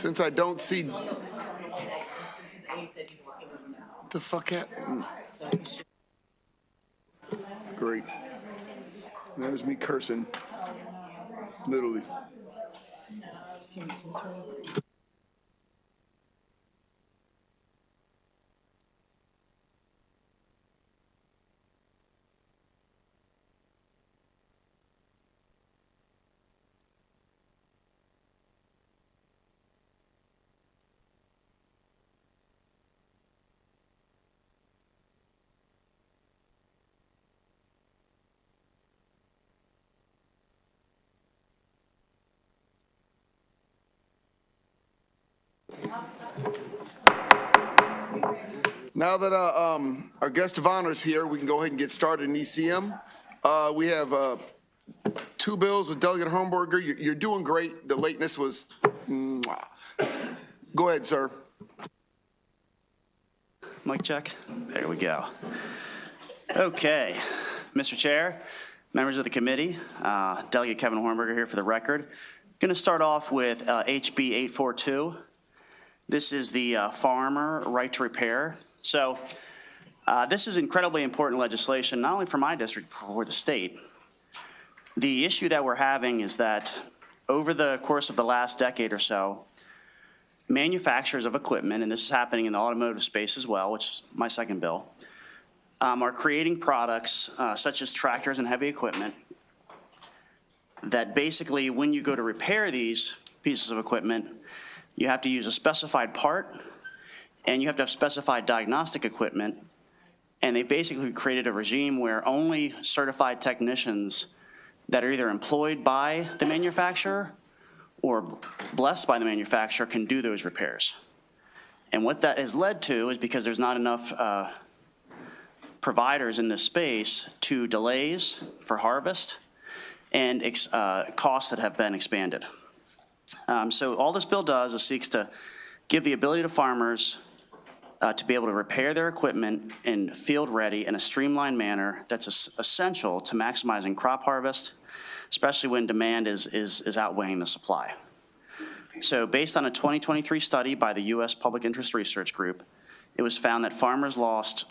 Since I don't see the fuck at. Great. There's me cursing. Literally. Now that our guest of honor is here, we can go ahead and get started in ECM. We have 2 bills with Delegate Homburger. You're doing great. The lateness was, go ahead, sir. Mic check. There we go. Okay, Mr. Chair, members of the committee, Delegate Kevin Hornberger here for the record. Going to start off with HB 842. This is the farmer right to repair. So this is incredibly important legislation, not only for my district, but for the state. The issue that we're having is that over the course of the last decade or so, manufacturers of equipment, and this is happening in the automotive space as well, which is my second bill, are creating products such as tractors and heavy equipment that basically when you go to repair these pieces of equipment, you have to use a specified part and you have to have specified diagnostic equipment. And they basically created a regime where only certified technicians that are either employed by the manufacturer or blessed by the manufacturer can do those repairs. And what that has led to is because there's not enough providers in this space to delays for harvest and costs that have been expanded. So all this bill does is seeks to give the ability to farmers to be able to repair their equipment in field ready in a streamlined manner that's essential to maximizing crop harvest, especially when demand is outweighing the supply. So based on a 2023 study by the U.S. Public Interest Research Group, it was found that farmers lost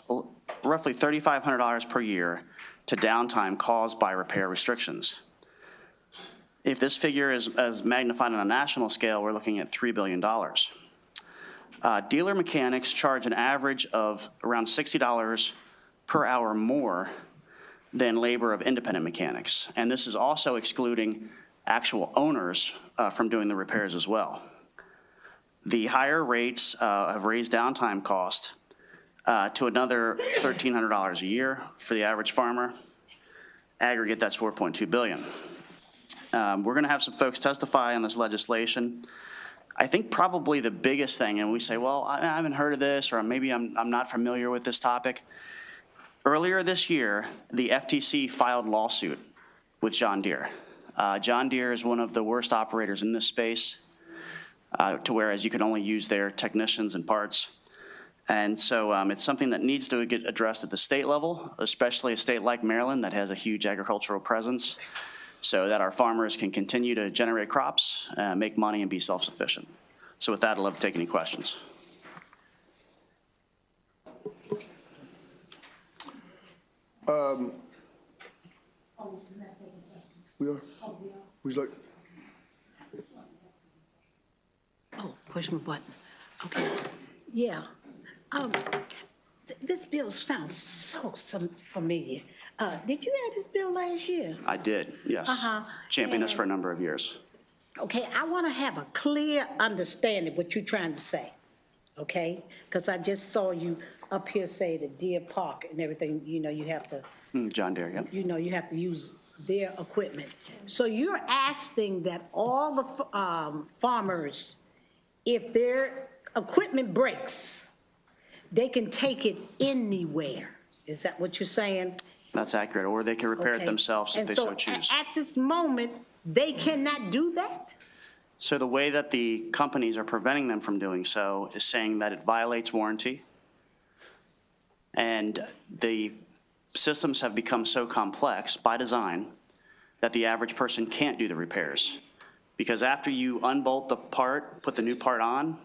roughly $3,500 per year to downtime caused by repair restrictions. If this figure is as magnified on a national scale, we're looking at $3 billion. Dealer mechanics charge an average of around $60 per hour more than labor of independent mechanics. And this is also excluding actual owners from doing the repairs as well. The higher rates have raised downtime cost to another $1,300 a year for the average farmer. Aggregate, that's $4.2 billion. We're going to have some folks testify on this legislation. I think probably the biggest thing, and we say, well, I haven't heard of this, or maybe I'm not familiar with this topic. Earlier this year, the FTC filed lawsuit with John Deere. John Deere is one of the worst operators in this space, to whereas you can only use their technicians and parts. And so it's something that needs to get addressed at the state level, especially a state like Maryland that has a huge agricultural presence, so that our farmers can continue to generate crops, make money, and be self-sufficient. So with that, I'd love to take any questions. We are. Would you like? Oh, push my button. Okay. Yeah. This bill sounds so familiar. Did you add this bill last year? I did, yes. Championed this for a number of years. Okay, I want to have a clear understanding of what you're trying to say, okay? Because I just saw you up here say the Deer Park and everything, you know, you have to. John Deere, yeah. You know, you have to use their equipment. So you're asking that all the farmers, if their equipment breaks, they can take it anywhere. Is that what you're saying? That's accurate, or they can repair it themselves if they so choose. At this moment, they cannot do that? So the way that the companies are preventing them from doing so is saying that it violates warranty, and the systems have become so complex by design that the average person can't do the repairs. Because after you unbolt the part, put the new part on,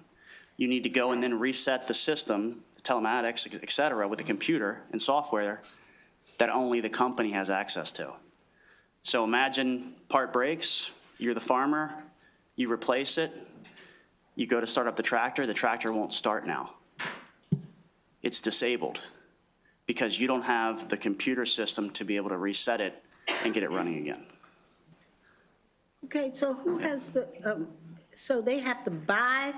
you need to go and then reset the system, the telematics, et cetera, with the computer and software that only the company has access to. So imagine part breaks, you're the farmer, you replace it, you go to start up the tractor won't start now. It's disabled because you don't have the computer system to be able to reset it and get it running again. Okay, so who has the, so they have to buy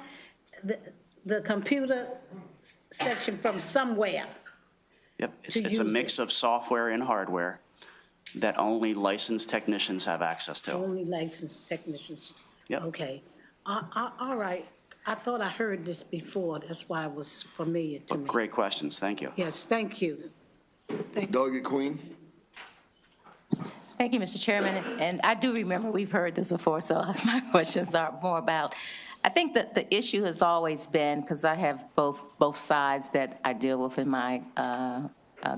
the computer section from somewhere? Yep, To it's a use mix it. of software and hardware that only licensed technicians have access to. Only licensed technicians? Yep. Okay, all right. I thought I heard this before, that's why it was familiar to me. Great questions, thank you. Yes, thank you. Thank you. Delegate Queen? Thank you, Mr. Chairman. And I do remember we've heard this before, so my questions are more about, I think that the issue has always been, because I have both sides that I deal with in my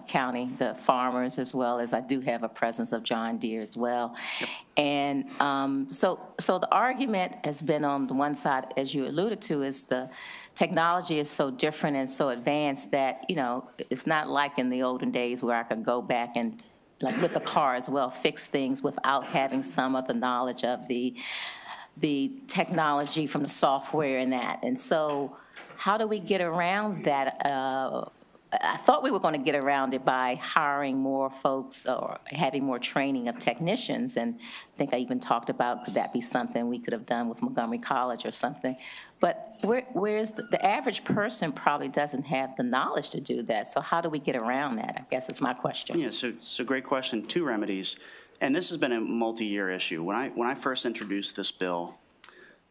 county, the farmers, as well as I do have a presence of John Deere as well. Yep. And so the argument has been on the one side, as you alluded to, is the technology is so different and so advanced that, you know, it's not like in the olden days where I could go back and, like with the car as well, fix things without having some of the knowledge of the technology from the software and that. And so how do we get around that? I thought we were going to get around it by hiring more folks or having more training of technicians. And I think I even talked about, could that be something we could have done with Montgomery College or something? But where's the average person probably doesn't have the knowledge to do that. So how do we get around that? I guess is my question. Yeah, so great question. Two remedies. And this has been a multi-year issue. When I first introduced this bill,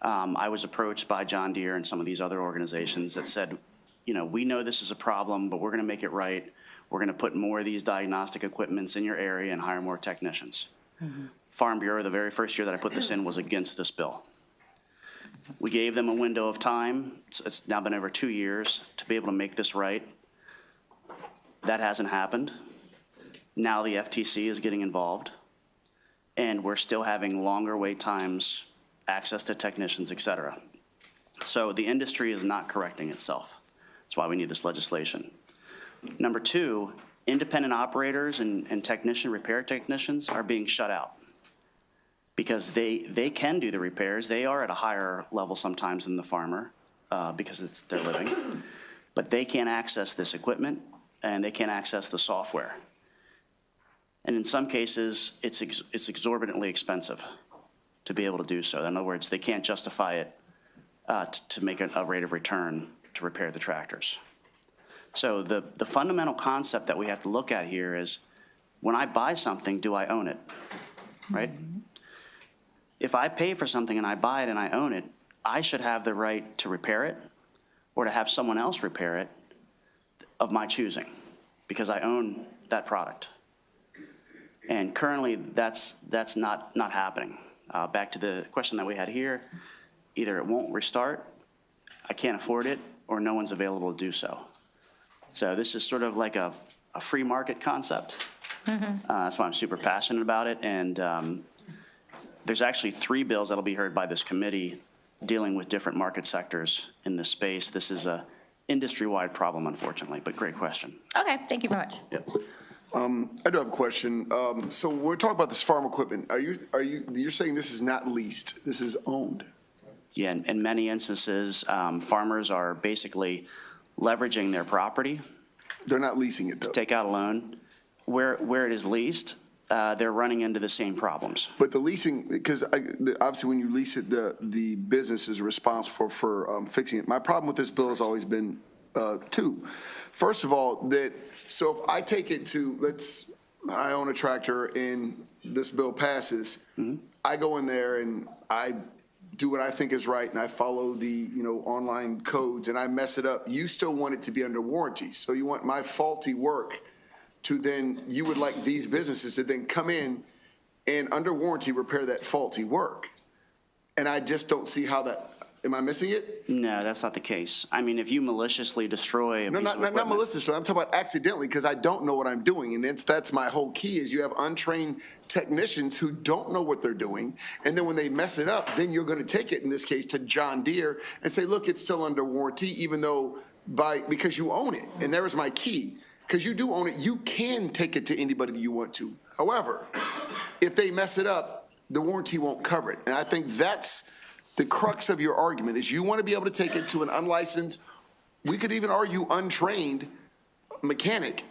I was approached by John Deere and some of these other organizations that said, you know, we know this is a problem, but we're going to make it right. We're going to put more of these diagnostic equipments in your area and hire more technicians. Mm-hmm. Farm Bureau, the very first year that I put this in, was against this bill. We gave them a window of time. It's now been over 2 years to be able to make this right. That hasn't happened. Now the FTC is getting involved, and we're still having longer wait times, access to technicians, et cetera. So the industry is not correcting itself. That's why we need this legislation. Number two, independent operators and repair technicians are being shut out because they can do the repairs. They are at a higher level sometimes than the farmer because it's their living, but they can't access this equipment and they can't access the software. And in some cases, it's exorbitantly expensive to be able to do so. In other words, they can't justify it to make a rate of return to repair the tractors. So the fundamental concept that we have to look at here is, when I buy something, do I own it, right? Mm-hmm. If I pay for something and I buy it and I own it, I should have the right to repair it or to have someone else repair it of my choosing because I own that product. And currently, that's not happening. Back to the question that we had here, either it won't restart, I can't afford it, or no one's available to do so. So this is sort of like a free market concept. Mm-hmm. That's why I'm super passionate about it. And there's actually 3 bills that'll be heard by this committee dealing with different market sectors in this space. This is a industry-wide problem, unfortunately, but great question. Okay, thank you very much. Yep. I do have a question. So when we talk about this farm equipment, you're saying this is not leased, this is owned? Yeah, in many instances, farmers are basically leveraging their property. They're not leasing it, though. To take out a loan. Where it is leased, they're running into the same problems. But the leasing, because obviously when you lease it, the business is responsible for fixing it. My problem with this bill has always been two. First of all, so if I take it to, I own a tractor and this bill passes, mm-hmm. I go in there and I do what I think is right and I follow the online codes and I mess it up. You still want it to be under warranty. So you want my faulty work to then, you would like these businesses to then come in and under warranty repair that faulty work. And I just don't see how that, Am I missing it? No, that's not the case. I mean, if you maliciously destroy a No, piece of not equipment. maliciously. I'm talking about accidentally because I don't know what I'm doing. And that's my whole key is you have untrained technicians who don't know what they're doing. And then when they mess it up, then you're going to take it, in this case, to John Deere and say, look, it's still under warranty, even though because you own it. And there is my key. Because you do own it, you can take it to anybody that you want to. However, if they mess it up, the warranty won't cover it. And I think that's the crux of your argument is you want to be able to take it to an unlicensed, we could even argue untrained mechanic,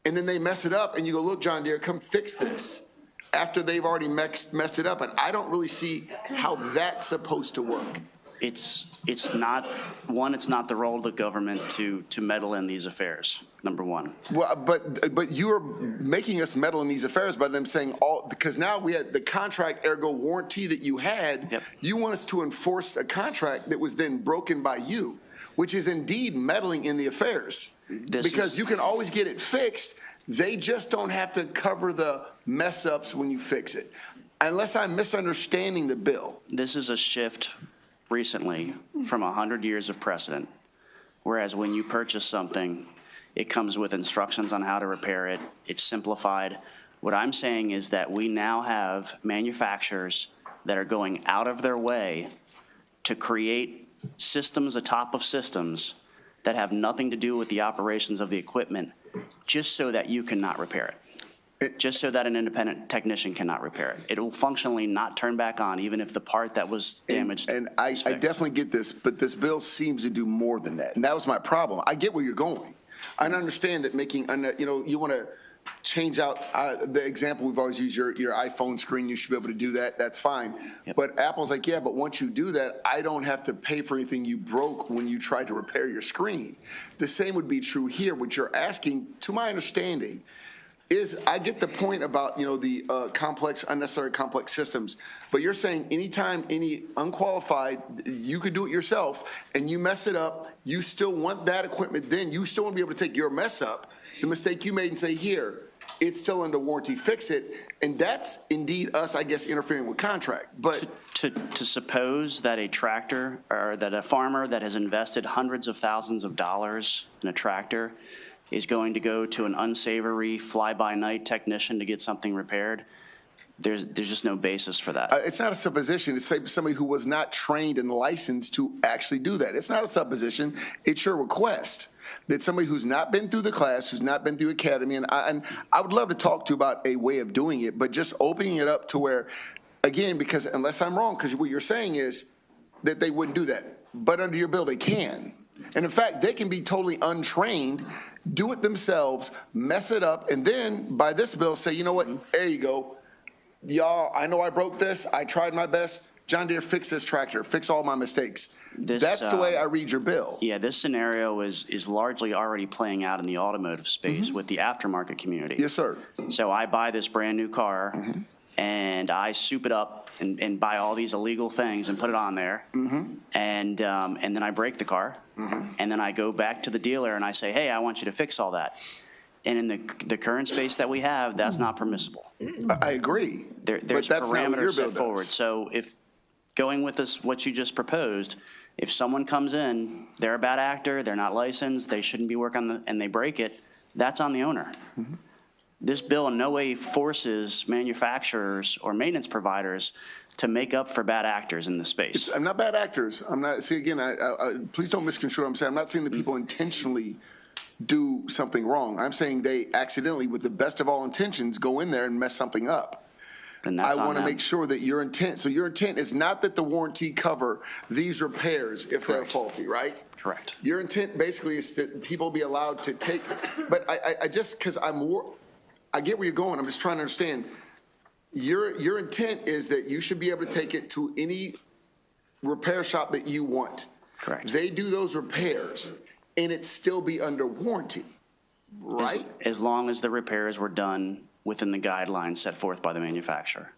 and then they mess it up and you go, look, John Deere, come fix this after they've already messed it up. And I don't really see how that's supposed to work. It's not, one, it's not the role of the government to meddle in these affairs, number one. Well, but you're making us meddle in these affairs by them saying because now we had the contract ergo warranty that you had. Yep. You want us to enforce a contract that was then broken by you, which is indeed meddling in the affairs. Because you can always get it fixed. They just don't have to cover the mess ups when you fix it. Unless I'm misunderstanding the bill. This is a shift recently from 100 years of precedent, whereas when you purchase something, it comes with instructions on how to repair it. It's simplified. What I'm saying is that we now have manufacturers that are going out of their way to create systems atop of systems that have nothing to do with the operations of the equipment, just so that you cannot repair it. Just so that an independent technician cannot repair it. It will functionally not turn back on, even if the part that was damaged And I definitely get this, but this bill seems to do more than that. And that was my problem. I get where you're going. I understand that making, you want to change out the example we've always used, your iPhone screen, you should be able to do that. That's fine. Yep. But Apple's like, yeah, but once you do that, I don't have to pay for anything you broke when you tried to repair your screen. The same would be true here. What you're asking, to my understanding, is I get the point about, the unnecessary complex systems, but you're saying anytime any unqualified, you could do it yourself and you mess it up, you still want that equipment, then you still want to be able to take your mess up, the mistake you made and say, here, it's still under warranty, fix it. And that's indeed us, I guess, interfering with contract. But to suppose that a tractor or that a farmer that has invested hundreds of thousands of dollars in a tractor is going to go to an unsavory fly-by-night technician to get something repaired, there's just no basis for that. it's not a supposition. It's somebody who was not trained and licensed to actually do that. It's not a supposition. It's your request that somebody who's not been through the class, who's not been through academy, and I would love to talk to you about a way of doing it, but just opening it up to where, again, because unless I'm wrong, because what you're saying is that they wouldn't do that, but under your bill they can. And in fact, they can be totally untrained, do it themselves, mess it up, and then by this bill say, you know what, there you go. Y'all, I know I broke this. I tried my best. John Deere, fix this tractor, fix all my mistakes. That's the way I read your bill. Yeah, this scenario is largely already playing out in the automotive space with the aftermarket community. Yes, sir. So I buy this brand new car and I soup it up and buy all these illegal things and put it on there. And then I break the car. And then I go back to the dealer and I say, hey, I want you to fix all that. And in the current space that we have, that's not permissible. I agree. There's but that's not what your parameters bill set forward. does. So if going with this, what you just proposed, if someone comes in, they're a bad actor, they're not licensed, they shouldn't be working and they break it, that's on the owner. This bill in no way forces manufacturers or maintenance providers to make up for bad actors in this space. I'm not bad actors. I'm not, see, again, please don't misconstrue what I'm saying. I'm not saying that people intentionally do something wrong. I'm saying they accidentally, with the best of all intentions, go in there and mess something up. Then that's I on want to them. make sure that your intent, so your intent is not that the warranty cover these repairs if they're faulty, right? Correct. Your intent basically is that people be allowed to take, but I just, because I get where you're going, I'm just trying to understand. Your intent is that you should be able to take it to any repair shop that you want. Correct. They do those repairs and it still be under warranty, right? As long as the repairs were done within the guidelines set forth by the manufacturer.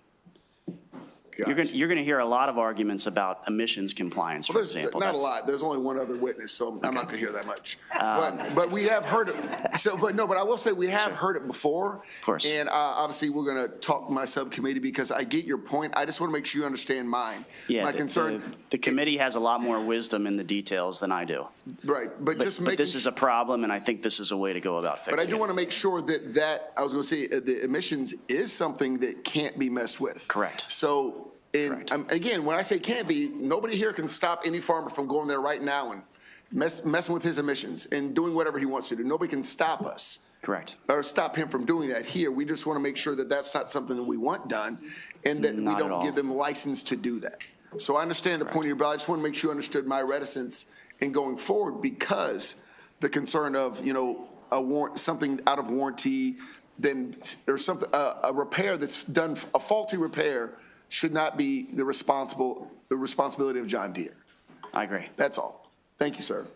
You're going to hear a lot of arguments about emissions compliance, for There's example. not a That's- lot. There's only one other witness, so I'm not going to hear that much. But we have heard it. But I will say we have heard it before. Of course. And obviously, we're going to talk to my subcommittee because I get your point. I just want to make sure you understand mine. Yeah, My concern. the committee has a lot more wisdom in the details than I do. Right, but just But making. this is a problem, and I think this is a way to go about fixing it. But I do want to make sure that I was going to say, the emissions is something that can't be messed with. Correct. So, Correct. again, when I say can't be, nobody here can stop any farmer from going there right now and messing with his emissions and doing whatever he wants to do. Nobody can stop us. Correct. Or stop him from doing that here. We just want to make sure that that's not something that we want done and that we Not at don't all. give them license to do that. So I understand the point of your bill. I just want to make sure you understood my reticence in going forward because the concern of, something out of warranty, then, or something, a repair that's done, a faulty repair should not be the responsibility of John Deere. I agree. That's all. Thank you, sir.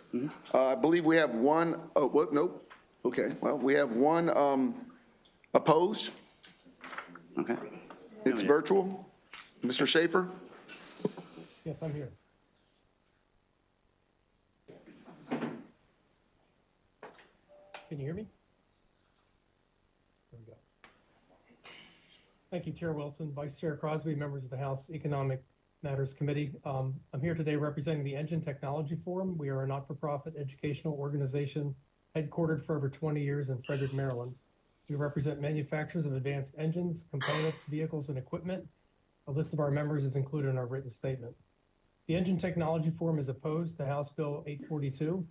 I believe we have one, nope. Okay, well, we have one opposed. Okay. It's virtual. Mr. Schaefer? Yes, I'm here. Can you hear me? There we go. Thank you, Chair Wilson, Vice Chair Crosby, members of the House Economic Matters Committee. I'm here today representing the Engine Technology Forum. We are a not-for-profit educational organization headquartered for over 20 years in Frederick, Maryland. We represent manufacturers of advanced engines, components, vehicles, and equipment. A list of our members is included in our written statement. The Engine Technology Forum is opposed to House Bill 842.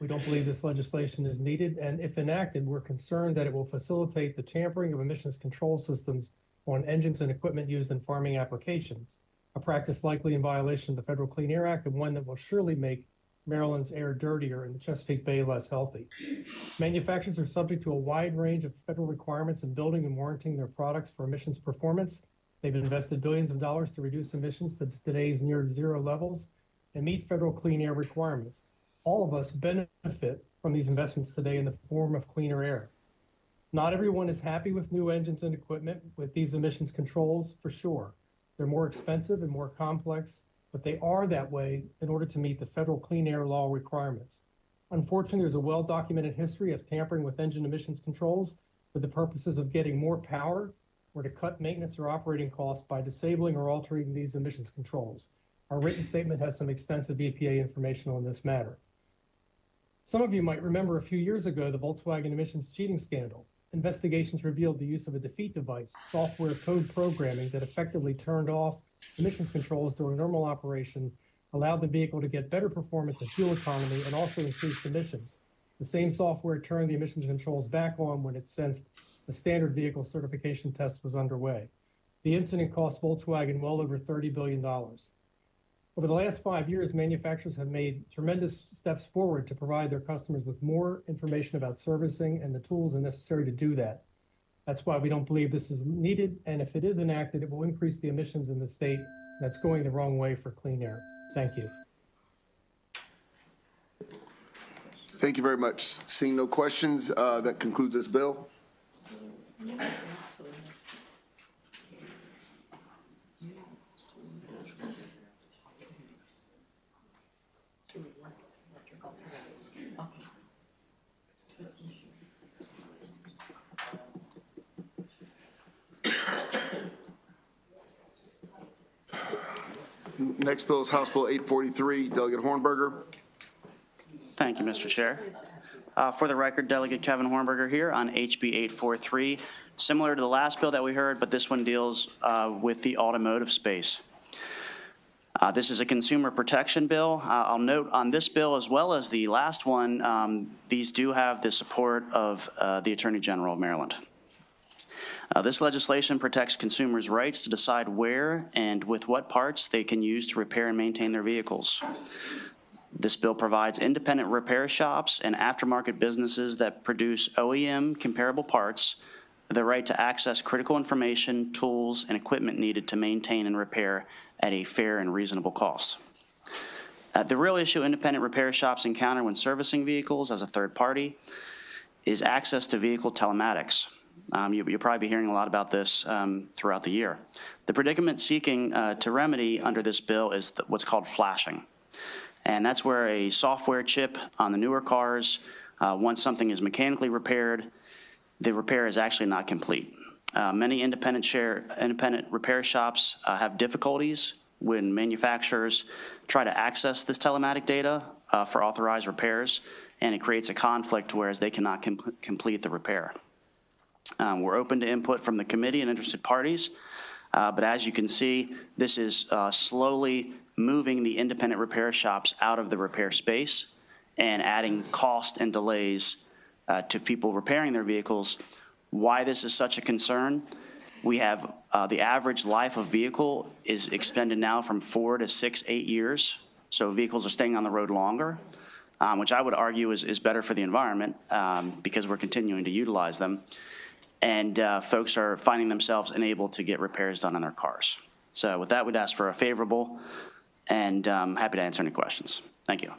We don't believe this legislation is needed, and if enacted, we're concerned that it will facilitate the tampering of emissions control systems on engines and equipment used in farming applications, a practice likely in violation of the Federal Clean Air Act and one that will surely make Maryland's air dirtier and the Chesapeake Bay less healthy. Manufacturers are subject to a wide range of federal requirements in building and warranting their products for emissions performance. They've invested billions of dollars to reduce emissions to today's near zero levels and meet federal clean air requirements. All of us benefit from these investments today in the form of cleaner air. Not everyone is happy with new engines and equipment with these emissions controls, for sure. They're more expensive and more complex, but they are that way in order to meet the federal clean air law requirements. Unfortunately, there's a well-documented history of tampering with engine emissions controls for the purposes of getting more power or to cut maintenance or operating costs by disabling or altering these emissions controls. Our written statement has some extensive EPA information on this matter. Some of you might remember a few years ago the Volkswagen emissions cheating scandal. Investigations revealed the use of a defeat device, software code programming that effectively turned off emissions controls during normal operation, allowed the vehicle to get better performance and fuel economy, and also increased emissions. The same software turned the emissions controls back on when it sensed the standard vehicle certification test was underway. The incident cost Volkswagen well over $30 billion. Over the last 5 years, manufacturers have made tremendous steps forward to provide their customers with more information about servicing and the tools necessary to do that. That's why we don't believe this is needed, and if it is enacted, it will increase the emissions in the state. That's going the wrong way for clean air. Thank you. Thank you very much. Seeing no questions, that concludes this bill. Next bill is House Bill 843. Delegate Hornberger. Thank you, Mr. Chair. For the record, Delegate Kevin Hornberger here on HB 843. Similar to the last bill that we heard, but this one deals with the automotive space. This is a consumer protection bill. I'll note on this bill, as well as the last one, these do have the support of the Attorney General of Maryland. This legislation protects consumers' rights to decide where and with what parts they can use to repair and maintain their vehicles. This bill provides independent repair shops and aftermarket businesses that produce OEM comparable parts the right to access critical information, tools, and equipment needed to maintain and repair at a fair and reasonable cost. The real issue independent repair shops encounter when servicing vehicles as a third party is access to vehicle telematics. You'll probably be hearing a lot about this throughout the year. The predicament seeking to remedy under this bill is what's called flashing. And that's where a software chip on the newer cars, once something is mechanically repaired, the repair is actually not complete. Many independent repair shops have difficulties when manufacturers try to access this telematic data for authorized repairs, and it creates a conflict whereas they cannot complete the repair. We're open to input from the committee and interested parties, but as you can see, this is slowly moving the independent repair shops out of the repair space and adding cost and delays to people repairing their vehicles. Why this is such a concern? We have the average life of vehicle is extended now from 4 to 6, 8 years. So vehicles are staying on the road longer, which I would argue is better for the environment because we're continuing to utilize them. And folks are finding themselves unable to get repairs done on their cars. So with that, we'd ask for a favorable, and happy to answer any questions. Thank you.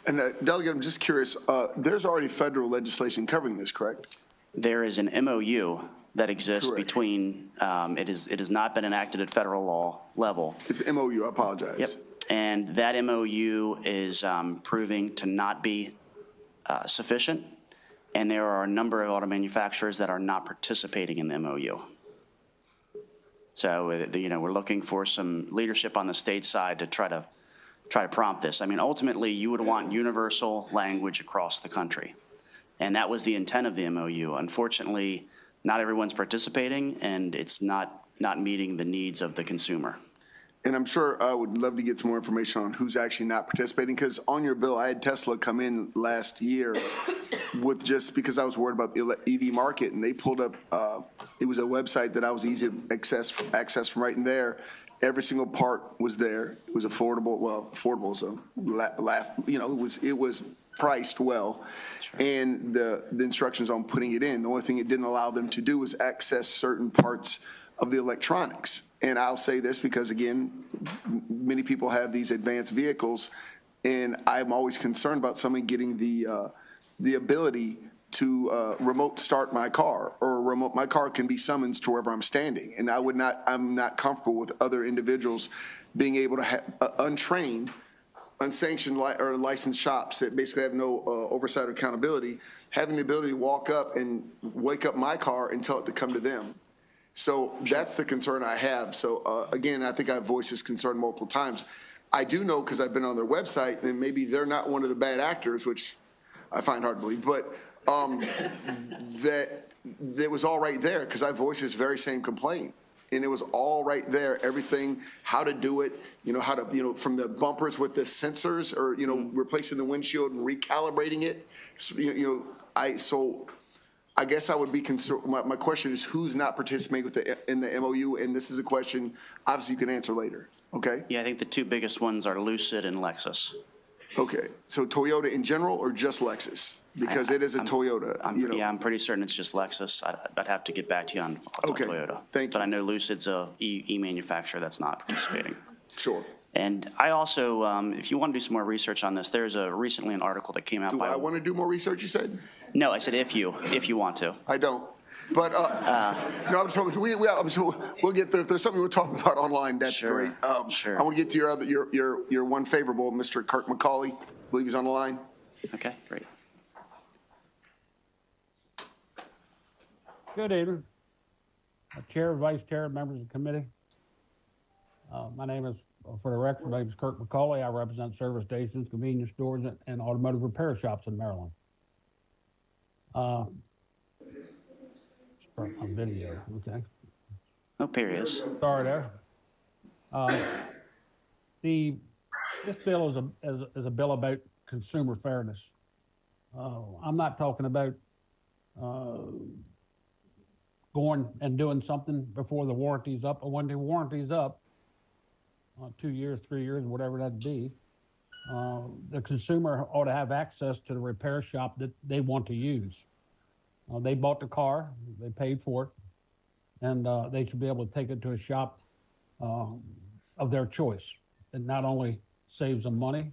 And Delegate, I'm just curious, there's already federal legislation covering this, correct? There is an MOU that exists Correct. between, it has not been enacted at federal law level. It's MOU, I apologize. Yep. And that MOU is proving to not be sufficient. And there are a number of auto manufacturers that are not participating in the MOU. So, we're looking for some leadership on the state side to try to prompt this. I mean, ultimately, you would want universal language across the country. And that was the intent of the MOU. Unfortunately, not everyone's participating, and it's not meeting the needs of the consumer. And I'm sure I would love to get some more information on who's actually not participating, because on your bill, I had Tesla come in last year with just because I was worried about the EV market, and they pulled up, it was a website that I was easy to access from right in there. Every single part was there. It was affordable. Well, affordable is it was priced well. Sure. And the instructions on putting it in, the only thing it didn't allow them to do was access certain parts of the electronics. And I'll say this because, again, many people have these advanced vehicles, and I'm always concerned about somebody getting the ability to remote start my car, or my car can be summoned to wherever I'm standing. And I'm not comfortable with other individuals being able to have untrained, unsanctioned or licensed shops that basically have no oversight or accountability, having the ability to walk up and wake up my car and tell it to come to them. So that's the concern I have. So again, I think I've voiced this concern multiple times. I do know, because I've been on their website, and maybe they're not one of the bad actors, which I find hard to believe, but that was all right there, because I voiced this very same complaint. And it was all right there, everything, how to do it, how to, from the bumpers with the sensors, or, replacing the windshield and recalibrating it. So, I guess I would be concerned. My question is, who's not participating in the MOU? And this is a question, obviously, you can answer later. Okay? Yeah, I think the two biggest ones are Lucid and Lexus. Okay. So Toyota in general, or just Lexus? Because it is a Toyota. Yeah, I'm pretty certain it's just Lexus. I'd have to get back to you on Toyota. Thank you. But I know Lucid's a manufacturer that's not participating. Sure. And I also, if you want to do some more research on this, there's recently an article that came out. Do I want to do more research, you said? No, I said if you want to. I don't. But no, I'm sorry. We'll get there. If there's something we're talking about online, that's Sure, great. sure. I want to get to your one favorable, Mr. Kirk McCauley. I believe he's on the line. Okay, great. Good evening. Chair, Vice Chair, members of the committee. My name is, for the record, my name is Kirk McCauley. I represent service stations, convenience stores, and automotive repair shops in Maryland. Start my video, okay. No periods. Sorry there. This bill is a bill about consumer fairness. I'm not talking about going and doing something before the warranty's up, or when the warranty's up, 2 years, 3 years, whatever that'd be. The consumer ought to have access to the repair shop that they want to use. They bought the car, they paid for it, and they should be able to take it to a shop of their choice. It not only saves them money,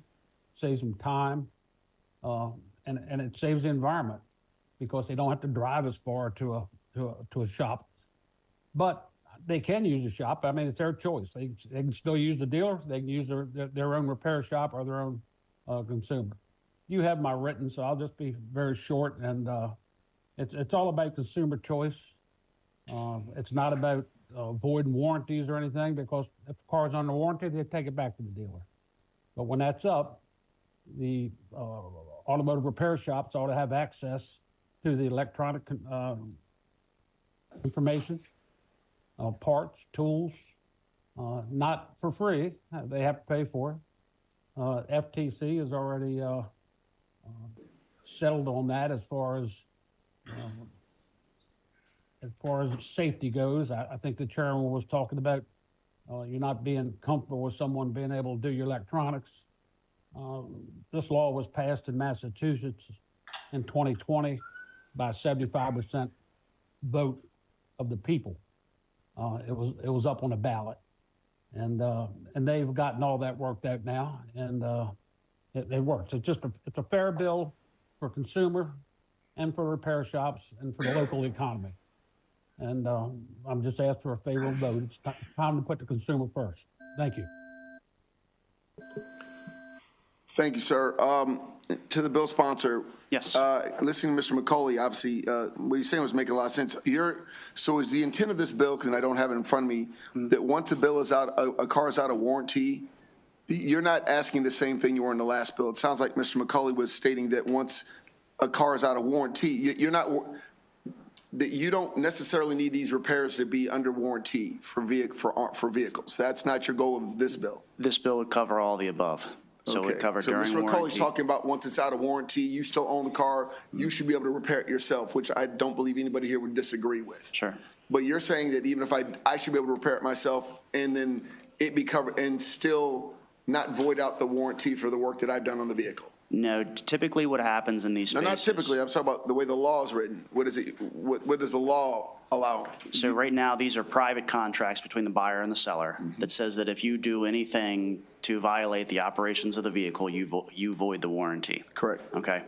saves them time, and it saves the environment. because they don't have to drive as far to a shop. But they can use the shop. I mean, it's their choice. They can still use the dealer. They can use their own repair shop or their own consumer. You have my written, so I'll just be very short. And it's all about consumer choice. It's not about voiding warranties or anything, because if the car's under warranty, they take it back to the dealer. But when that's up, the automotive repair shops ought to have access to the electronic information, parts, tools, not for free. They have to pay for it. FTC has already settled on that as far as safety goes. I think the chairman was talking about you're not being comfortable with someone being able to do your electronics. This law was passed in Massachusetts in 2020 by 75% vote of the people. It was up on a ballot, and they've gotten all that worked out now, and it works. It's a fair bill for consumer and for repair shops and for the local economy. And I'm just asking for a favorable vote. It's time to put the consumer first. Thank you. Thank you, sir. To the bill sponsor. Yes. Listening to Mr. McCauley, obviously, what he's saying was making a lot of sense. So is the intent of this bill, because I don't have it in front of me, that once a bill is out, a car is out of warranty, you're not asking the same thing you were in the last bill. It sounds like Mr. McCauley was stating that once a car is out of warranty, you're not, that you don't necessarily need these repairs to be under warranty for vehicles. That's not your goal of this bill. This bill would cover all the above. So it would cover during Mr. McCauley's warranty. talking about once it's out of warranty, you still own the car, you should be able to repair it yourself, which I don't believe anybody here would disagree with. Sure. But you're saying that even if I should be able to repair it myself and then it be covered and still not void out the warranty for the work that I've done on the vehicle? No, typically what happens in these No, spaces. not typically. I'm talking about the way the law is written. What is it? What does the law allow? So right now, these are private contracts between the buyer and the seller that says that if you do anything to violate the operations of the vehicle, you void the warranty. Correct. Okay.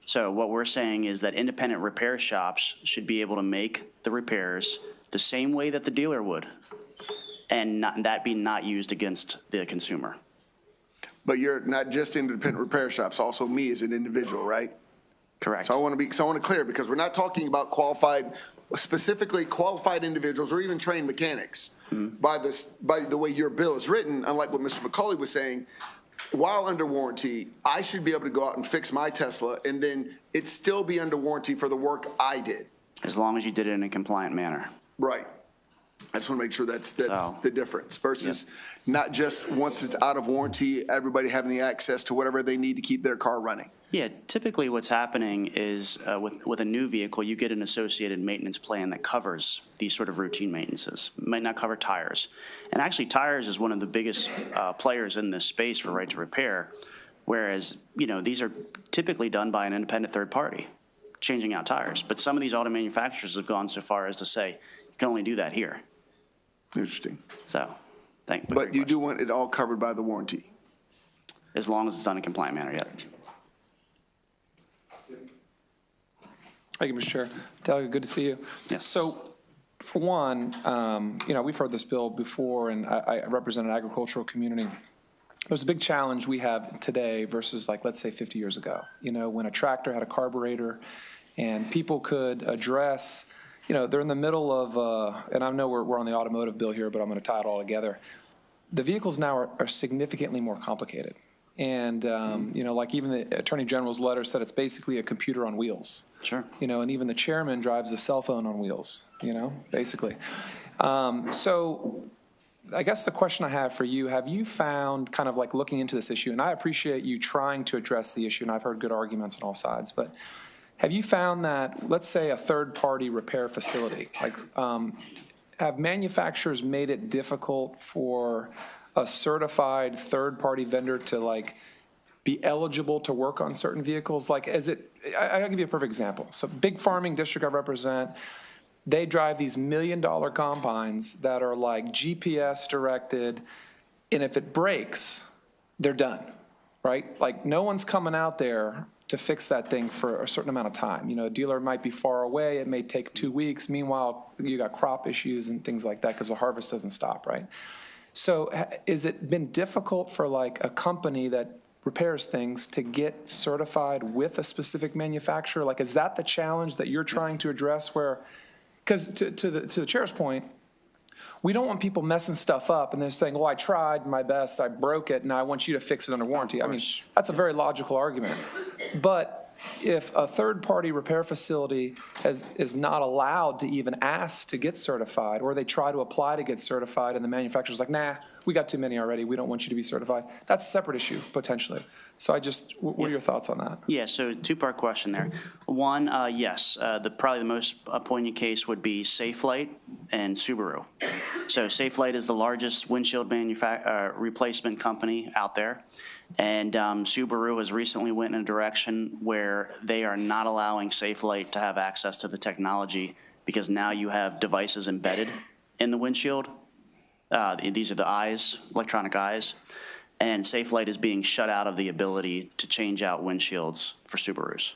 So what we're saying is that independent repair shops should be able to make the repairs the same way that the dealer would, and that be not used against the consumer. But you're not just independent repair shops, also me as an individual, right? Correct. So I want to clear, because we're not talking about specifically qualified individuals or even trained mechanics. By the way your bill is written, unlike what Mr. McCauley was saying, while under warranty, I should be able to go out and fix my Tesla and then it still be under warranty for the work I did. As long as you did it in a compliant manner. Right. I just want to make sure that's the difference versus not just once it's out of warranty, everybody having the access to whatever they need to keep their car running. Yeah, typically what's happening is with a new vehicle, you get an associated maintenance plan that covers these sort of routine maintenances. It might not cover tires. And actually, tires is one of the biggest players in this space for right to repair, whereas, these are typically done by an independent third party, changing out tires. But some of these auto manufacturers have gone so far as to say, you can only do that here. Interesting. So, But you do want it all covered by the warranty? As long as it's done in a compliant manner, yeah. Thank you, Mr. Chair. Delegate, good to see you. Yes. So, for one, we've heard this bill before, and I represent an agricultural community. There's a big challenge we have today versus, let's say 50 years ago. When a tractor had a carburetor and people could address, they're in the middle of, and I know we're on the automotive bill here, but I'm going to tie it all together. The vehicles now are significantly more complicated. And, even the Attorney General's letter said it's basically a computer on wheels. Sure. And even the chairman drives a cell phone on wheels, basically. So I guess the question I have for you, have you found kind of looking into this issue, and I appreciate you trying to address the issue, and I've heard good arguments on all sides, but have you found that, let's say, a third-party repair facility, have manufacturers made it difficult for a certified third-party vendor to be eligible to work on certain vehicles? I'll give you a perfect example. So big farming district I represent, they drive these $1 million combines that are GPS directed, and if it breaks, they're done, right? No one's coming out there to fix that thing for a certain amount of time. You know, a dealer might be far away, it may take 2 weeks. Meanwhile, you got crop issues and things like that because the harvest doesn't stop, right? So has it been difficult for like a company that repairs things to get certified with a specific manufacturer? Like, is that the challenge that you're trying to address where, because to the chair's point, we don't want people messing stuff up and they're saying, well, I tried my best, I broke it, and I want you to fix it under warranty. I mean, that's a very logical argument. But if a third-party repair facility is not allowed to even ask to get certified, or they try to apply to get certified and the manufacturer's like, nah, we got too many already, we don't want you to be certified, that's a separate issue, potentially. So what are your thoughts on that? Yeah, so two-part question there. One, yes, probably the most poignant case would be Safelite and Subaru. So Safelite is the largest windshield replacement company out there, and Subaru has recently went in a direction where they are not allowing Safelite to have access to the technology because now you have devices embedded in the windshield. These are the eyes, electronic eyes. And Safelite is being shut out of the ability to change out windshields for Subarus.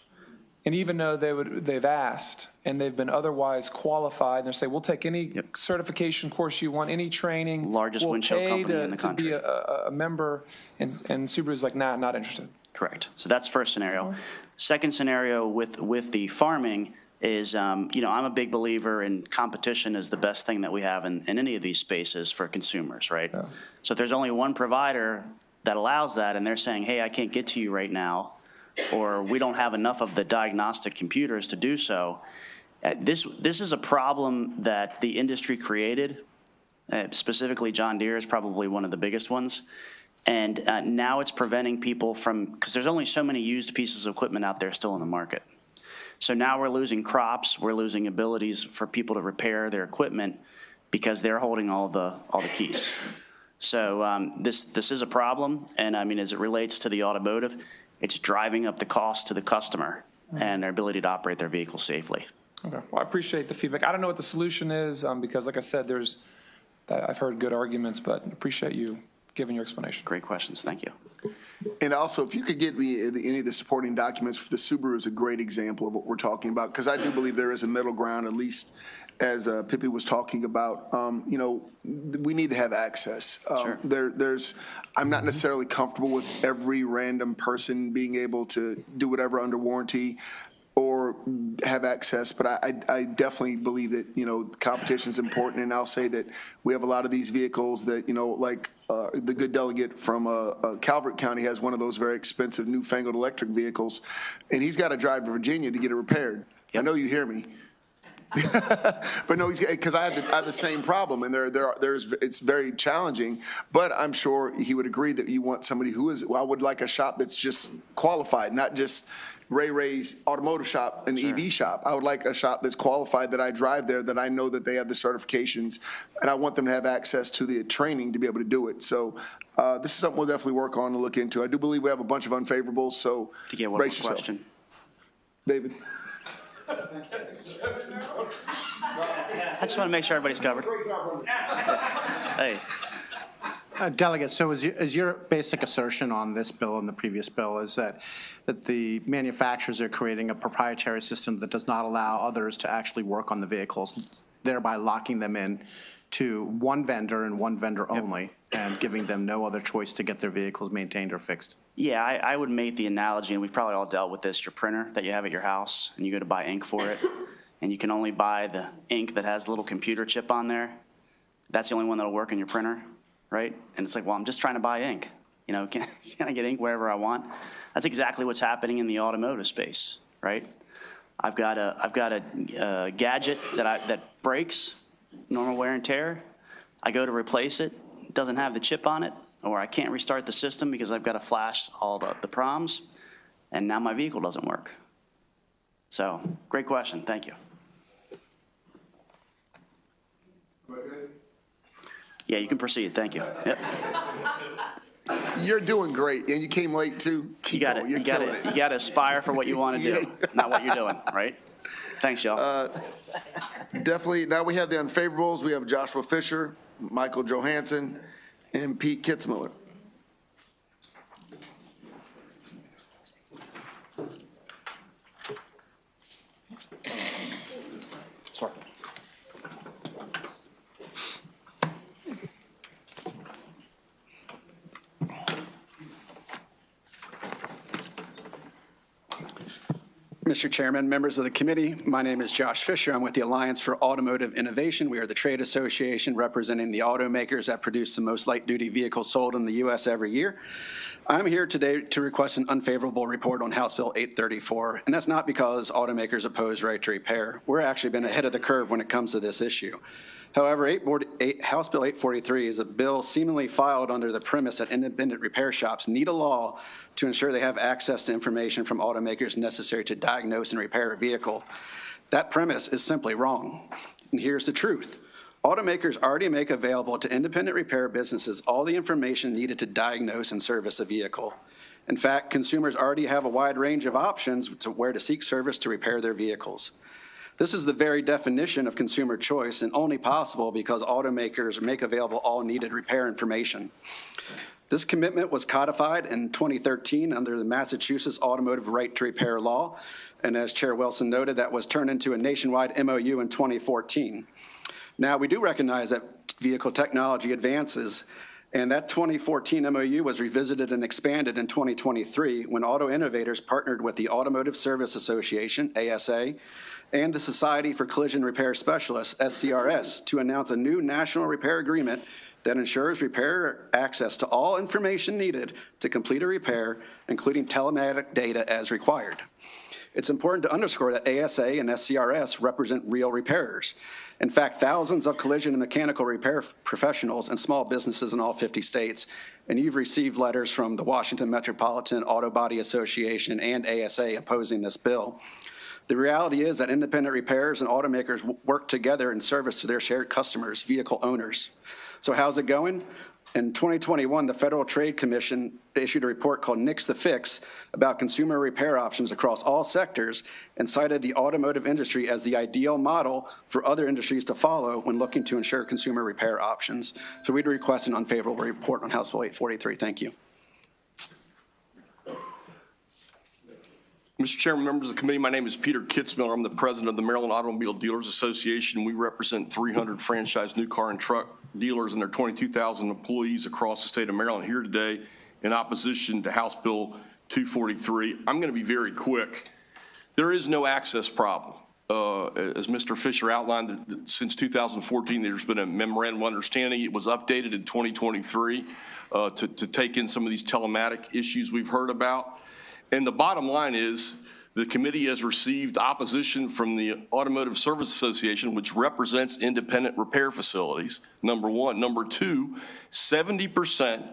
And even though they've asked and they've been otherwise qualified, and they say, we'll take any certification course you want, any training. Largest windshield company in the country. To be a member, and Subaru's like, nah, not interested. Correct. So that's first scenario. Second scenario with the farming is, I'm a big believer in competition is the best thing that we have in any of these spaces for consumers, right? Yeah. So if there's only one provider that allows that and they're saying, hey, I can't get to you right now, or we don't have enough of the diagnostic computers to do so, this is a problem that the industry created. Specifically, John Deere is probably one of the biggest ones. And now it's preventing people from, because there's only so many used pieces of equipment out there still in the market. So now we're losing crops, we're losing abilities for people to repair their equipment because they're holding all the keys. So this is a problem, and I mean, as it relates to the automotive, it's driving up the cost to the customer and their ability to operate their vehicle safely. Okay, well, I appreciate the feedback. I don't know what the solution is because, like I said, I've heard good arguments, but appreciate you giving your explanation. Great questions, thank you. And also, if you could get me any of the supporting documents for the Subaru is a great example of what we're talking about, because I do believe there is a middle ground, at least as Pippi was talking about. We need to have access. Sure. I'm not necessarily comfortable with every random person being able to do whatever under warranty or have access, but I definitely believe that, competition is important, and I'll say that we have a lot of these vehicles that, like the good delegate from Calvert County has one of those very expensive newfangled electric vehicles, and he's got to drive to Virginia to get it repaired. Yep. I know you hear me. But no, because I have the same problem, and it's very challenging. But I'm sure he would agree that you want somebody who is. Well, I would like a shop that's just qualified, not just Ray's automotive shop, an EV shop. I would like a shop that's qualified, that I drive there, that I know that they have the certifications, and I want them to have access to the training to be able to do it. So this is something we'll definitely work on and look into. I do believe we have a bunch of unfavorables, so to get one more question, David. I just want to make sure everybody's covered. Hey. Delegate, so is your basic assertion on this bill and the previous bill is that the manufacturers are creating a proprietary system that does not allow others to actually work on the vehicles, thereby locking them in to one vendor and one vendor only, and giving them no other choice to get their vehicles maintained or fixed? Yeah, I would make the analogy, and we've probably all dealt with this, your printer that you have at your house, and you go to buy ink for it, and you can only buy the ink that has a little computer chip on there. That's the only one that'll work in your printer, right? And it's like, well, I'm just trying to buy ink. Can I get ink wherever I want? That's exactly what's happening in the automotive space, right? I've got a gadget that breaks, normal wear and tear. I go to replace it, it doesn't have the chip on it, or I can't restart the system because I've got to flash all the proms, and now my vehicle doesn't work. So, great question, thank you. Yeah, you can proceed, thank you. Yep. You're doing great, and you came late too. You got it. You got to aspire for what you want to do, not what you're doing, right? Thanks, y'all. Definitely. Now we have the unfavorables. We have Joshua Fisher, Michael Johansson, and Pete Kitzmiller. Mr. Chairman, members of the committee, my name is Josh Fisher. I'm with the Alliance for Automotive Innovation. We are the trade association representing the automakers that produce the most light-duty vehicles sold in the U.S. every year. I'm here today to request an unfavorable report on House Bill 834, and that's not because automakers oppose right to repair. We're actually been ahead of the curve when it comes to this issue. However, House Bill 843 is a bill seemingly filed under the premise that independent repair shops need a law to ensure they have access to information from automakers necessary to diagnose and repair a vehicle. That premise is simply wrong. And here's the truth. Automakers already make available to independent repair businesses all the information needed to diagnose and service a vehicle. In fact, consumers already have a wide range of options to where to seek service to repair their vehicles. This is the very definition of consumer choice and only possible because automakers make available all needed repair information. This commitment was codified in 2013 under the Massachusetts Automotive Right to Repair Law, and as Chair Wilson noted, that was turned into a nationwide MOU in 2014. Now, we do recognize that vehicle technology advances, and that 2014 MOU was revisited and expanded in 2023 when auto innovators partnered with the Automotive Service Association, ASA, and the Society for Collision Repair Specialists, SCRS, to announce a new national repair agreement that ensures repairer access to all information needed to complete a repair, including telematic data as required. It's important to underscore that ASA and SCRS represent real repairers. In fact, thousands of collision and mechanical repair professionals and small businesses in all 50 states, and you've received letters from the Washington Metropolitan Auto Body Association and ASA opposing this bill. The reality is that independent repairers and automakers work together in service to their shared customers, vehicle owners. So how's it going? In 2021, the Federal Trade Commission issued a report called Nix the Fix about consumer repair options across all sectors and cited the automotive industry as the ideal model for other industries to follow when looking to ensure consumer repair options. So we'd request an unfavorable report on House Bill 843. Thank you. Mr. Chairman, members of the committee, my name is Peter Kitzmiller. I'm the president of the Maryland Automobile Dealers Association. We represent 300 franchised new car and truck dealers and their 22,000 employees across the state of Maryland here today in opposition to House Bill 243. I'm going to be very quick. There is no access problem. As Mr. Fisher outlined, since 2014, there's been a memorandum of understanding. It was updated in 2023 to take in some of these telematic issues we've heard about. And the bottom line is the committee has received opposition from the Automotive Service Association, which represents independent repair facilities, number one. Number two, 70%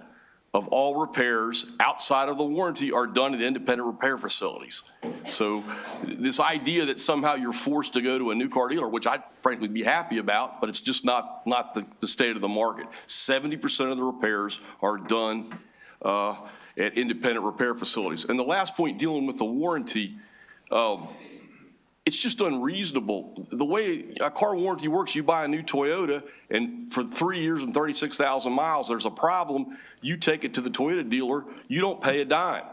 of all repairs outside of the warranty are done at independent repair facilities. So this idea that somehow you're forced to go to a new car dealer, which I'd frankly be happy about, but it's just not the state of the market. 70% of the repairs are done at independent repair facilities. And the last point, dealing with the warranty, it's just unreasonable. The way a car warranty works, you buy a new Toyota, and for 3 years and 36,000 miles, there's a problem. You take it to the Toyota dealer, you don't pay a dime.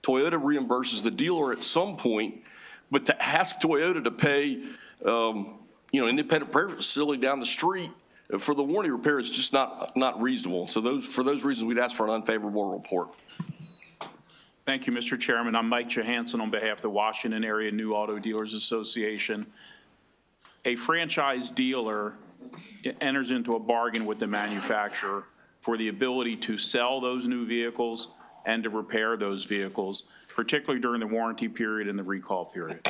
Toyota reimburses the dealer at some point, but to ask Toyota to pay, independent repair facility down the street for the warranty repair is just not reasonable. So for those reasons, we'd ask for an unfavorable report. Thank you, Mr. Chairman. I'm Mike Johansson on behalf of the Washington Area New Auto Dealers Association. A franchise dealer enters into a bargain with the manufacturer for the ability to sell those new vehicles and to repair those vehicles, particularly during the warranty period and the recall period.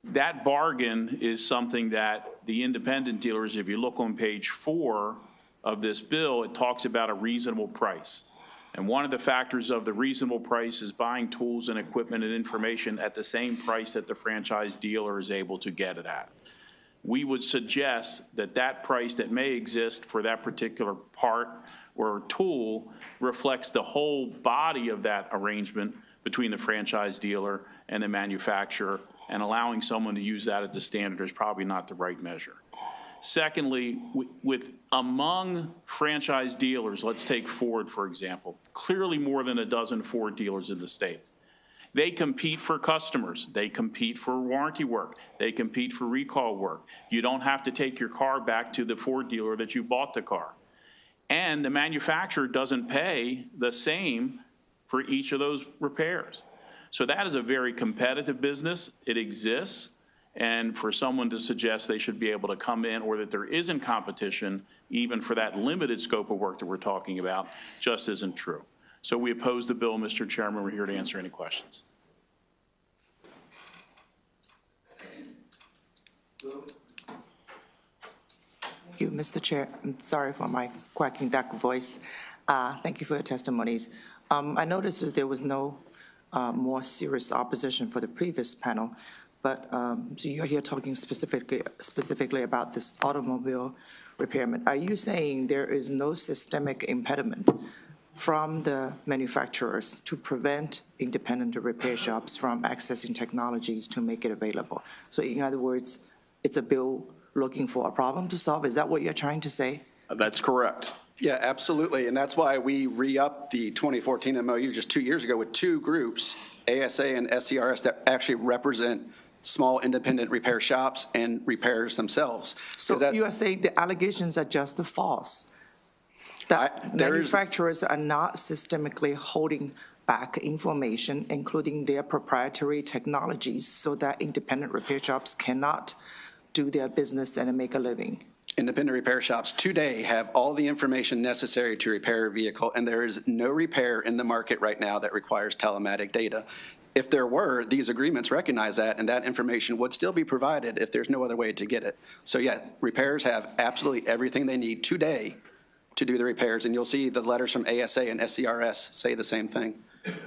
That bargain is something that the independent dealers, if you look on page 4 of this bill, it talks about a reasonable price. And one of the factors of the reasonable price is buying tools and equipment and information at the same price that the franchise dealer is able to get it at. We would suggest that that price that may exist for that particular part or tool reflects the whole body of that arrangement between the franchise dealer and the manufacturer, and allowing someone to use that at the standard is probably not the right measure. Secondly, among franchise dealers, let's take Ford, for example, clearly more than a dozen Ford dealers in the state. They compete for customers. They compete for warranty work. They compete for recall work. You don't have to take your car back to the Ford dealer that you bought the car. And the manufacturer doesn't pay the same for each of those repairs. So that is a very competitive business. It exists. And for someone to suggest they should be able to come in or that there isn't competition, even for that limited scope of work that we're talking about, just isn't true. So we oppose the bill, Mr. Chairman. We're here to answer any questions. Thank you, Mr. Chair. I'm sorry for my quacking duck voice. Thank you for your testimonies. I noticed that there was no more serious opposition for the previous panel, but so you're here talking specifically about this automobile repairment. Are you saying there is no systemic impediment from the manufacturers to prevent independent repair shops from accessing technologies to make it available? So in other words, it's a bill looking for a problem to solve? Is that what you're trying to say? That's correct. Yeah, absolutely. And that's why we re-upped the 2014 MOU just 2 years ago with two groups, ASA and SCRS, that actually represent small independent repair shops and repairers themselves. So you are saying the allegations are just false? That manufacturers are not systemically holding back information, including their proprietary technologies, so that independent repair shops cannot do their business and make a living? Independent repair shops today have all the information necessary to repair a vehicle, and there is no repair in the market right now that requires telematic data. If there were, these agreements recognize that, and that information would still be provided if there's no other way to get it. So yeah, repairers have absolutely everything they need today to do the repairs, and you'll see the letters from ASA and SCRS say the same thing.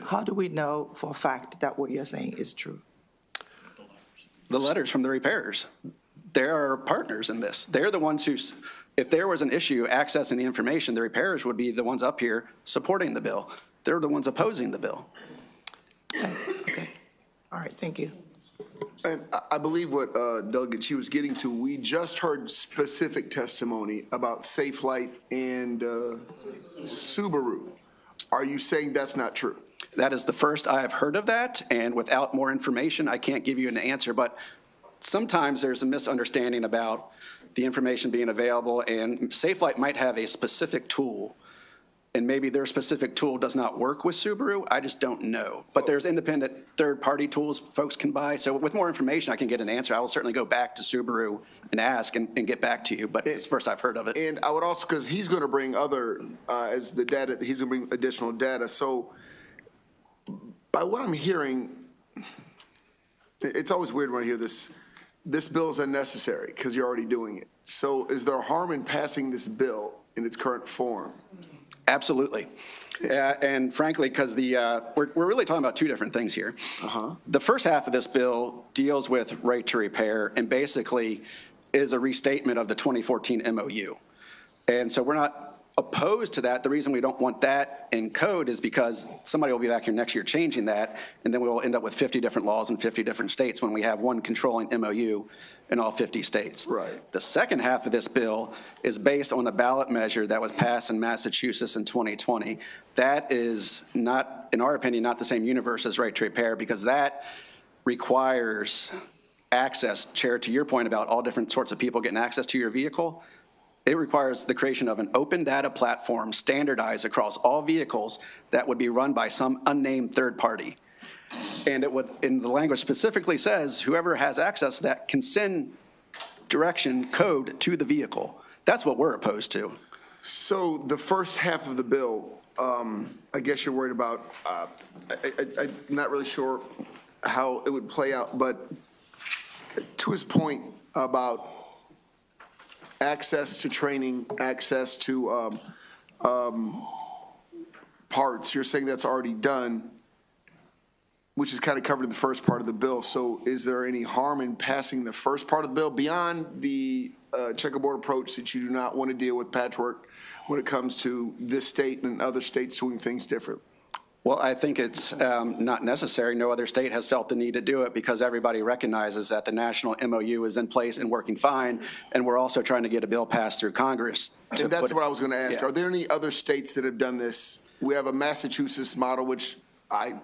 How do we know for a fact that what you're saying is true? The letters from the repairers. They're our partners in this. They're the ones who, if there was an issue accessing the information, the repairers would be the ones up here supporting the bill. They're the ones opposing the bill. Okay. All right, thank you. And I believe what Delegate Chi was getting to, we just heard specific testimony about Safelite and Subaru. Are you saying that's not true? That is the first I have heard of that, and without more information, I can't give you an answer. But sometimes there's a misunderstanding about the information being available, and Safelite might have a specific tool, and maybe their specific tool does not work with Subaru. I just don't know. But there's independent third-party tools folks can buy. So with more information, I can get an answer. I will certainly go back to Subaru and ask and get back to you, but it's the first I've heard of it. And I would also, because he's going to bring other, as the data, he's going to bring additional data. So by what I'm hearing, it's always weird when I hear this bill is unnecessary because you're already doing it. So is there harm in passing this bill in its current form? Absolutely. And frankly, because we're really talking about two different things here. The first half of this bill deals with right to repair and basically is a restatement of the 2014 MOU. And so we're not opposed to that. The reason we don't want that in code is because somebody will be back here next year changing that, and then we will end up with 50 different laws in 50 different states when we have one controlling MOU in all 50 states. Right. The second half of this bill is based on a ballot measure that was passed in Massachusetts in 2020. That is not, in our opinion, not the same universe as right to repair, because that requires access, Chair, to your point about all different sorts of people getting access to your vehicle. It requires the creation of an open data platform standardized across all vehicles that would be run by some unnamed third party. And it would, in the language specifically says, whoever has access to that can send direction code to the vehicle. That's what we're opposed to. So the first half of the bill, I guess you're worried about, I'm not really sure how it would play out, but to his point about access to training, access to parts, you're saying that's already done, which is kind of covered in the first part of the bill. So is there any harm in passing the first part of the bill beyond the checkerboard approach that you do not want to deal with patchwork when it comes to this state and other states doing things different? Well, I think it's not necessary. No other state has felt the need to do it because everybody recognizes that the national MOU is in place and working fine, and we're also trying to get a bill passed through Congress. And that's what I was going to ask. Yeah. Are there any other states that have done this? We have a Massachusetts model, which I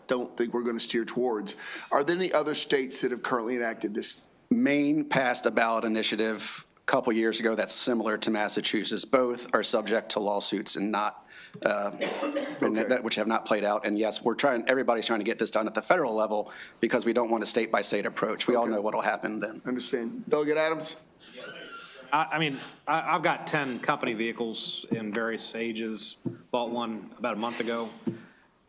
don't think we're going to steer towards. Are there any other states that have currently enacted this? Maine passed a ballot initiative a couple years ago that's similar to Massachusetts. Both are subject to lawsuits and not which have not played out. And yes, everybody's trying to get this done at the federal level because we don't want a state-by-state approach. We all know what will happen then. Understand. Delegate Adams? I mean, I've got 10 company vehicles in various ages, bought one about a month ago.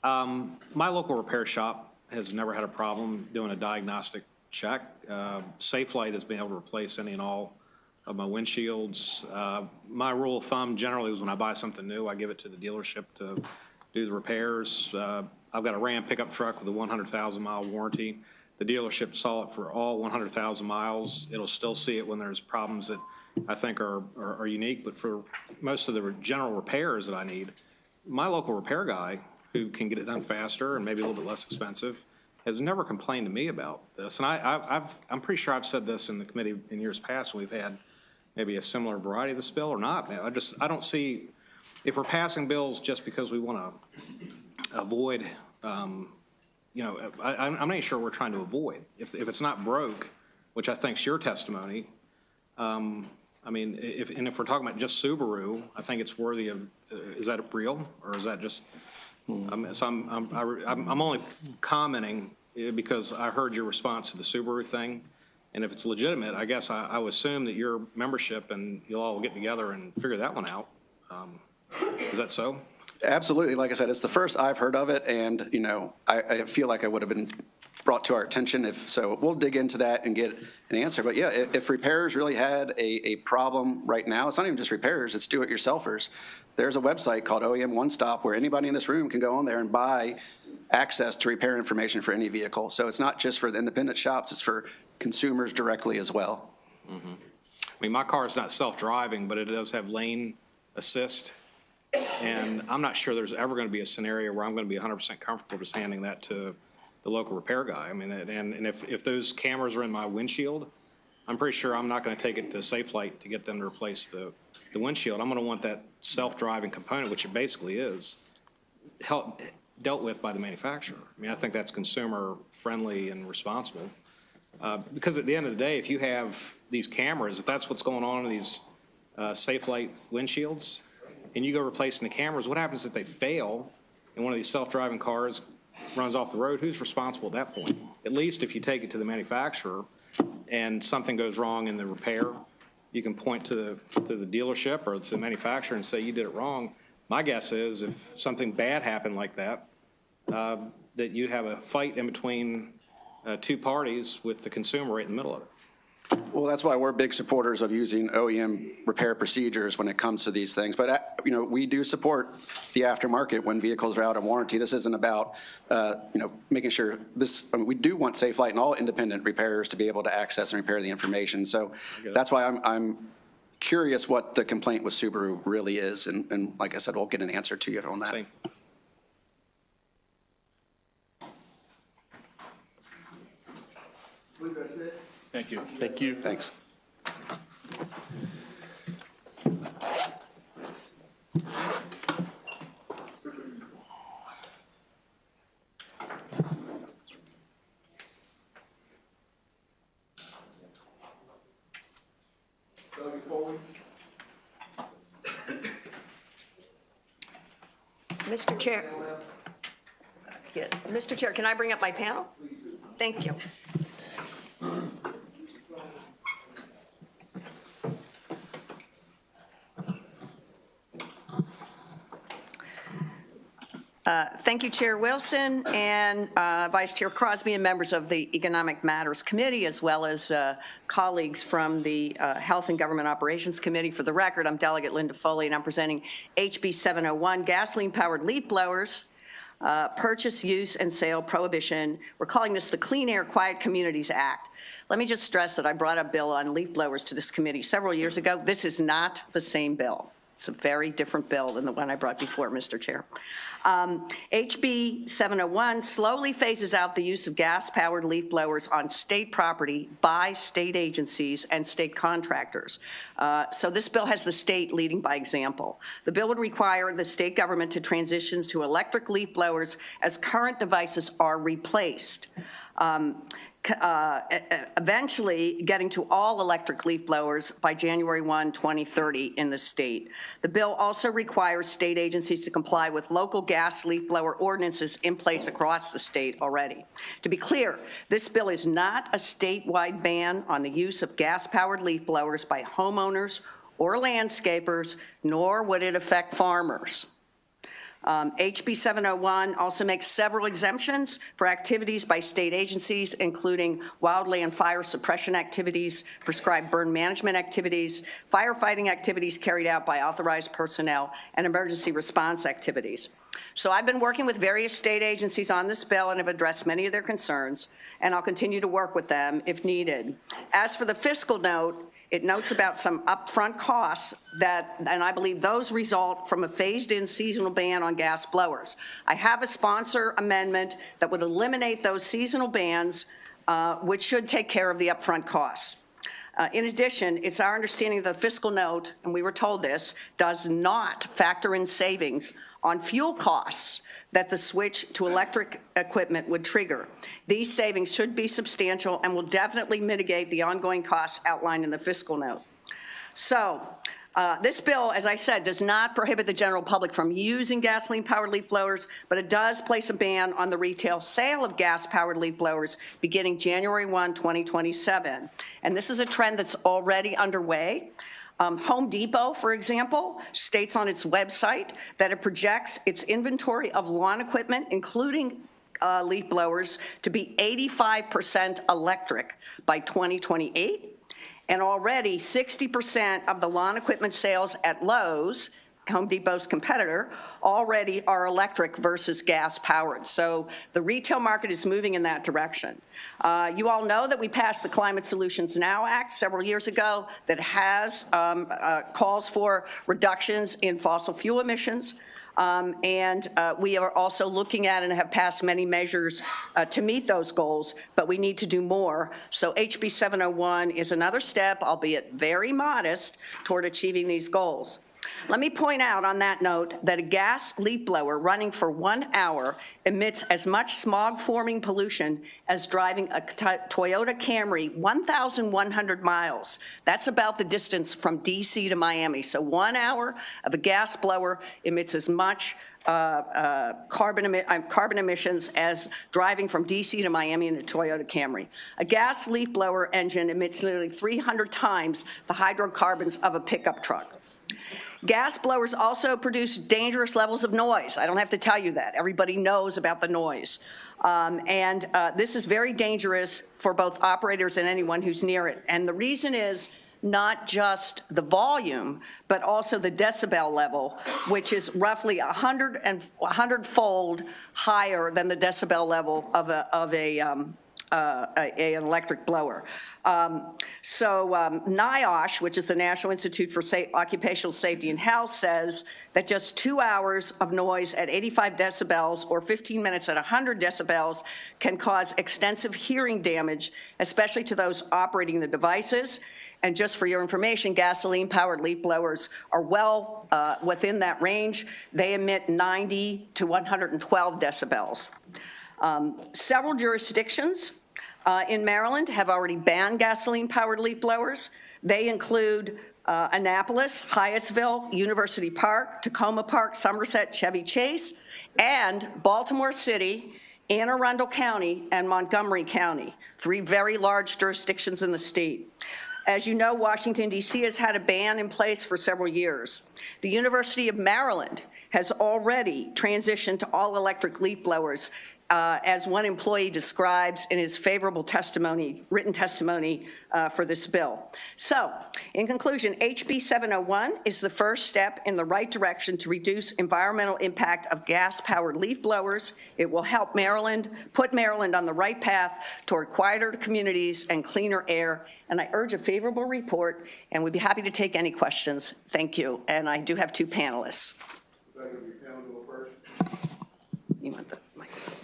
My local repair shop has never had a problem doing a diagnostic check. SafeLight has been able to replace any and all of my windshields. My rule of thumb generally is when I buy something new, I give it to the dealership to do the repairs. I've got a Ram pickup truck with a 100,000 mile warranty. The dealership saw it for all 100,000 miles. It'll still see it when there's problems that I think are unique, but for most of the general repairs that I need, my local repair guy, who can get it done faster and maybe a little bit less expensive, has never complained to me about this. And I'm pretty sure I've said this in the committee in years past when we've had maybe a similar variety of this bill or not. I don't see, if we're passing bills just because we want to avoid, I'm not even sure what we're trying to avoid. If it's not broke, which I think is your testimony, I mean, if we're talking about just Subaru, I think it's worthy of, is that real or is that just, so I'm only commenting because I heard your response to the Subaru thing. And if it's legitimate, I guess I would assume that your membership and you'll all get together and figure that one out. Is that so? Absolutely. Like I said, it's the first I've heard of it. And, I feel like I would have been brought to our attention so we'll dig into that and get an answer. But yeah, if repairers really had a problem right now, it's not even just repairers, it's do-it-yourselfers. There's a website called OEM One Stop where anybody in this room can go on there and buy access to repair information for any vehicle. So it's not just for the independent shops, it's for consumers directly as well. Mm-hmm. I mean, my car is not self-driving, but it does have lane assist. And I'm not sure there's ever going to be a scenario where I'm going to be 100% comfortable just handing that to the local repair guy. I mean, and if those cameras are in my windshield, I'm pretty sure I'm not going to take it to SafeLight to get them to replace the windshield. I'm going to want that self-driving component, which it basically is, dealt with by the manufacturer. I mean, I think that's consumer friendly and responsible. Because at the end of the day, if you have these cameras, if that's what's going on in these SafeLight windshields, and you go replacing the cameras, what happens if they fail and one of these self-driving cars runs off the road? Who's responsible at that point? At least if you take it to the manufacturer and something goes wrong in the repair, you can point to the dealership or to the manufacturer and say you did it wrong. My guess is if something bad happened like that, that you'd have a fight in between two parties with the consumer right in the middle of it. Well, that's why we're big supporters of using OEM repair procedures when it comes to these things. But, we do support the aftermarket when vehicles are out of warranty. This isn't about, making sure we do want SafeLight and all independent repairers to be able to access and repair the information. So that's why I'm curious what the complaint with Subaru really is. And like I said, we'll get an answer to you on that. Same. I believe that's it. Thank you. Thank you. Thanks. Delegate Foley? Mr. Chair. Yeah. Mr. Chair, can I bring up my panel? Thank you. Thank you, Chair Wilson and Vice Chair Crosby and members of the Economic Matters Committee, as well as colleagues from the Health and Government Operations Committee. For the record, I'm Delegate Linda Foley, and I'm presenting HB 701, gasoline-powered leaf blowers, purchase, use, and sale prohibition. We're calling this the Clean Air, Quiet Communities Act. Let me just stress that I brought a bill on leaf blowers to this committee several years ago. This is not the same bill. It's a very different bill than the one I brought before, Mr. Chair. HB 701 slowly phases out the use of gas-powered leaf blowers on state property by state agencies and state contractors. So this bill has the state leading by example. The bill would require the state government to transition to electric leaf blowers as current devices are replaced. eventually getting to all electric leaf blowers by January 1, 2030 in the state. The bill also requires state agencies to comply with local gas leaf blower ordinances in place across the state already. To be clear, this bill is not a statewide ban on the use of gas-powered leaf blowers by homeowners or landscapers, nor would it affect farmers. HB 701 also makes several exemptions for activities by state agencies, including wildland fire suppression activities, prescribed burn management activities, firefighting activities carried out by authorized personnel, and emergency response activities. So I've been working with various state agencies on this bill and have addressed many of their concerns, and I'll continue to work with them if needed. As for the fiscal note, it notes about some upfront costs and I believe those result from a phased-in seasonal ban on gas blowers. I have a sponsor amendment that would eliminate those seasonal bans, which should take care of the upfront costs. In addition, it's our understanding that the fiscal note, and we were told this, does not factor in savings on fuel costs that the switch to electric equipment would trigger. These savings should be substantial and will definitely mitigate the ongoing costs outlined in the fiscal note. So this bill, as I said, does not prohibit the general public from using gasoline-powered leaf blowers, but it does place a ban on the retail sale of gas-powered leaf blowers beginning January 1, 2027. And this is a trend that's already underway. Home Depot, for example, states on its website that it projects its inventory of lawn equipment, including leaf blowers, to be 85% electric by 2028. And already 60% of the lawn equipment sales at Lowe's, Home Depot's competitor, already are electric versus gas powered. So the retail market is moving in that direction. You all know that we passed the Climate Solutions Now Act several years ago that has calls for reductions in fossil fuel emissions. We are also looking at and have passed many measures to meet those goals, but we need to do more. So HB 701 is another step, albeit very modest, toward achieving these goals. Let me point out on that note that a gas leaf blower running for 1 hour emits as much smog-forming pollution as driving a Toyota Camry 1,100 miles. That's about the distance from DC to Miami. So 1 hour of a gas blower emits as much carbon emissions as driving from DC to Miami in a Toyota Camry. A gas leaf blower engine emits nearly 300 times the hydrocarbons of a pickup truck. Gas blowers also produce dangerous levels of noise. I don't have to tell you that. Everybody knows about the noise. This is very dangerous for both operators and anyone who's near it. And the reason is not just the volume, but also the decibel level, which is roughly 100-fold higher than the decibel level of an electric blower. NIOSH, which is the National Institute for Occupational Safety and Health, says that just 2 hours of noise at 85 decibels or 15 minutes at 100 decibels can cause extensive hearing damage, especially to those operating the devices. And just for your information, gasoline-powered leaf blowers are well within that range. They emit 90 to 112 decibels. Several jurisdictions in Maryland have already banned gasoline-powered leaf blowers. They include Annapolis, Hyattsville, University Park, Tacoma Park, Somerset, Chevy Chase, and Baltimore City, Anne Arundel County, and Montgomery County, 3 very large jurisdictions in the state. As you know, Washington, D.C. has had a ban in place for several years. The University of Maryland has already transitioned to all-electric leaf blowers, as one employee describes in his favorable testimony, written testimony for this bill. So, in conclusion, HB 701 is the first step in the right direction to reduce environmental impact of gas-powered leaf blowers. It will help Maryland, put Maryland on the right path toward quieter communities and cleaner air. And I urge a favorable report, and we'd be happy to take any questions. Thank you. And I do have 2 panelists. You want the microphone?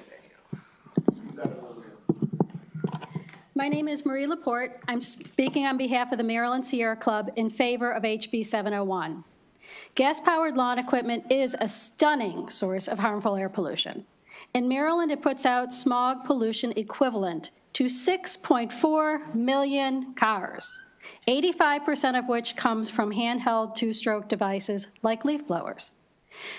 My name is Marie Laporte. I'm speaking on behalf of the Maryland Sierra Club in favor of HB 701. Gas-powered lawn equipment is a stunning source of harmful air pollution. In Maryland, it puts out smog pollution equivalent to 6.4 million cars, 85% of which comes from handheld two-stroke devices like leaf blowers.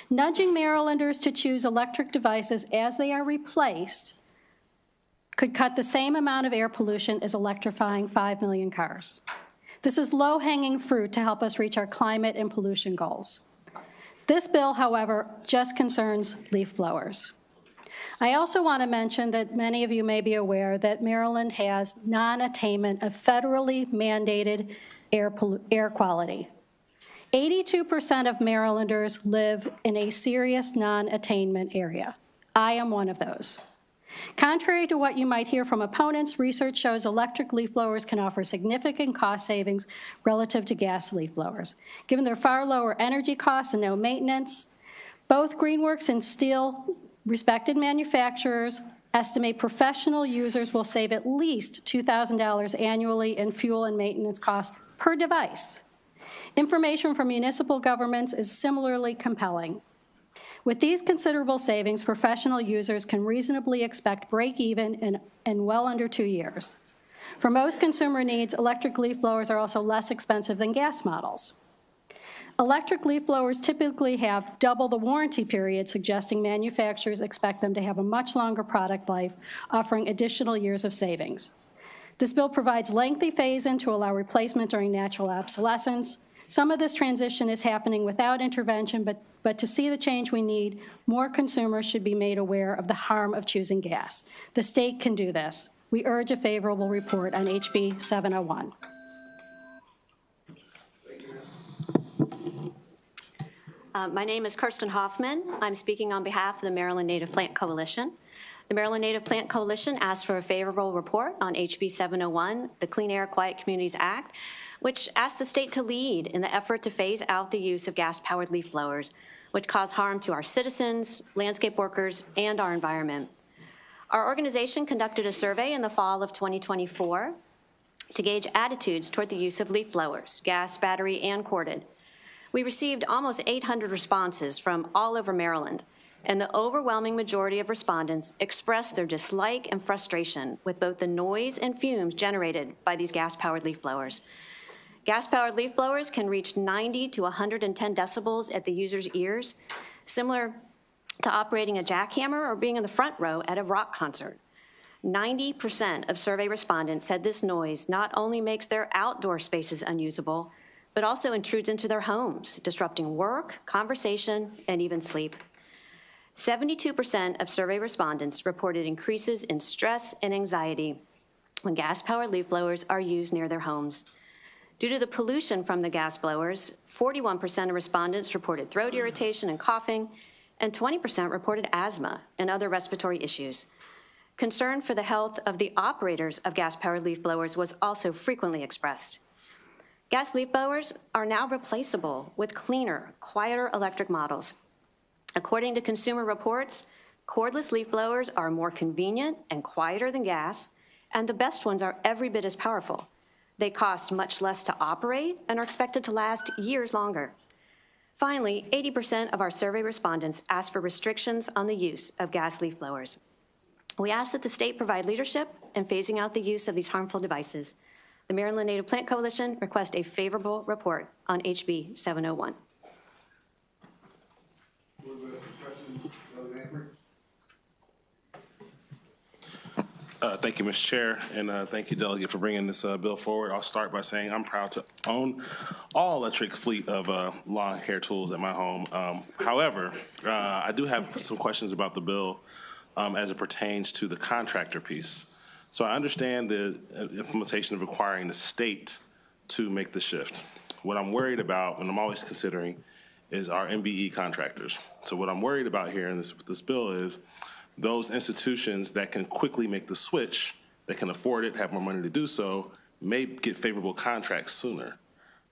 Nudging Marylanders to choose electric devices as they are replaced could cut the same amount of air pollution as electrifying 5 million cars. This is low-hanging fruit to help us reach our climate and pollution goals. This bill, however, just concerns leaf blowers. I also want to mention that many of you may be aware that Maryland has non-attainment of federally mandated air quality. 82% of Marylanders live in a serious non-attainment area. I am one of those. Contrary to what you might hear from opponents, research shows electric leaf blowers can offer significant cost savings relative to gas leaf blowers. Given their far lower energy costs and no maintenance, both Greenworks and Steel, respected manufacturers, estimate professional users will save at least $2,000 annually in fuel and maintenance costs per device. Information from municipal governments is similarly compelling. With these considerable savings, professional users can reasonably expect break-even in well under 2 years. For most consumer needs, electric leaf blowers are also less expensive than gas models. Electric leaf blowers typically have double the warranty period, suggesting manufacturers expect them to have a much longer product life, offering additional years of savings. This bill provides lengthy phase-in to allow replacement during natural obsolescence. Some of this transition is happening without intervention, but to see the change we need, more consumers should be made aware of the harm of choosing gas. The state can do this. We urge a favorable report on HB 701. My name is Kirsten Hoffman. I'm speaking on behalf of the Maryland Native Plant Coalition. The Maryland Native Plant Coalition asked for a favorable report on HB 701, the Clean Air, Quiet Communities Act, which asks the state to lead in the effort to phase out the use of gas-powered leaf blowers, which cause harm to our citizens, landscape workers, and our environment. Our organization conducted a survey in the fall of 2024 to gauge attitudes toward the use of leaf blowers, gas, battery, and corded. We received almost 800 responses from all over Maryland, and the overwhelming majority of respondents expressed their dislike and frustration with both the noise and fumes generated by these gas-powered leaf blowers. Gas-powered leaf blowers can reach 90 to 110 decibels at the user's ears, similar to operating a jackhammer or being in the front row at a rock concert. 90% of survey respondents said this noise not only makes their outdoor spaces unusable, but also intrudes into their homes, disrupting work, conversation, and even sleep. 72% of survey respondents reported increases in stress and anxiety when gas-powered leaf blowers are used near their homes. Due to the pollution from the gas blowers, 41% of respondents reported throat irritation and coughing, and 20% reported asthma and other respiratory issues. Concern for the health of the operators of gas-powered leaf blowers was also frequently expressed. Gas leaf blowers are now replaceable with cleaner, quieter electric models. According to Consumer Reports, cordless leaf blowers are more convenient and quieter than gas, and the best ones are every bit as powerful. They cost much less to operate and are expected to last years longer. Finally, 80% of our survey respondents asked for restrictions on the use of gas leaf blowers. We ask that the state provide leadership in phasing out the use of these harmful devices. The Maryland Native Plant Coalition requests a favorable report on HB 701. Thank you, Mr. Chair, and thank you, Delegate, for bringing this bill forward. I'll start by saying I'm proud to own all electric fleet of lawn care tools at my home. However, I do have some questions about the bill as it pertains to the contractor piece. So I understand the implementation of requiring the state to make the shift. What I'm worried about, and I'm always considering, is our MBE contractors. So what I'm worried about here in this bill is those institutions that can quickly make the switch, that can afford it, have more money to do so, may get favorable contracts sooner.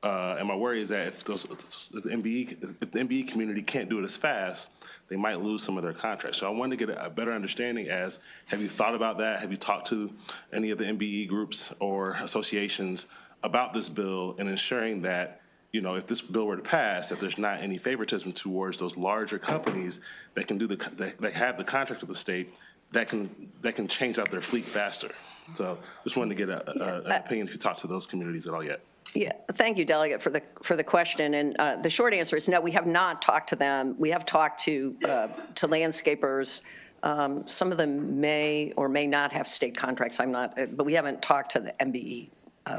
And my worry is that if the MBE community can't do it as fast, they might lose some of their contracts. So I wanted to get a better understanding as, have you thought about that? Have you talked to any of the MBE groups or associations about this bill and ensuring that you know, if this bill were to pass, that there's not any favoritism towards those larger companies that can do that have the contract with the state that can change out their fleet faster. So just wanted to get an opinion if you talked to those communities at all yet. Yeah, thank you, Delegate, for the question. And the short answer is no, we have not talked to them. We have talked to landscapers. Some of them may or may not have state contracts. But we haven't talked to the MBE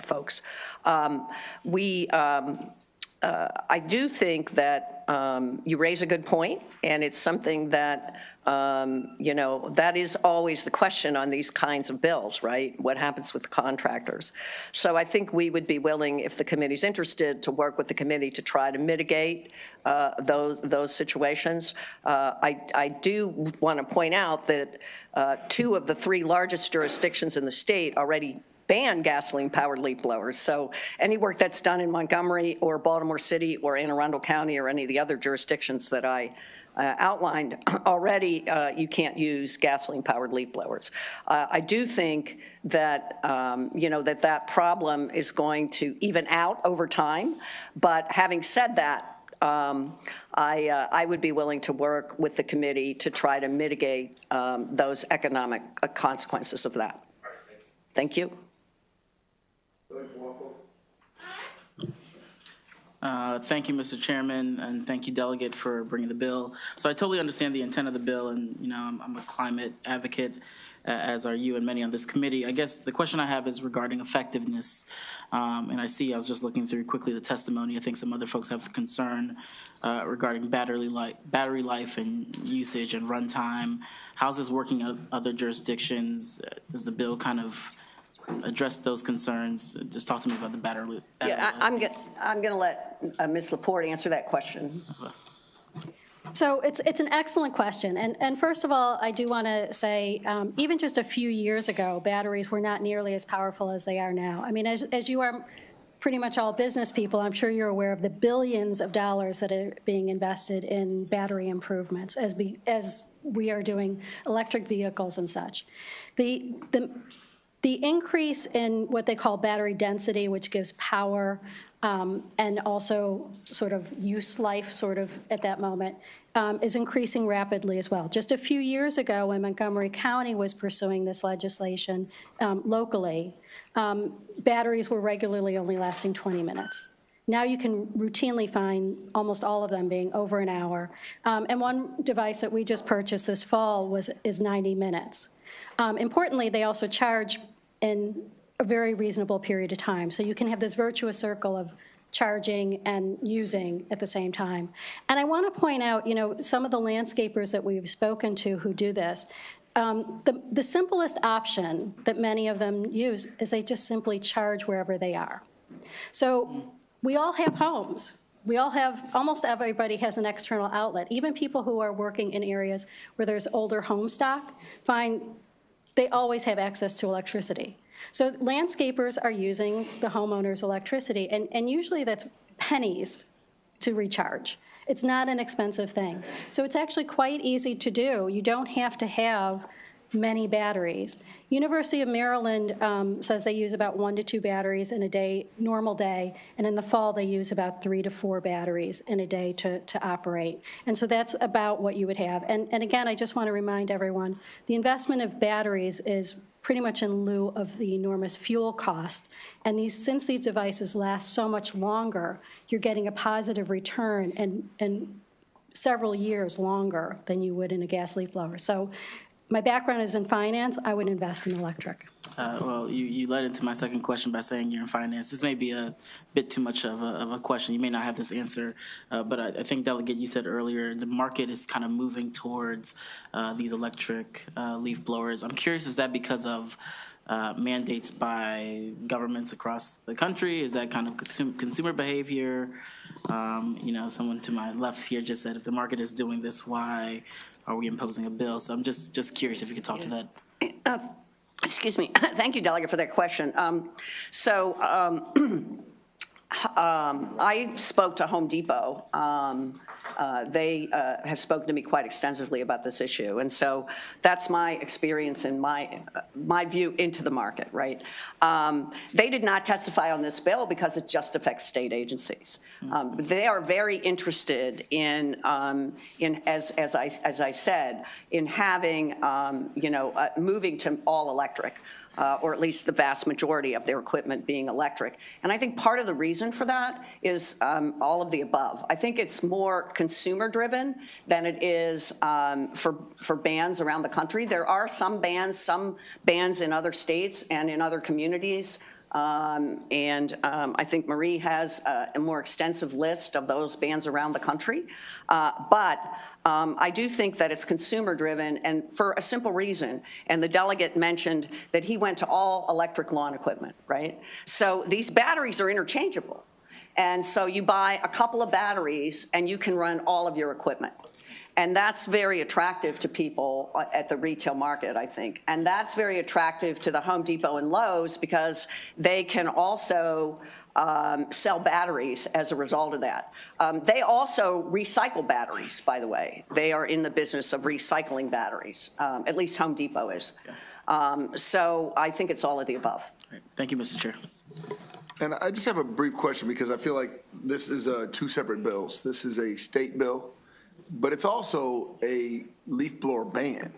folks. I do think that you raise a good point, and it's something that, you know, that is always the question on these kinds of bills, right? What happens with contractors? So I think we would be willing, if the committee's interested, to work with the committee to try to mitigate those situations. I do want to point out that 2 of the 3 largest jurisdictions in the state already ban gasoline-powered leaf blowers. So any work that's done in Montgomery or Baltimore City or Anne Arundel County or any of the other jurisdictions that I outlined already, you can't use gasoline-powered leaf blowers. I do think that, you know, that problem is going to even out over time. But having said that, I would be willing to work with the committee to try to mitigate those economic consequences of that. Thank you. Thank you, Mr. Chairman, and thank you, Delegate, for bringing the bill. So I totally understand the intent of the bill, and, you know, I'm a climate advocate, as are you and many on this committee. I guess the question I have is regarding effectiveness. And I was just looking through quickly the testimony. I think some other folks have concern regarding battery life and usage and runtime. How's this working in other jurisdictions? Does the bill kind of address those concerns? Just talk to me about the battery Yeah, I'm going to let Ms. Laporte answer that question. So it's an excellent question. And first of all, I do want to say, even just a few years ago, batteries were not nearly as powerful as they are now. I mean, as you are pretty much all business people, I'm sure you're aware of the billions of dollars that are being invested in battery improvements as we are doing electric vehicles and such. The increase in what they call battery density, which gives power and also sort of use life sort of at that moment, is increasing rapidly as well. Just a few years ago, when Montgomery County was pursuing this legislation locally, batteries were regularly only lasting 20 minutes. Now you can routinely find almost all of them being over an hour. And one device that we just purchased this fall is 90 minutes. Importantly, they also charge in a very reasonable period of time. So you can have this virtuous circle of charging and using at the same time. And I want to point out, you know, some of the landscapers that we've spoken to who do this, the simplest option that many of them use is they just simply charge wherever they are. So we all have homes. We all have, almost everybody has an external outlet. Even people who are working in areas where there's older home stock they always have access to electricity. So landscapers are using the homeowner's electricity, and usually that's pennies to recharge. It's not an expensive thing. So it's actually quite easy to do. You don't have to have many batteries. University of Maryland says they use about 1 to 2 batteries in a day, normal day, and in the fall they use about 3 to 4 batteries in a day to operate. And so that's about what you would have. And again, I just want to remind everyone, the investment of batteries is pretty much in lieu of the enormous fuel cost. And since these devices last so much longer, you're getting a positive return and several years longer than you would in a gas leaf blower. So my background is in finance. I would invest in electric. Well, you led into my second question by saying you're in finance. This may be a bit too much of a question. You may not have this answer, but I think, Delegate, you said earlier the market is kind of moving towards these electric leaf blowers. I'm curious, is that because of mandates by governments across the country? Is that kind of consumer behavior? You know, someone to my left here just said, if the market is doing this, why are we imposing a bill? So I'm just curious if you could talk to that. Excuse me. Thank you, Delegate, for that question. I spoke to Home Depot They have spoken to me quite extensively about this issue. And so that's my experience and my view into the market, right? They did not testify on this bill because it just affects state agencies. They are very interested in as I said, in having, moving to all electric. Or at least the vast majority of their equipment being electric. And I think part of the reason for that is all of the above. I think it's more consumer-driven than it is for bands around the country. There are some bands in other states and in other communities. I think Marie has a more extensive list of those bands around the country. But I do think that it's consumer-driven, and for a simple reason. And the delegate mentioned that he went to all electric lawn equipment, right? So these batteries are interchangeable. And so you buy a couple of batteries, and you can run all of your equipment. And that's very attractive to people at the retail market, I think. And that's very attractive to the Home Depot and Lowe's because they can also sell batteries as a result of that. They also recycle batteries, by the way. They are in the business of recycling batteries. At least Home Depot is. So I think it's all of the above. Thank you, Mr. Chair. And I just have a brief question because I feel like this is two separate bills. This is a state bill, but it's also a leaf blower ban.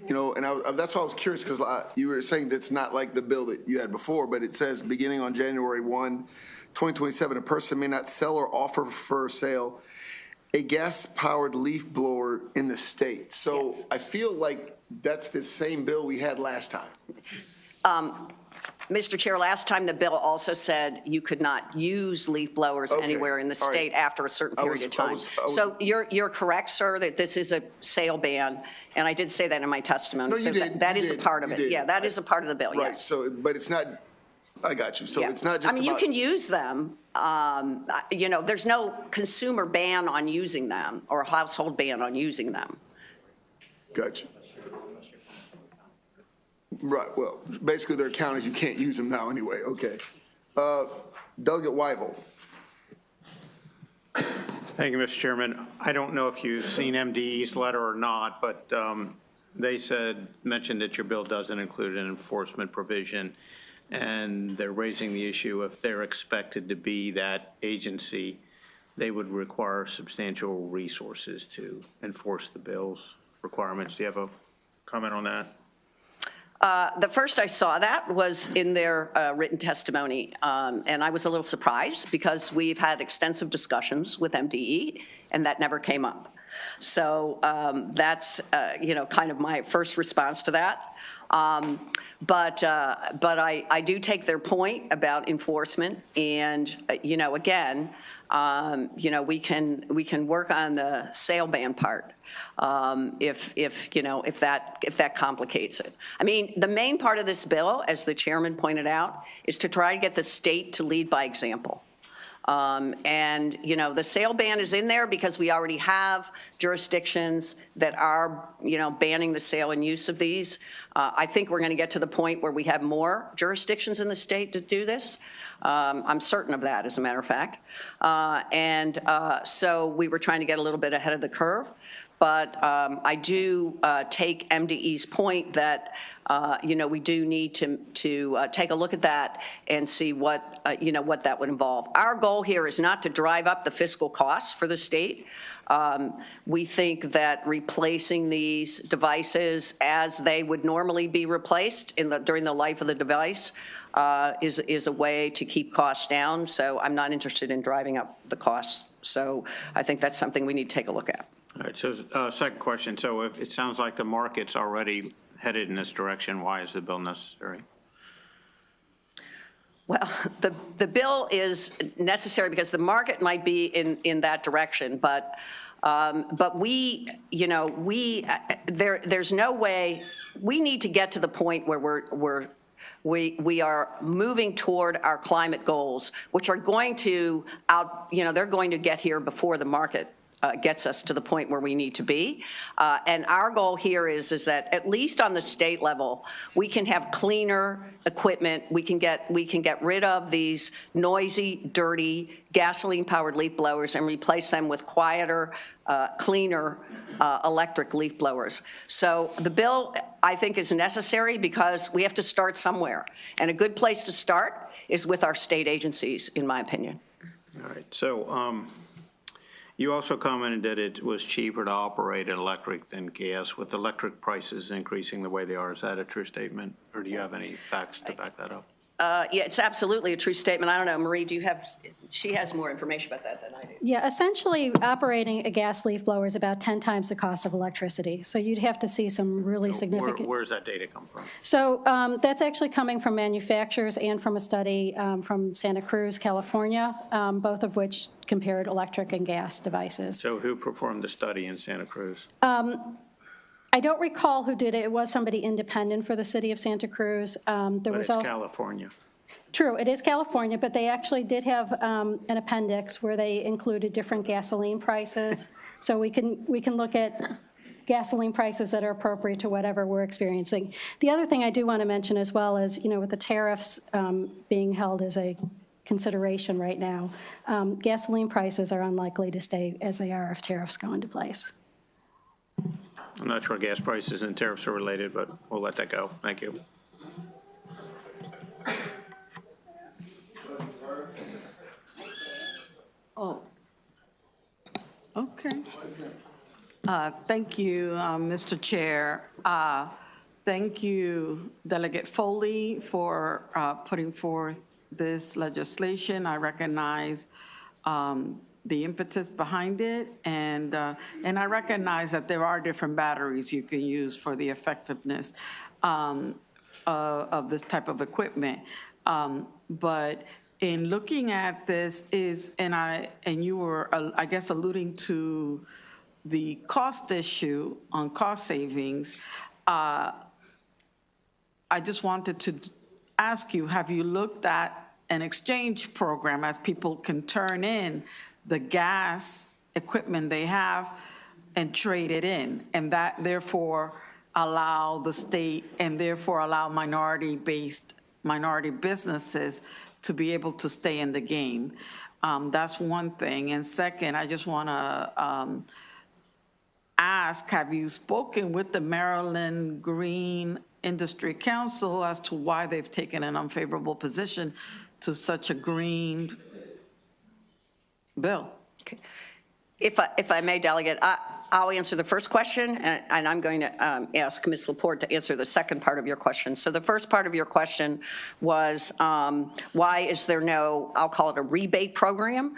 You know, and that's why I was curious because you were saying that's not like the bill that you had before, but it says beginning on January 1, 2027, a person may not sell or offer for sale a gas-powered leaf blower in the state. So yes. I feel like that's the same bill we had last time. Mr. Chair, last time the bill also said you could not use leaf blowers anywhere in the state after a certain period of time. So you're correct, sir, that this is a sale ban, and I did say that in my testimony. No, you so did. That is a part of it. Yeah, that is a part of the bill, right. Yes. So, but it's not, I got you. So it's not just you can use them. There's no consumer ban on using them or household ban on using them. Gotcha. Right, well, basically their account is you can't use them now anyway, okay. Delegate Weibel. Thank you, Mr. Chairman. I don't know if you've seen MDE's letter or not, but they mentioned that your bill doesn't include an enforcement provision, and they're raising the issue if they're expected to be that agency, they would require substantial resources to enforce the bill's requirements. Do you have a comment on that? The first I saw that was in their written testimony, and I was a little surprised because we've had extensive discussions with MDE, and that never came up. So that's kind of my first response to that. But I do take their point about enforcement, and again, we can work on the sale ban part. If that complicates it. I mean, the main part of this bill, as the chairman pointed out, is to try to get the state to lead by example. The sale ban is in there because we already have jurisdictions that are, banning the sale and use of these. I think we're going to get to the point where we have more jurisdictions in the state to do this. I'm certain of that, as a matter of fact. So we were trying to get a little bit ahead of the curve. But I do take MDE's point that, we do need to take a look at that and see what that would involve. Our goal here is not to drive up the fiscal costs for the state. We think that replacing these devices as they would normally be replaced during the life of the device is a way to keep costs down. So I'm not interested in driving up the costs. So I think that's something we need to take a look at. All right, so second question. So if it sounds like the market's already headed in this direction, why is the bill necessary? Well, the bill is necessary because the market might be in that direction, but we, there's no way, we need to get to the point where we are moving toward our climate goals, which are going to they're going to get here before the market gets us to the point where we need to be. And our goal here is that at least on the state level, we can have cleaner equipment. We can get rid of these noisy, dirty, gasoline-powered leaf blowers and replace them with quieter, cleaner electric leaf blowers. So the bill, I think, is necessary because we have to start somewhere. And a good place to start is with our state agencies, in my opinion. All right, so you also commented that it was cheaper to operate an electric than gas. With electric prices increasing the way they are, is that a true statement? Or do you have any facts to back that up? Yeah, it's absolutely a true statement. I don't know, Marie, she has more information about that than I do. Yeah, essentially, operating a gas leaf blower is about 10 times the cost of electricity. So you'd have to see some really significant. Where's that data come from? So that's actually coming from manufacturers and from a study from Santa Cruz, California, both of which compared electric and gas devices. So who performed the study in Santa Cruz? I don't recall who did it. It was somebody independent for the city of Santa Cruz. But it's California. True, it is California, but they actually did have an appendix where they included different gasoline prices. So we can look at gasoline prices that are appropriate to whatever we're experiencing. The other thing I do want to mention as well is, with the tariffs being held as a consideration right now, gasoline prices are unlikely to stay as they are if tariffs go into place. I'm not sure gas prices and tariffs are related, but we'll let that go. Thank you. Oh, okay. Thank you, Mr. Chair. Thank you, Delegate Foley, for putting forth this legislation. I recognize the impetus behind it, and I recognize that there are different batteries you can use for the effectiveness of this type of equipment. But in looking at this and you were, I guess, alluding to the cost issue on cost savings, I just wanted to ask you, have you looked at an exchange program as people can turn in the gas equipment they have and trade it in, and that therefore allow the state and therefore allow minority businesses to be able to stay in the game? That's one thing. And second, I just want to ask, have you spoken with the Maryland Green Industry Council as to why they've taken an unfavorable position to such a green bill? Okay. If I may, Delegate, I'll answer the first question, and I'm going to ask Ms. Laporte to answer the second part of your question. So the first part of your question was why is there no, I'll call it a rebate program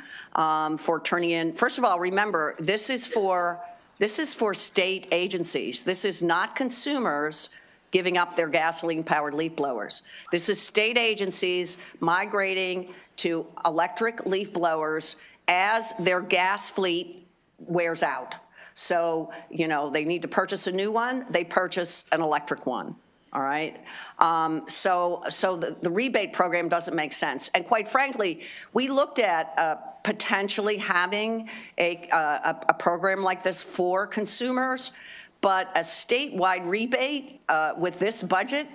for turning in. First of all, remember, this is for state agencies. This is not consumers giving up their gasoline-powered leaf blowers. This is state agencies migrating to electric leaf blowers as their gas fleet wears out. So, they need to purchase a new one, they purchase an electric one, all right? So the rebate program doesn't make sense. And quite frankly, we looked at potentially having a program like this for consumers, but a statewide rebate with this budget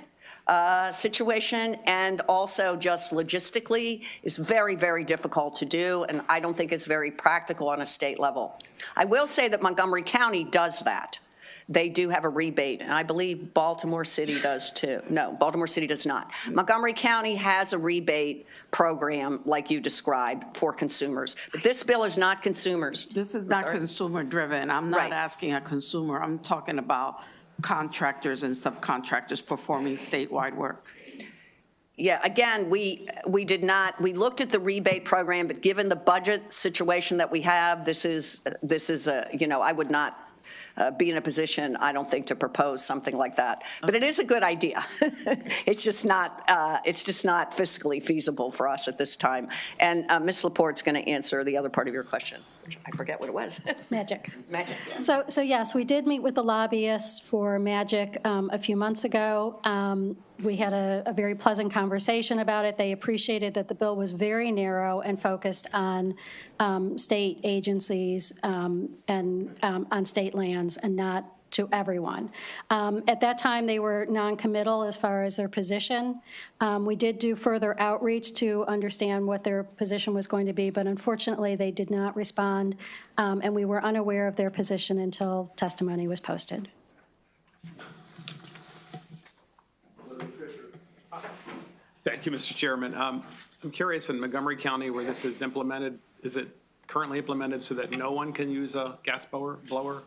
situation and also just logistically is very, very difficult to do, and I don't think it's very practical on a state level. I will say that Montgomery County does that. They do have a rebate, and I believe Baltimore City does too. No, Baltimore City does not. Montgomery County has a rebate program like you described for consumers, but this bill is not consumers. This is not consumer driven. I'm not asking a consumer. I'm talking about contractors and subcontractors performing statewide work. Yeah, again, we looked at the rebate program, but given the budget situation that we have, this is a, I would not be in a position, I don't think, to propose something like that. But it is a good idea. It's just not fiscally feasible for us at this time. And Ms. Laporte's going to answer the other part of your question, which I forget what it was. Magic. Magic, yeah. So yes, we did meet with the lobbyists for Magic a few months ago. We had a very pleasant conversation about it. They appreciated that the bill was very narrow and focused on state agencies and on state lands and not to everyone. At that time, they were non-committal as far as their position. We did do further outreach to understand what their position was going to be, but unfortunately, they did not respond, and we were unaware of their position until testimony was posted. Thank you, Mr. Chairman. I'm curious, in Montgomery County where this is implemented, is it currently implemented so that no one can use a gas blower?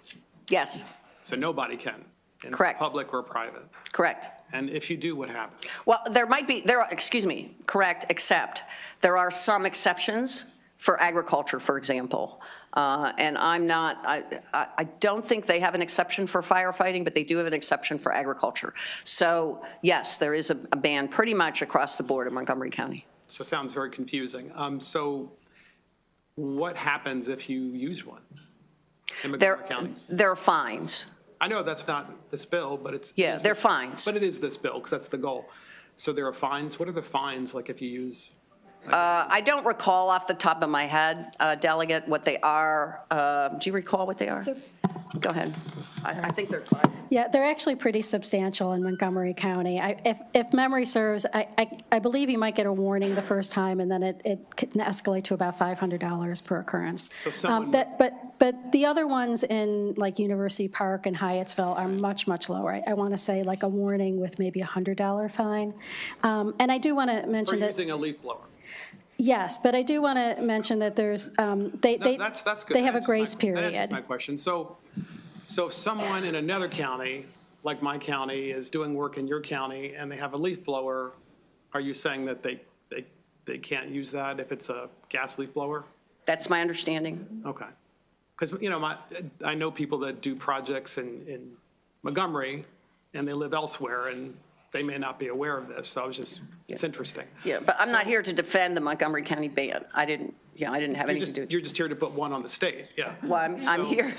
Yes. So nobody can? Correct. Public or private? Correct. And if you do, what happens? Well, correct, except there are some exceptions for agriculture, for example. And I don't think they have an exception for firefighting, but they do have an exception for agriculture. So yes, there is a ban pretty much across the board in Montgomery County. So it sounds very confusing. So what happens if you use one in Montgomery County? There are fines. I know that's not this bill, but it's. Yeah, they're fines. But it is this bill, because that's the goal. So there are fines. What are the fines like if you use? I don't recall off the top of my head, Delegate, what they are. Do you recall what they are? Go ahead. I think they're fine. Yeah, they're actually pretty substantial in Montgomery County. If memory serves, I believe you might get a warning the first time, and then it can escalate to about $500 per occurrence. So someone. But the other ones in like University Park and Hyattsville are much, much lower. I want to say like a warning with maybe a $100 fine. And I do want to mention For that. using a leaf blower. Yes, but I do want to mention that there's, That's good. they have a grace That period. answers my question. So if someone in another county, like my county, is doing work in your county and they have a leaf blower, are you saying that they can't use that if it's a gas leaf blower? That's my understanding. Okay. Because, I know people that do projects in Montgomery and they live elsewhere and they may not be aware of this. So it's interesting. Yeah, but I'm not here to defend the Montgomery County ban. I didn't have anything to do with it. You're just here to put one on the state, yeah. Well, I'm here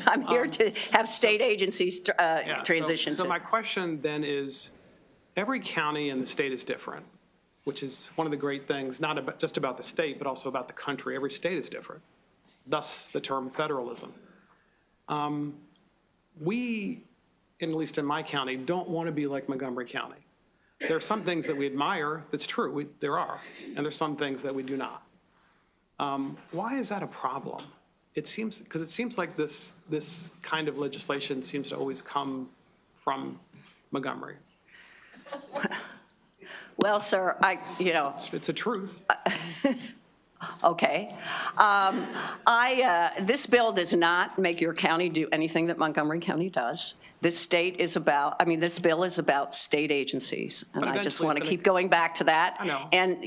to have state agencies transition to. So my question then is, every county in the state is different, which is one of the great things, not just about the state, but also about the country. Every state is different, thus the term federalism. We, at least in my county, don't want to be like Montgomery County. There are some things that we admire, that's true, there are, and there's some things that we do not. Why is that a problem? Because it seems like this kind of legislation seems to always come from Montgomery. Well, sir, It's a truth. Okay. This bill does not make your county do anything that Montgomery County does. This bill is about state agencies, and I just want to keep going back to that. I know. And,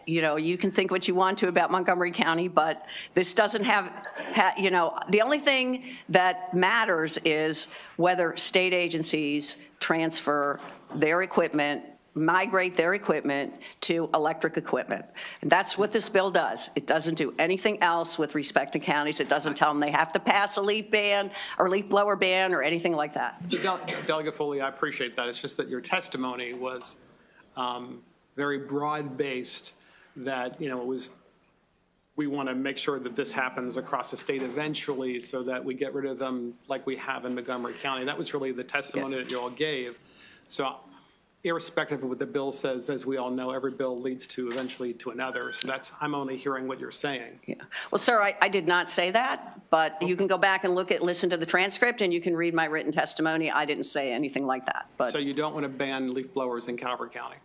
you can think what you want to about Montgomery County, but this doesn't the only thing that matters is whether state agencies transfer their equipment, migrate their equipment to electric equipment. And that's what this bill does. It doesn't do anything else with respect to counties. It doesn't tell them they have to pass a leaf ban or leaf blower ban or anything like that. Delegate Foley, I appreciate that. It's just that your testimony was very broad-based, that, we want to make sure that this happens across the state eventually so that we get rid of them like we have in Montgomery County. That was really the testimony that you all gave. So irrespective of what the bill says, as we all know, every bill leads to eventually to another. So I'm only hearing what you're saying. Yeah. Well, sir, I did not say that, but you can go back and listen to the transcript, and you can read my written testimony. I didn't say anything like that. But so you don't want to ban leaf blowers in Calvert County?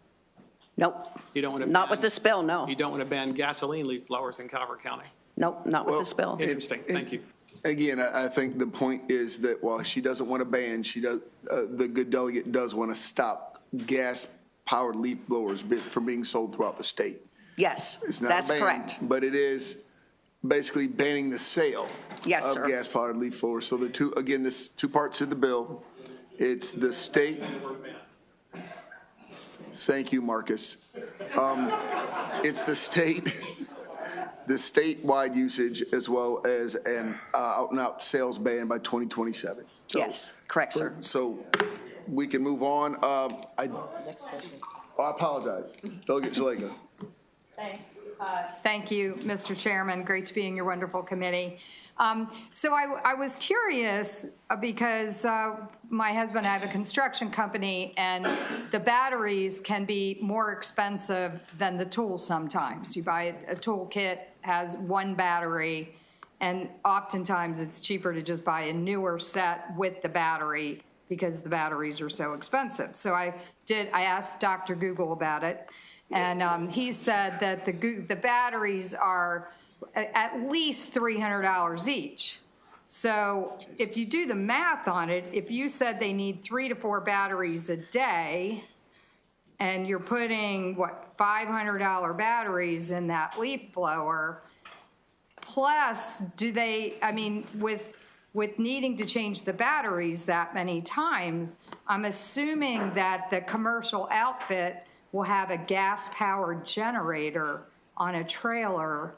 Nope. You don't want to not with this bill, no. You don't want to ban gasoline leaf blowers in Calvert County? Nope, not with this bill. Interesting. Thank you. Again, I think the point is that while she doesn't want to ban, the good delegate does want to stop gas-powered leaf blowers from being sold throughout the state. Yes, It's not that's a ban, correct. but it is basically banning the sale Yes, sir. of gas-powered leaf blowers. So the two, again, this two parts of the bill. It's the state. Thank you, Marcus. It's the statewide usage as well as an out-and-out sales ban by 2027. So, Yes, correct, sir. So we can move on. I apologize. Delegate Jalega. Thanks. Thank you, Mr. Chairman. Great to be in your wonderful committee. So I was curious because my husband and I have a construction company, and the batteries can be more expensive than the tool sometimes. You buy a tool kit, has one battery, and oftentimes it's cheaper to just buy a newer set with the battery because the batteries are so expensive. So I asked Dr. Google about it, and he said that the batteries are at least $300 each. So if you do the math on it, if you said they need 3 to 4 batteries a day, and you're putting, what, $500 batteries in that leaf blower, plus with needing to change the batteries that many times, I'm assuming that the commercial outfit will have a gas-powered generator on a trailer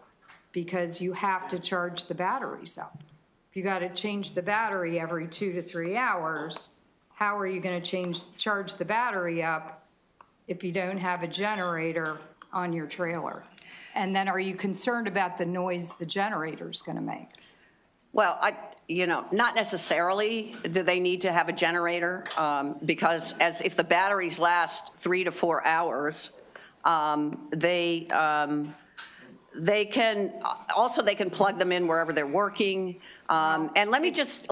because you have to charge the batteries up. If you got to change the battery every 2 to 3 hours, how are you going to charge the battery up if you don't have a generator on your trailer? And then are you concerned about the noise the generator's going to make? Well, not necessarily do they need to have a generator, because if the batteries last 3 to 4 hours, they can plug them in wherever they're working. And let me just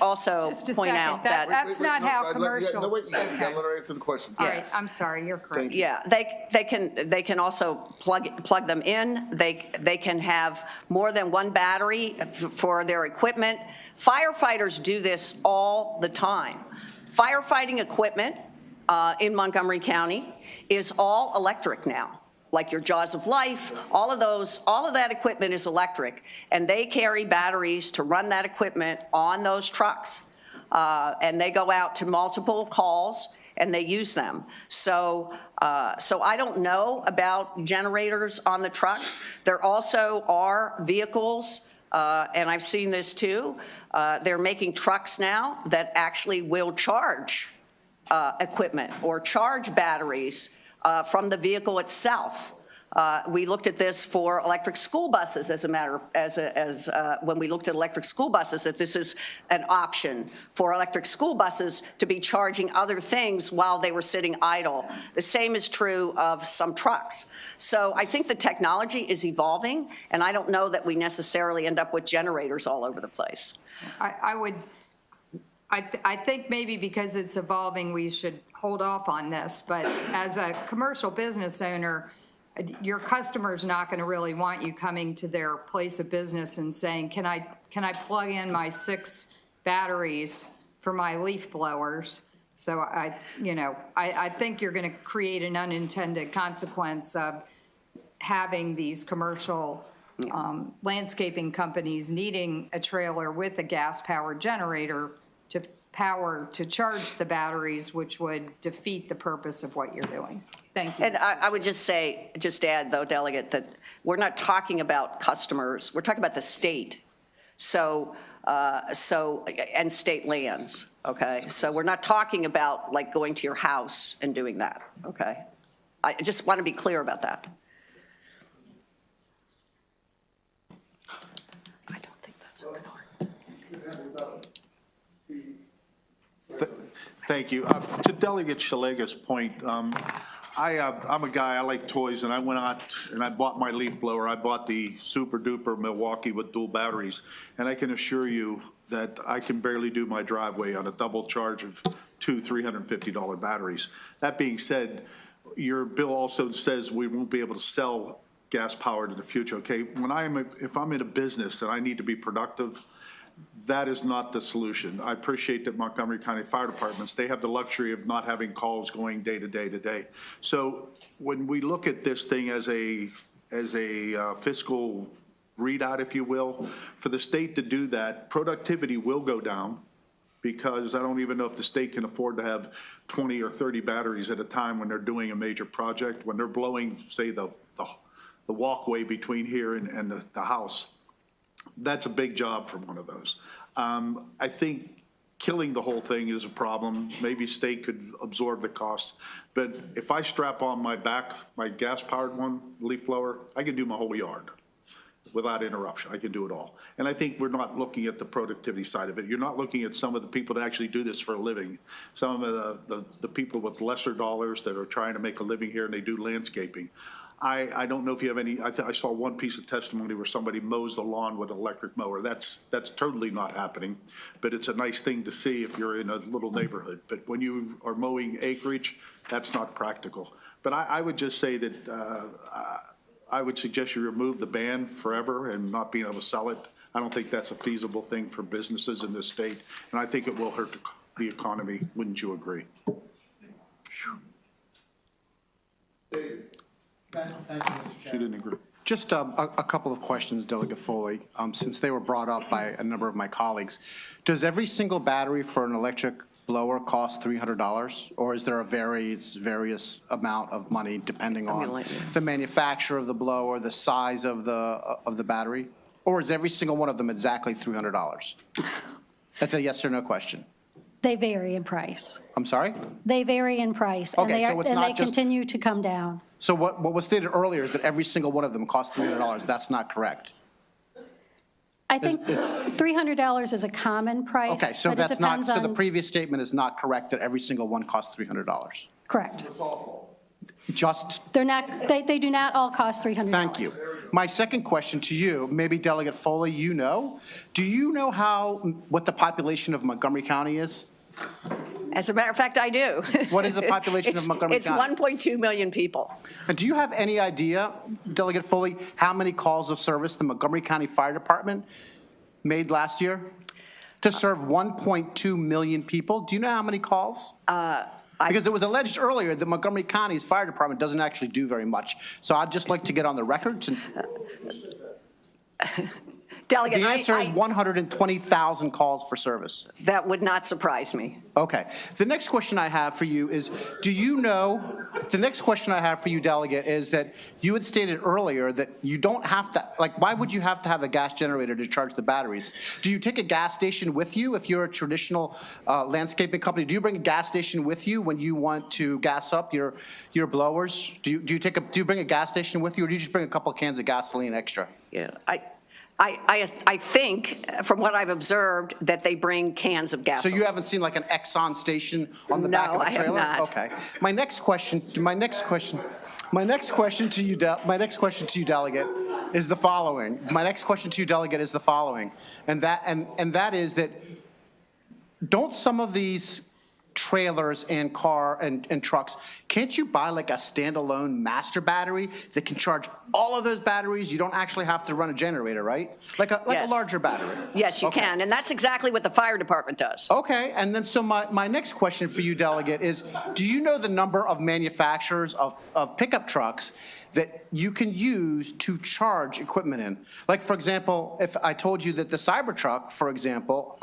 also point out that that's not how commercial. No, wait, you got to let her answer the question. All right, I'm sorry, you're correct. Yeah, they can also plug them in. They can have more than one battery for their equipment. Firefighters do this all the time. Firefighting equipment in Montgomery County is all electric now. Like your Jaws of Life, all of that equipment is electric, and they carry batteries to run that equipment on those trucks. And they go out to multiple calls and they use them. So I don't know about generators on the trucks. There also are vehicles, and I've seen this too, they're making trucks now that actually will charge equipment or charge batteries from the vehicle itself. We looked at this for electric school buses when we looked at electric school buses, that this is an option for electric school buses to be charging other things while they were sitting idle. The same is true of some trucks. So I think the technology is evolving, and I don't know that we necessarily end up with generators all over the place. I think maybe because it's evolving, we should hold off on this. But as a commercial business owner, your customer's not going to really want you coming to their place of business and saying, can I plug in my 6 batteries for my leaf blowers? So I think you're going to create an unintended consequence of having these commercial landscaping companies needing a trailer with a gas-powered generator to charge the batteries, which would defeat the purpose of what you're doing. Thank you. And I would just add, though, Delegate, that we're not talking about customers. We're talking about the state. And state lands, okay? So we're not talking about like going to your house and doing that, okay? I just want to be clear about that. I don't think that's open. Thank you. To Delegate Shalega's point, I'm a guy, I like toys, and I went out and I bought my leaf blower. I bought the super duper Milwaukee with dual batteries, and I can assure you that I can barely do my driveway on a double charge of two $350 batteries. That being said, your bill also says we won't be able to sell gas powered in the future, okay? If I'm in a business and I need to be productive, that is not the solution. I appreciate that Montgomery County Fire Departments, they have the luxury of not having calls going day to day to day. So when we look at this thing as a fiscal readout, if you will. For the state to do that, productivity will go down, because I don't even know if the state can afford to have 20 or 30 batteries at a time when they're doing a major project, when they're blowing, say, the walkway between here and the house. That's a big job for one of those. I think killing the whole thing is a problem. Maybe state could absorb the cost. But if I strap on my back, my gas-powered one, leaf blower, I can do my whole yard without interruption. I can do it all. And I think we're not looking at the productivity side of it. You're not looking at some of the people that actually do this for a living. Some of the people with lesser dollars that are trying to make a living here and they do landscaping. I don't know if you have any, I saw one piece of testimony where somebody mows the lawn with an electric mower. That's totally not happening, but it's a nice thing to see if you're in a little neighborhood. But when you are mowing acreage, that's not practical. But I would just say that I would suggest you remove the ban forever and not being able to sell it. I don't think that's a feasible thing for businesses in this state, and I think it will hurt the economy. Wouldn't you agree? Thank you, Mr. Chair. She didn't agree. Just a couple of questions, Delegate Foley, since they were brought up by a number of my colleagues. Does every single battery for an electric blower cost $300, or is there a various amount of money depending on the manufacturer of the blower, the size of the battery, or is every single one of them exactly $300? That's a yes or no question. They vary in price. I'm sorry? They vary in price, Okay, and they continue to come down. So what was stated earlier is that every single one of them costs $300. That's not correct. I think $300 is a common price. Okay, so but that's it not, depends so the on- previous statement is not correct that every single one costs $300. Correct. Just, They're not, they do not all cost $300. thank you. My second question to you, maybe Delegate Foley, you know, do you know what the population of Montgomery County is? As a matter of fact, I do. What is the population of Montgomery County? It's 1.2 million people. And do you have any idea, Delegate Foley, how many calls of service the Montgomery County Fire Department made last year to serve 1.2 million people? Do you know how many calls? Because it was alleged earlier that Montgomery County's fire department doesn't actually do very much. So I'd just like to get on the record to... Delegate, the answer is 120,000 calls for service. That would not surprise me. Okay. The next question I have for you is, do you know, the next question I have for you, Delegate, is that you had stated earlier that you don't have to, like, why would you have to have a gas generator to charge the batteries? Do you take a gas station with you if you're a traditional landscaping company? Do you bring a gas station with you when you want to gas up your blowers? Do you bring a gas station with you, or do you just bring a couple of cans of gasoline extra? Yeah, I think, from what I've observed, that they bring cans of gasoline. So you haven't seen like an Exxon station on the back of a trailer? No, I have not. Okay. My next question to you, Delegate, is the following. And that is that don't some of these trailers and trucks, can't you buy like a standalone master battery that can charge all of those batteries? You don't actually have to run a generator, right? Like a larger battery. Yes, you can, and that's exactly what the fire department does. Okay, and then so my next question for you, Delegate, is do you know the number of manufacturers of pickup trucks that you can use to charge equipment in? Like, for example, if I told you that the Cybertruck, for example,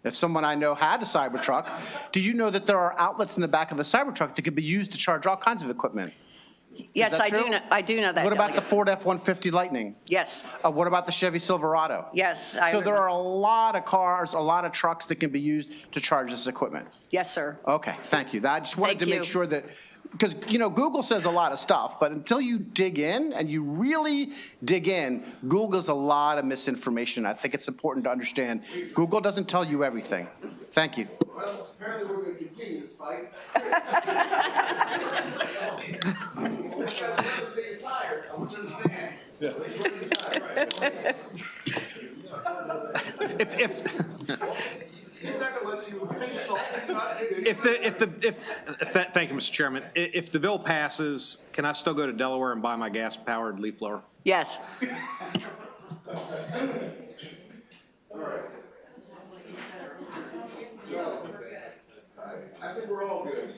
if someone I know had a Cybertruck, do you know that there are outlets in the back of the Cybertruck that could be used to charge all kinds of equipment? Yes, I do know that. What about the Ford F-150 Lightning? Yes. What about the Chevy Silverado? Yes. So there are a lot of cars, a lot of trucks that can be used to charge this equipment? Yes, sir. Okay, thank you. I just wanted to make sure that, because, Google says a lot of stuff, but until you dig in, and you really dig in, Google's a lot of misinformation. I think it's important to understand Google doesn't tell you everything. Thank you. Well, apparently we're going to continue this fight. You're tired. I want you to understand. He's not going to let you insult Thank you, Mr. Chairman. If the bill passes, can I still go to Delaware and buy my gas-powered leaf blower? Yes. All right. Well, I think we're all good.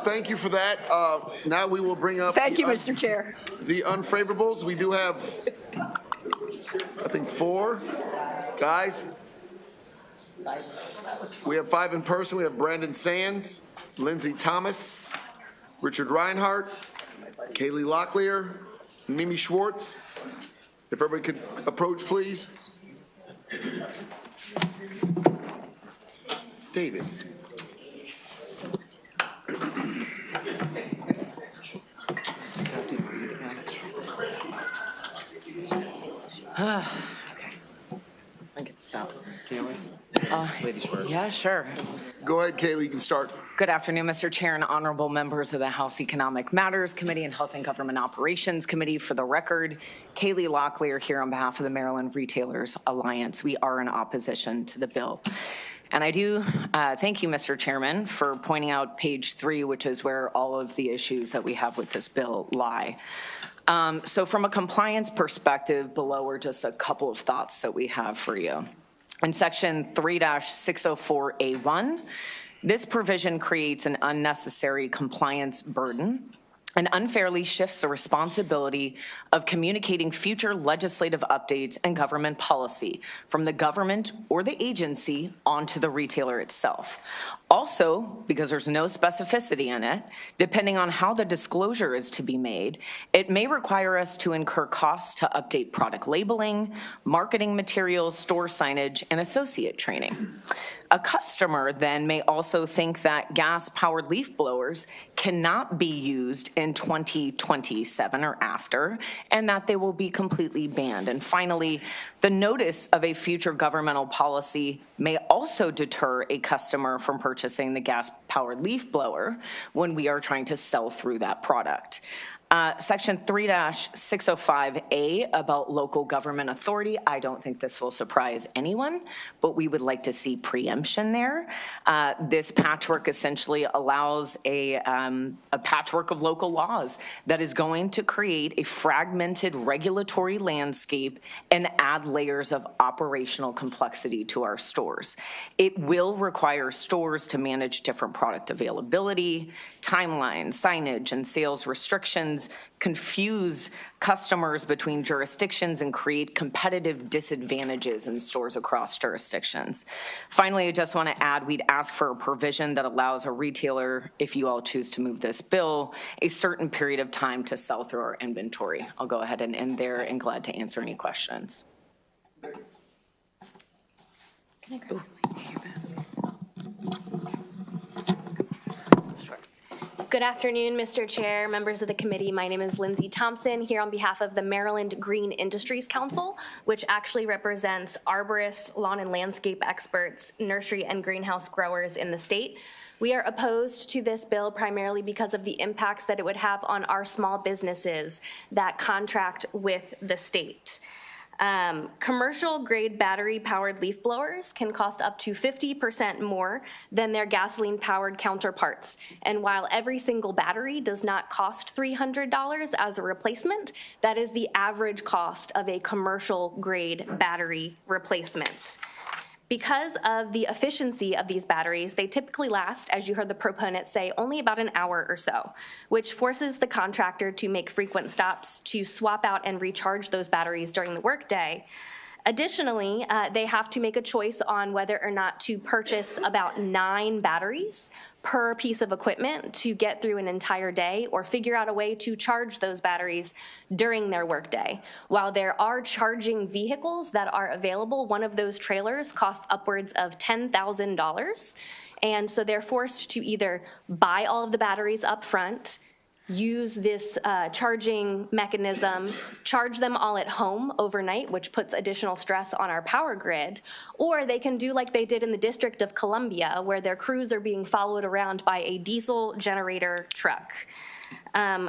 Thank you for that. Now we will bring up. Thank you, Mr. Chair. The unfavorables. We do have, I think, 4 guys. We have 5 in person. We have Brandon Sands, Lindsay Thomas, Richard Reinhardt, Kaylee Locklear, Mimi Schwartz. If everybody could approach, please. David. Okay. I get this out. Can we? Ladies first. Yeah, sure. Go ahead, Kaylee, you can start. Good afternoon, Mr. Chair and honorable members of the House Economic Matters Committee and Health and Government Operations Committee. For the record, Kaylee Locklear here on behalf of the Maryland Retailers Alliance. We are in opposition to the bill. And I do thank you, Mr. Chairman, for pointing out page 3, which is where all of the issues that we have with this bill lie. So from a compliance perspective, below are just a couple of thoughts that we have for you. In section 3-604A1, this provision creates an unnecessary compliance burden and unfairly shifts the responsibility of communicating future legislative updates and government policy from the government or the agency onto the retailer itself. Also, because there's no specificity in it, depending on how the disclosure is to be made, it may require us to incur costs to update product labeling, marketing materials, store signage, and associate training. A customer then may also think that gas-powered leaf blowers cannot be used in 2027 or after, and that they will be completely banned. And finally, the notice of a future governmental policy may also deter a customer from purchasing the gas-powered leaf blower when we are trying to sell through that product. Section 3-605A about local government authority, I don't think this will surprise anyone, but we would like to see preemption there. This patchwork essentially allows a patchwork of local laws that is going to create a fragmented regulatory landscape and add layers of operational complexity to our stores. It will require stores to manage different product availability, timelines, signage, and sales restrictions, confuse customers between jurisdictions, and create competitive disadvantages in stores across jurisdictions. Finally, I just want to add, we'd ask for a provision that allows a retailer, if you all choose to move this bill, a certain period of time to sell through our inventory. I'll go ahead and end there and glad to answer any questions. Can I go? Good afternoon, Mr. Chair, members of the committee. My name is Lindsay Thompson, here on behalf of the Maryland Green Industries Council, which actually represents arborists, lawn and landscape experts, nursery and greenhouse growers in the state. We are opposed to this bill primarily because of the impacts that it would have on our small businesses that contract with the state. Commercial grade battery powered leaf blowers can cost up to 50% more than their gasoline powered counterparts. And while every single battery does not cost $300 as a replacement, that is the average cost of a commercial grade battery replacement. Because of the efficiency of these batteries, they typically last, as you heard the proponent say, only about an hour or so, which forces the contractor to make frequent stops to swap out and recharge those batteries during the workday. Additionally, they have to make a choice on whether or not to purchase about 9 batteries per piece of equipment to get through an entire day, or figure out a way to charge those batteries during their workday. While there are charging vehicles that are available, one of those trailers costs upwards of $10,000. And so they're forced to either buy all of the batteries up front, use this charging mechanism, charge them all at home overnight, which puts additional stress on our power grid, or they can do like they did in the District of Columbia, where their crews are being followed around by a diesel generator truck.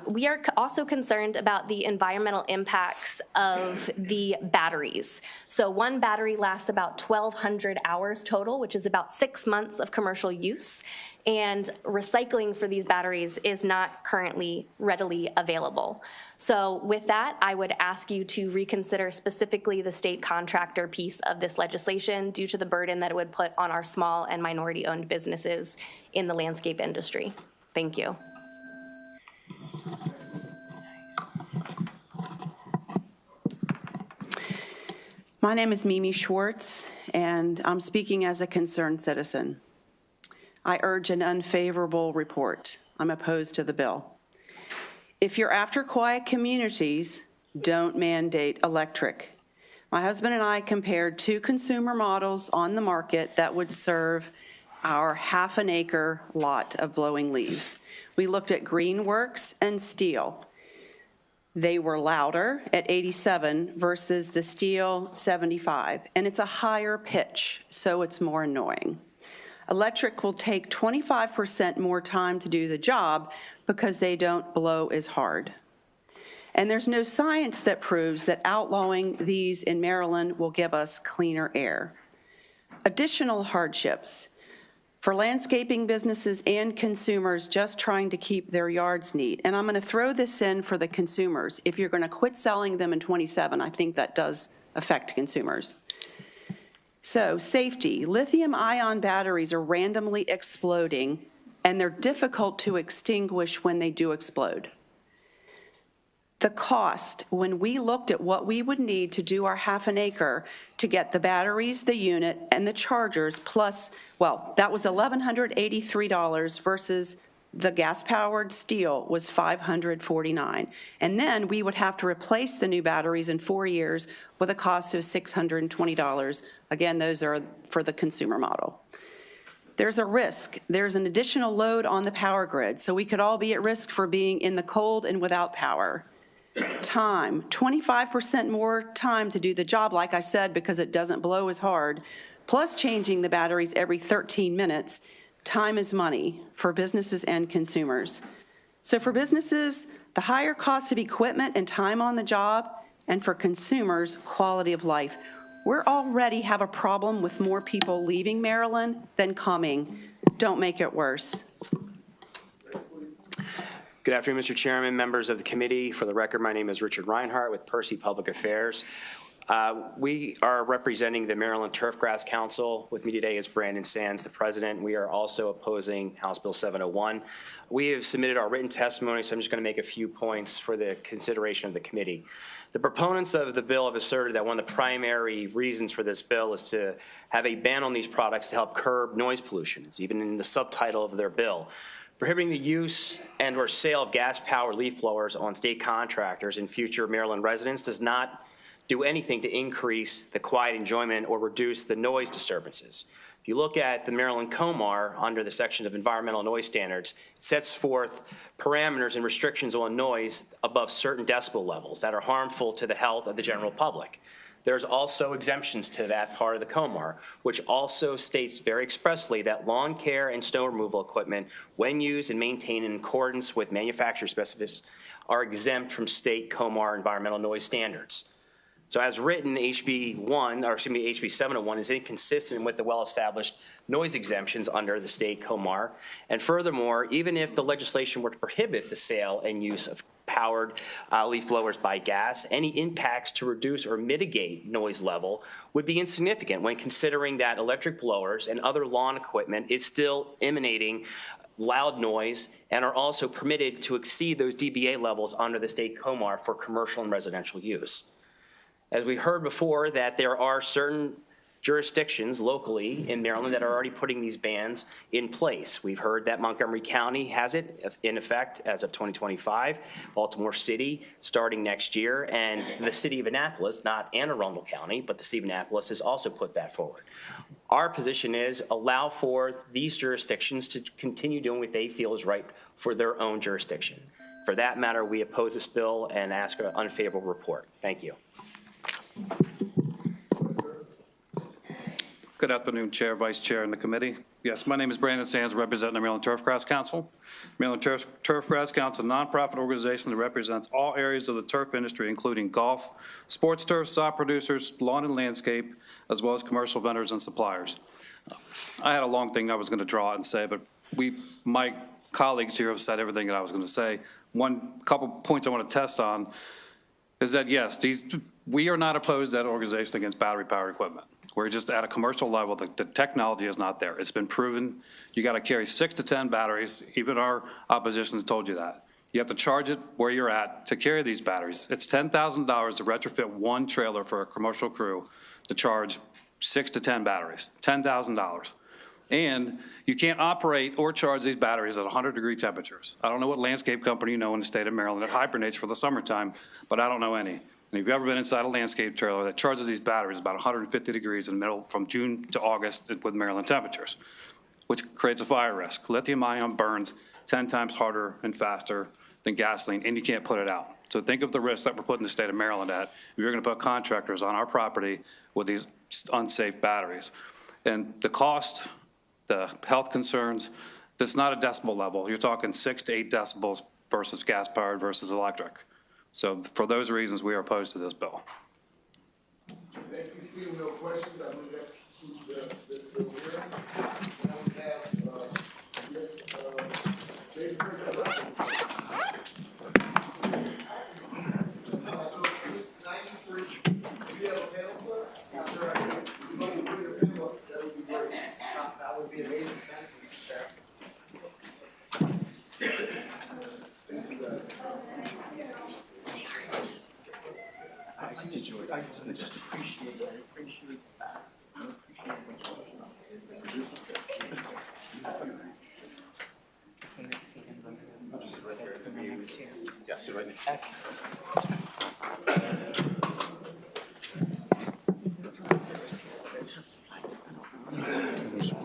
We are also concerned about the environmental impacts of the batteries. So one battery lasts about 1,200 hours total, which is about 6 months of commercial use. And recycling for these batteries is not currently readily available. So with that, I would ask you to reconsider specifically the state contractor piece of this legislation due to the burden that it would put on our small and minority-owned businesses in the landscape industry. Thank you. My name is Mimi Schwartz, and I'm speaking as a concerned citizen. I urge an unfavorable report. I'm opposed to the bill. If you're after quiet communities, don't mandate electric. My husband and I compared 2 consumer models on the market that would serve our half-an-acre lot of blowing leaves. We looked at Greenworks and Steel. They were louder at 87 versus the Steel 75, and it's a higher pitch, so it's more annoying. Electric will take 25% more time to do the job because they don't blow as hard. And there's no science that proves that outlawing these in Maryland will give us cleaner air. Additional hardships for landscaping businesses and consumers just trying to keep their yards neat. And I'm going to throw this in for the consumers. If you're going to quit selling them in 27, I think that does affect consumers. So safety, lithium-ion batteries are randomly exploding, and they're difficult to extinguish when they do explode. The cost, when we looked at what we would need to do our half an acre to get the batteries, the unit, and the chargers, plus, well, that was $1,183 versus the gas-powered Steel was $549. And then we would have to replace the new batteries in 4 years with a cost of $620. Again, those are for the consumer model. There's a risk. There's an additional load on the power grid, so we could all be at risk for being in the cold and without power. Time, 25% more time to do the job, like I said, because it doesn't blow as hard, plus changing the batteries every 13 minutes. Time is money for businesses and consumers. So for businesses, the higher cost of equipment and time on the job, and for consumers, quality of life. We already have a problem with more people leaving Maryland than coming. Don't make it worse. Good afternoon, Mr. Chairman, members of the committee. For the record, my name is Richard Reinhart with Percy Public Affairs. We are representing the Maryland Turfgrass Council. With me today is Brandon Sands, the president. We are also opposing House Bill 701. We have submitted our written testimony, so I'm just going to make a few points for the consideration of the committee. The proponents of the bill have asserted that one of the primary reasons for this bill is to have a ban on these products to help curb noise pollution. It's even in the subtitle of their bill. Prohibiting the use and or sale of gas-powered leaf blowers on state contractors and future Maryland residents does not do anything to increase the quiet enjoyment or reduce the noise disturbances. If you look at the Maryland COMAR under the section of environmental noise standards, it sets forth parameters and restrictions on noise above certain decibel levels that are harmful to the health of the general public. There's also exemptions to that part of the COMAR, which also states very expressly that lawn care and snow removal equipment, when used and maintained in accordance with manufacturer specifics, are exempt from state COMAR environmental noise standards. So as written, HB 701 is inconsistent with the well-established noise exemptions under the state COMAR. And furthermore, even if the legislation were to prohibit the sale and use of powered leaf blowers by gas, any impacts to reduce or mitigate noise level would be insignificant when considering that electric blowers and other lawn equipment is still emanating loud noise and are also permitted to exceed those dBA levels under the state COMAR for commercial and residential use. As we heard before, that there are certain jurisdictions locally in Maryland that are already putting these bans in place. We've heard that Montgomery County has it in effect as of 2025, Baltimore City starting next year, and the city of Annapolis, not Anne Arundel County, but the city of Annapolis has also put that forward. Our position is allow for these jurisdictions to continue doing what they feel is right for their own jurisdiction. For that matter, we oppose this bill and ask for an unfavorable report. Thank you. Good Good afternoon, Chair, Vice Chair, and the committee. Yes, my name is Brandon Sands, representing the Maryland Turfgrass Council. Maryland Turfgrass Council, a nonprofit organization that represents all areas of the turf industry, including golf, sports turf, sod producers, lawn and landscape, as well as commercial vendors and suppliers. I had a long thing I was going to draw out and say, but my colleagues here have said everything that I was going to say. Couple points I want to test on is that, yes, we are not opposed to that organization against battery-powered equipment. We're just at a commercial level. The technology is not there. It's been proven. You got to carry 6 to 10 batteries. Even our opposition has told you that. You have to charge it where you're at to carry these batteries. It's $10,000 to retrofit one trailer for a commercial crew to charge 6 to 10 batteries, $10,000. And you can't operate or charge these batteries at 100-degree temperatures. I don't know what landscape company you know in the state of Maryland that hibernates for the summertime, but I don't know any. And if you've ever been inside a landscape trailer that charges these batteries about 150 degrees in the middle from June to August with Maryland temperatures, which creates a fire risk. Lithium-ion burns 10 times harder and faster than gasoline, and you can't put it out. So think of the risk that we're putting the state of Maryland at if you're going to put contractors on our property with these unsafe batteries. And the cost, the health concerns, that's not a decibel level. You're talking 6 to 8 decibels versus gas-powered versus electric. So for those reasons, we are opposed to this bill. Thank you. Seeing no questions, I move that concludes this bill here. Now we That would be amazing. Thank you, Chair. I just appreciate it. I appreciate the facts. I appreciate Yeah, sit right next.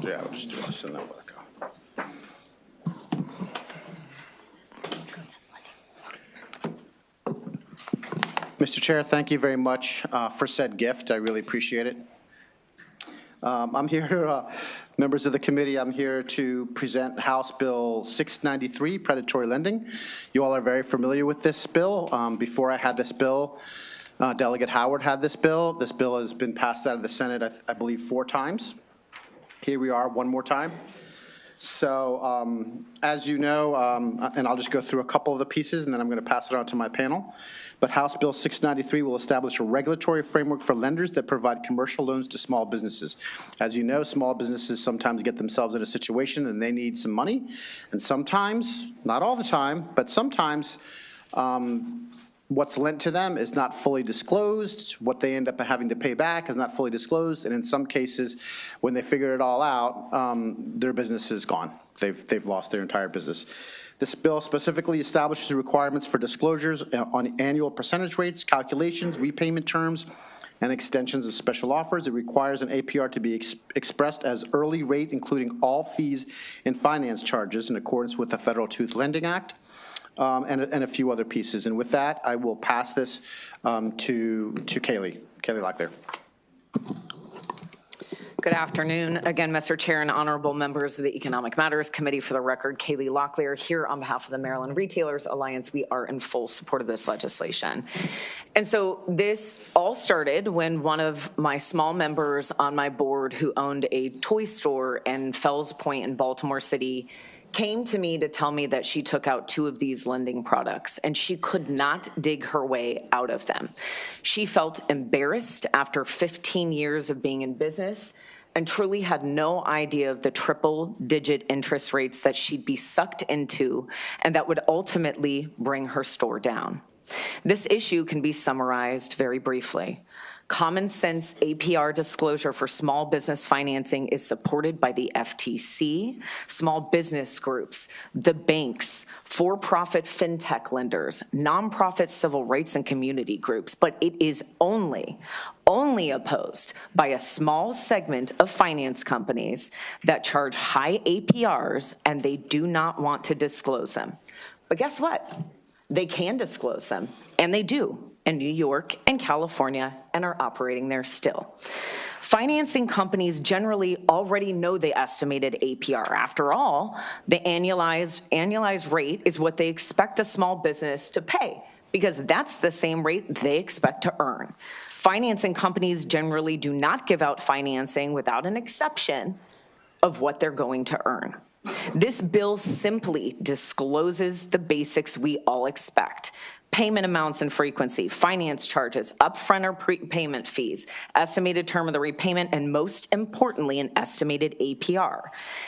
Yeah, I'll just do this and then we'll go. Mr. Chair, thank you very much for said gift. I really appreciate it. I'm here, members of the committee, I'm here to present House Bill 693, predatory lending. You all are very familiar with this bill. Before I had this bill, Delegate Howard had this bill. This bill has been passed out of the Senate, I believe, 4 times. Here we are one more time. So as you know, and I'll just go through a couple of the pieces and then I'm going to pass it on to my panel. But House Bill 693 will establish a regulatory framework for lenders that provide commercial loans to small businesses. As you know, small businesses sometimes get themselves in a situation and they need some money. And sometimes, not all the time, but sometimes what's lent to them is not fully disclosed. What they end up having to pay back is not fully disclosed. And in some cases, when they figure it all out, their business is gone. They've lost their entire business. This bill specifically establishes requirements for disclosures on annual percentage rates, calculations, repayment terms, and extensions of special offers. It requires an APR to be expressed as early rate, including all fees and finance charges in accordance with the Federal Tooth Lending Act. And a few other pieces. And with that, I will pass this to Kaylee Locklear. Good afternoon. Again, Mr. Chair and honorable members of the Economic Matters Committee. For the record, Kaylee Locklear here on behalf of the Maryland Retailers Alliance. We are in full support of this legislation. And so this all started when one of my small members on my board who owned a toy store in Fells Point in Baltimore City came to me to tell me that she took out 2 of these lending products and she could not dig her way out of them. She felt embarrassed after 15 years of being in business and truly had no idea of the triple-digit interest rates that she'd be sucked into and that would ultimately bring her store down. This issue can be summarized very briefly. Common sense APR disclosure for small business financing is supported by the FTC, small business groups, the banks, for-profit fintech lenders, nonprofit civil rights and community groups, but it is only opposed by a small segment of finance companies that charge high APRs and they do not want to disclose them. But guess what? They can disclose them, and they do. in New York and California and are operating there still. Financing companies generally already know the estimated APR. After all, the annualized rate is what they expect a small business to pay, because that's the same rate they expect to earn. Financing companies generally do not give out financing without an exception of what they're going to earn. This bill simply discloses the basics we all expect: payment amounts and frequency, finance charges, upfront or prepayment fees, estimated term of the repayment, and most importantly, an estimated APR.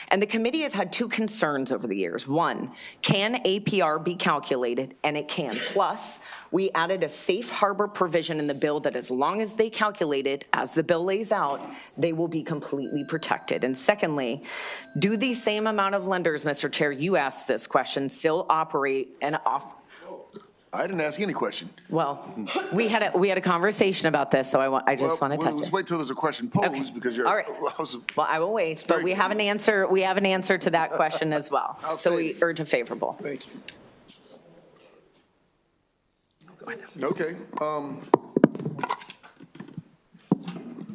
And the committee has had two concerns over the years. One, can APR be calculated? And it can. Plus, we added a safe harbor provision in the bill that as long as they calculate it, as the bill lays out, they will be completely protected. And secondly, do the same amount of lenders, Mr. Chair, you asked this question, still operate and I didn't ask any question. Well, we had a conversation about this, so I just want to touch Let's it. wait till there's a question posed because you're. All right. Well, I will wait, but we have an answer. We have an answer to that question as well. So we urge a favorable. Thank you. Okay.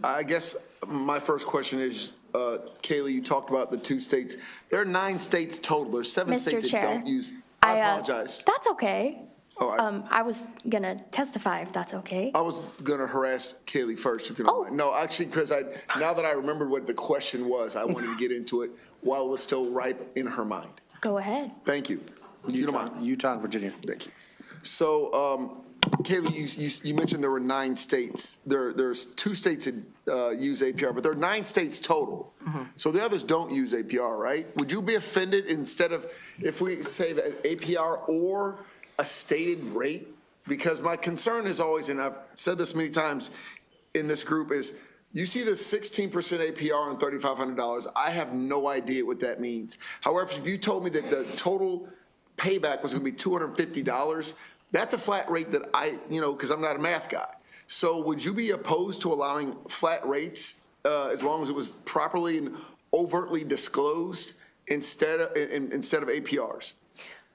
I guess my first question is, Kaylee, you talked about the 2 states. There are 9 states total. There's 7 Mr. states Chair, that don't use. I apologize. That's okay. Oh, I was going to testify if that's okay. I was going to harass Kaylee first, if you don't mind. No, actually, because now that I remembered what the question was, I wanted to get into it while it was still ripe in her mind. Go ahead. Thank you. You don't mind? Utah and Virginia. Thank you. So, Kaylee, you mentioned there were 9 states. There's 2 states that use APR, but there are 9 states total. So the others don't use APR, right? Would you be offended instead of, if we say that APR or a stated rate? Because my concern is always, and I've said this many times in this group, is you see the 16% APR on $3,500. I have no idea what that means. However, if you told me that the total payback was going to be $250, that's a flat rate that because I'm not a math guy. So would you be opposed to allowing flat rates as long as it was properly and overtly disclosed instead of APRs?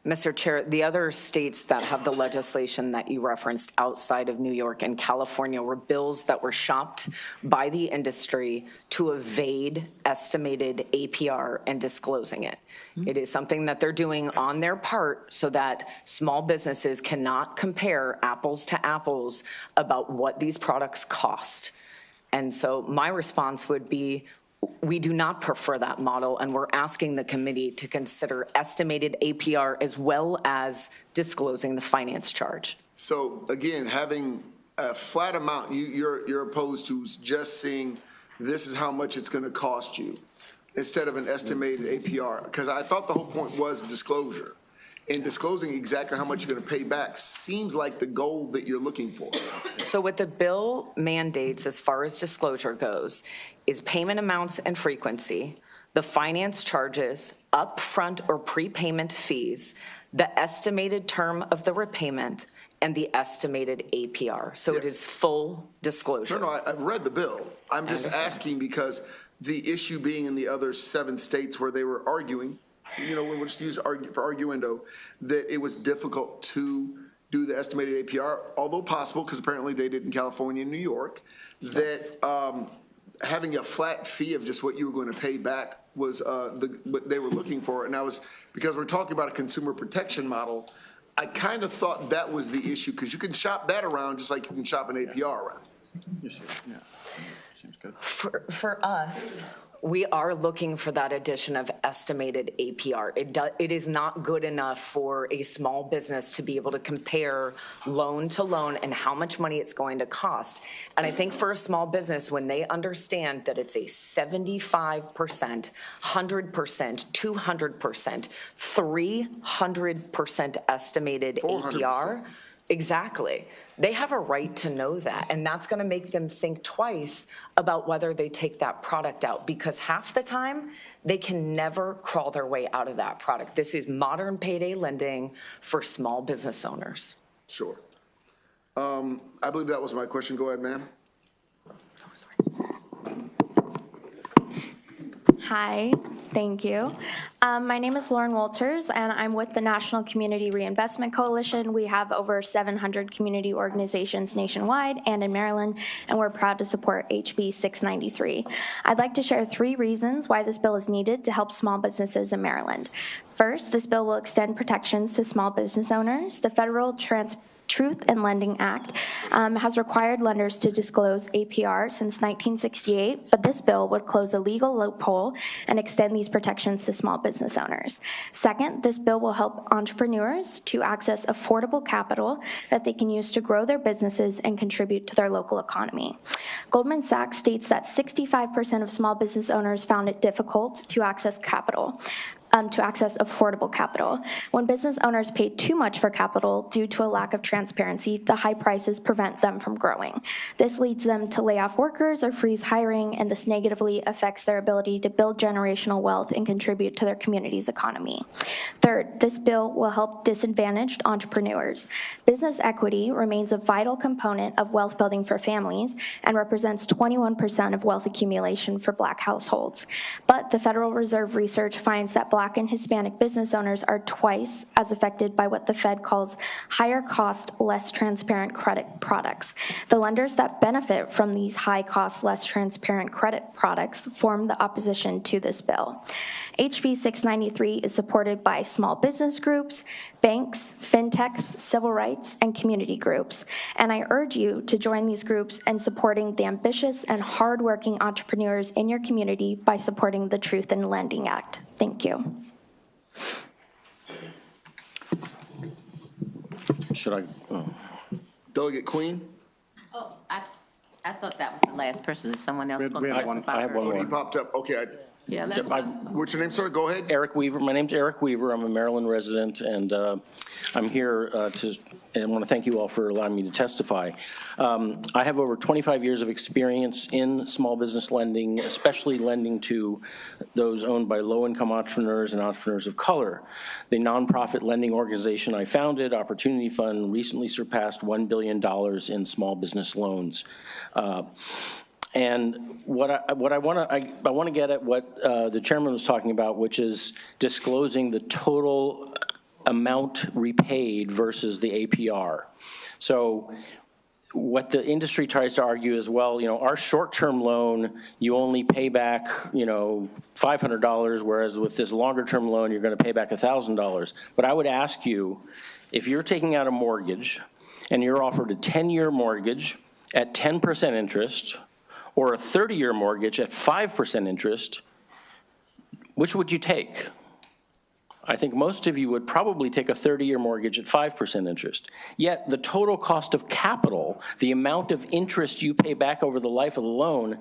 Mr. Chair, the other states that have the legislation that you referenced outside of New York and California were bills that were shopped by the industry to evade estimated APR and disclosing it. It is something that they're doing on their part so that small businesses cannot compare apples to apples about what these products cost. And so my response would be, we do not prefer that model, and we're asking the committee to consider estimated APR as well as disclosing the finance charge. So again, having a flat amount, you're opposed to just seeing this is how much it's going to cost you instead of an estimated APR? Because I thought the whole point was disclosure. And disclosing exactly how much you're going to pay back seems like the goal that you're looking for. So what the bill mandates as far as disclosure goes is payment amounts and frequency, the finance charges, upfront or prepayment fees, the estimated term of the repayment, and the estimated APR. So it is full disclosure. No, I've read the bill. I'm just asking because the issue being in the other 7 states where they were arguing, we'll just use for arguendo, that it was difficult to do the estimated APR, although possible, because apparently they did in California and New York, that having a flat fee of just what you were going to pay back was what they were looking for. And because we're talking about a consumer protection model, I kind of thought that was the issue, because you can shop that around just like you can shop an APR around. Yeah, seems good. For us, we are looking for that addition of estimated APR. It is not good enough for a small business to be able to compare loan to loan and how much money it's going to cost. And I think for a small business, when they understand that it's a 75%, 100%, 200%, 300% estimated 400%. APR, exactly. They have a right to know that, and that's going to make them think twice about whether they take that product out, because half the time they can never crawl their way out of that product. This is modern payday lending for small business owners. Sure. I believe that was my question. Go ahead, ma'am. Hi, thank you. My name is Lauren Walters, and I'm with the National Community Reinvestment Coalition. We have over 700 community organizations nationwide and in Maryland, and we're proud to support HB 693. I'd like to share 3 reasons why this bill is needed to help small businesses in Maryland. First, this bill will extend protections to small business owners. The federal Truth in Lending Act has required lenders to disclose APR since 1968, but this bill would close a legal loophole and extend these protections to small business owners. Second, this bill will help entrepreneurs to access affordable capital that they can use to grow their businesses and contribute to their local economy. Goldman Sachs states that 65% of small business owners found it difficult to access capital. To access affordable capital. When business owners pay too much for capital due to a lack of transparency, the high prices prevent them from growing. This leads them to lay off workers or freeze hiring, and this negatively affects their ability to build generational wealth and contribute to their community's economy. Third, this bill will help disadvantaged entrepreneurs. Business equity remains a vital component of wealth building for families and represents 21% of wealth accumulation for Black households. But the Federal Reserve research finds that Black and Hispanic business owners are twice as affected by what the Fed calls higher cost, less transparent credit products. The lenders that benefit from these high cost, less transparent credit products form the opposition to this bill. HB 693 is supported by small business groups, banks, fintechs, civil rights, and community groups. And I urge you to join these groups in supporting the ambitious and hardworking entrepreneurs in your community by supporting the Truth in Lending Act. Thank you. Should I? Delegate Queen? Oh, I thought that was the last person. Is someone else going to testify? I have one more. He popped up. Okay. Yeah, What's your name, sir? Go ahead. Eric Weaver. My name's Eric Weaver. I'm a Maryland resident, and I'm here and I want to thank you all for allowing me to testify. I have over 25 years of experience in small business lending, especially lending to those owned by low-income entrepreneurs and entrepreneurs of color. The nonprofit lending organization I founded, Opportunity Fund, recently surpassed $1 billion in small business loans. And what I want to get at what the chairman was talking about, which is disclosing the total amount repaid versus the APR. So what the industry tries to argue is, well, you know, our short-term loan, you only pay back, you know, $500, whereas with this longer-term loan, you're going to pay back $1,000. But I would ask you, if you're taking out a mortgage and you're offered a 10-year mortgage at 10% interest, or a 30-year mortgage at 5% interest, which would you take? I think most of you would probably take a 30-year mortgage at 5% interest. Yet the total cost of capital, the amount of interest you pay back over the life of the loan,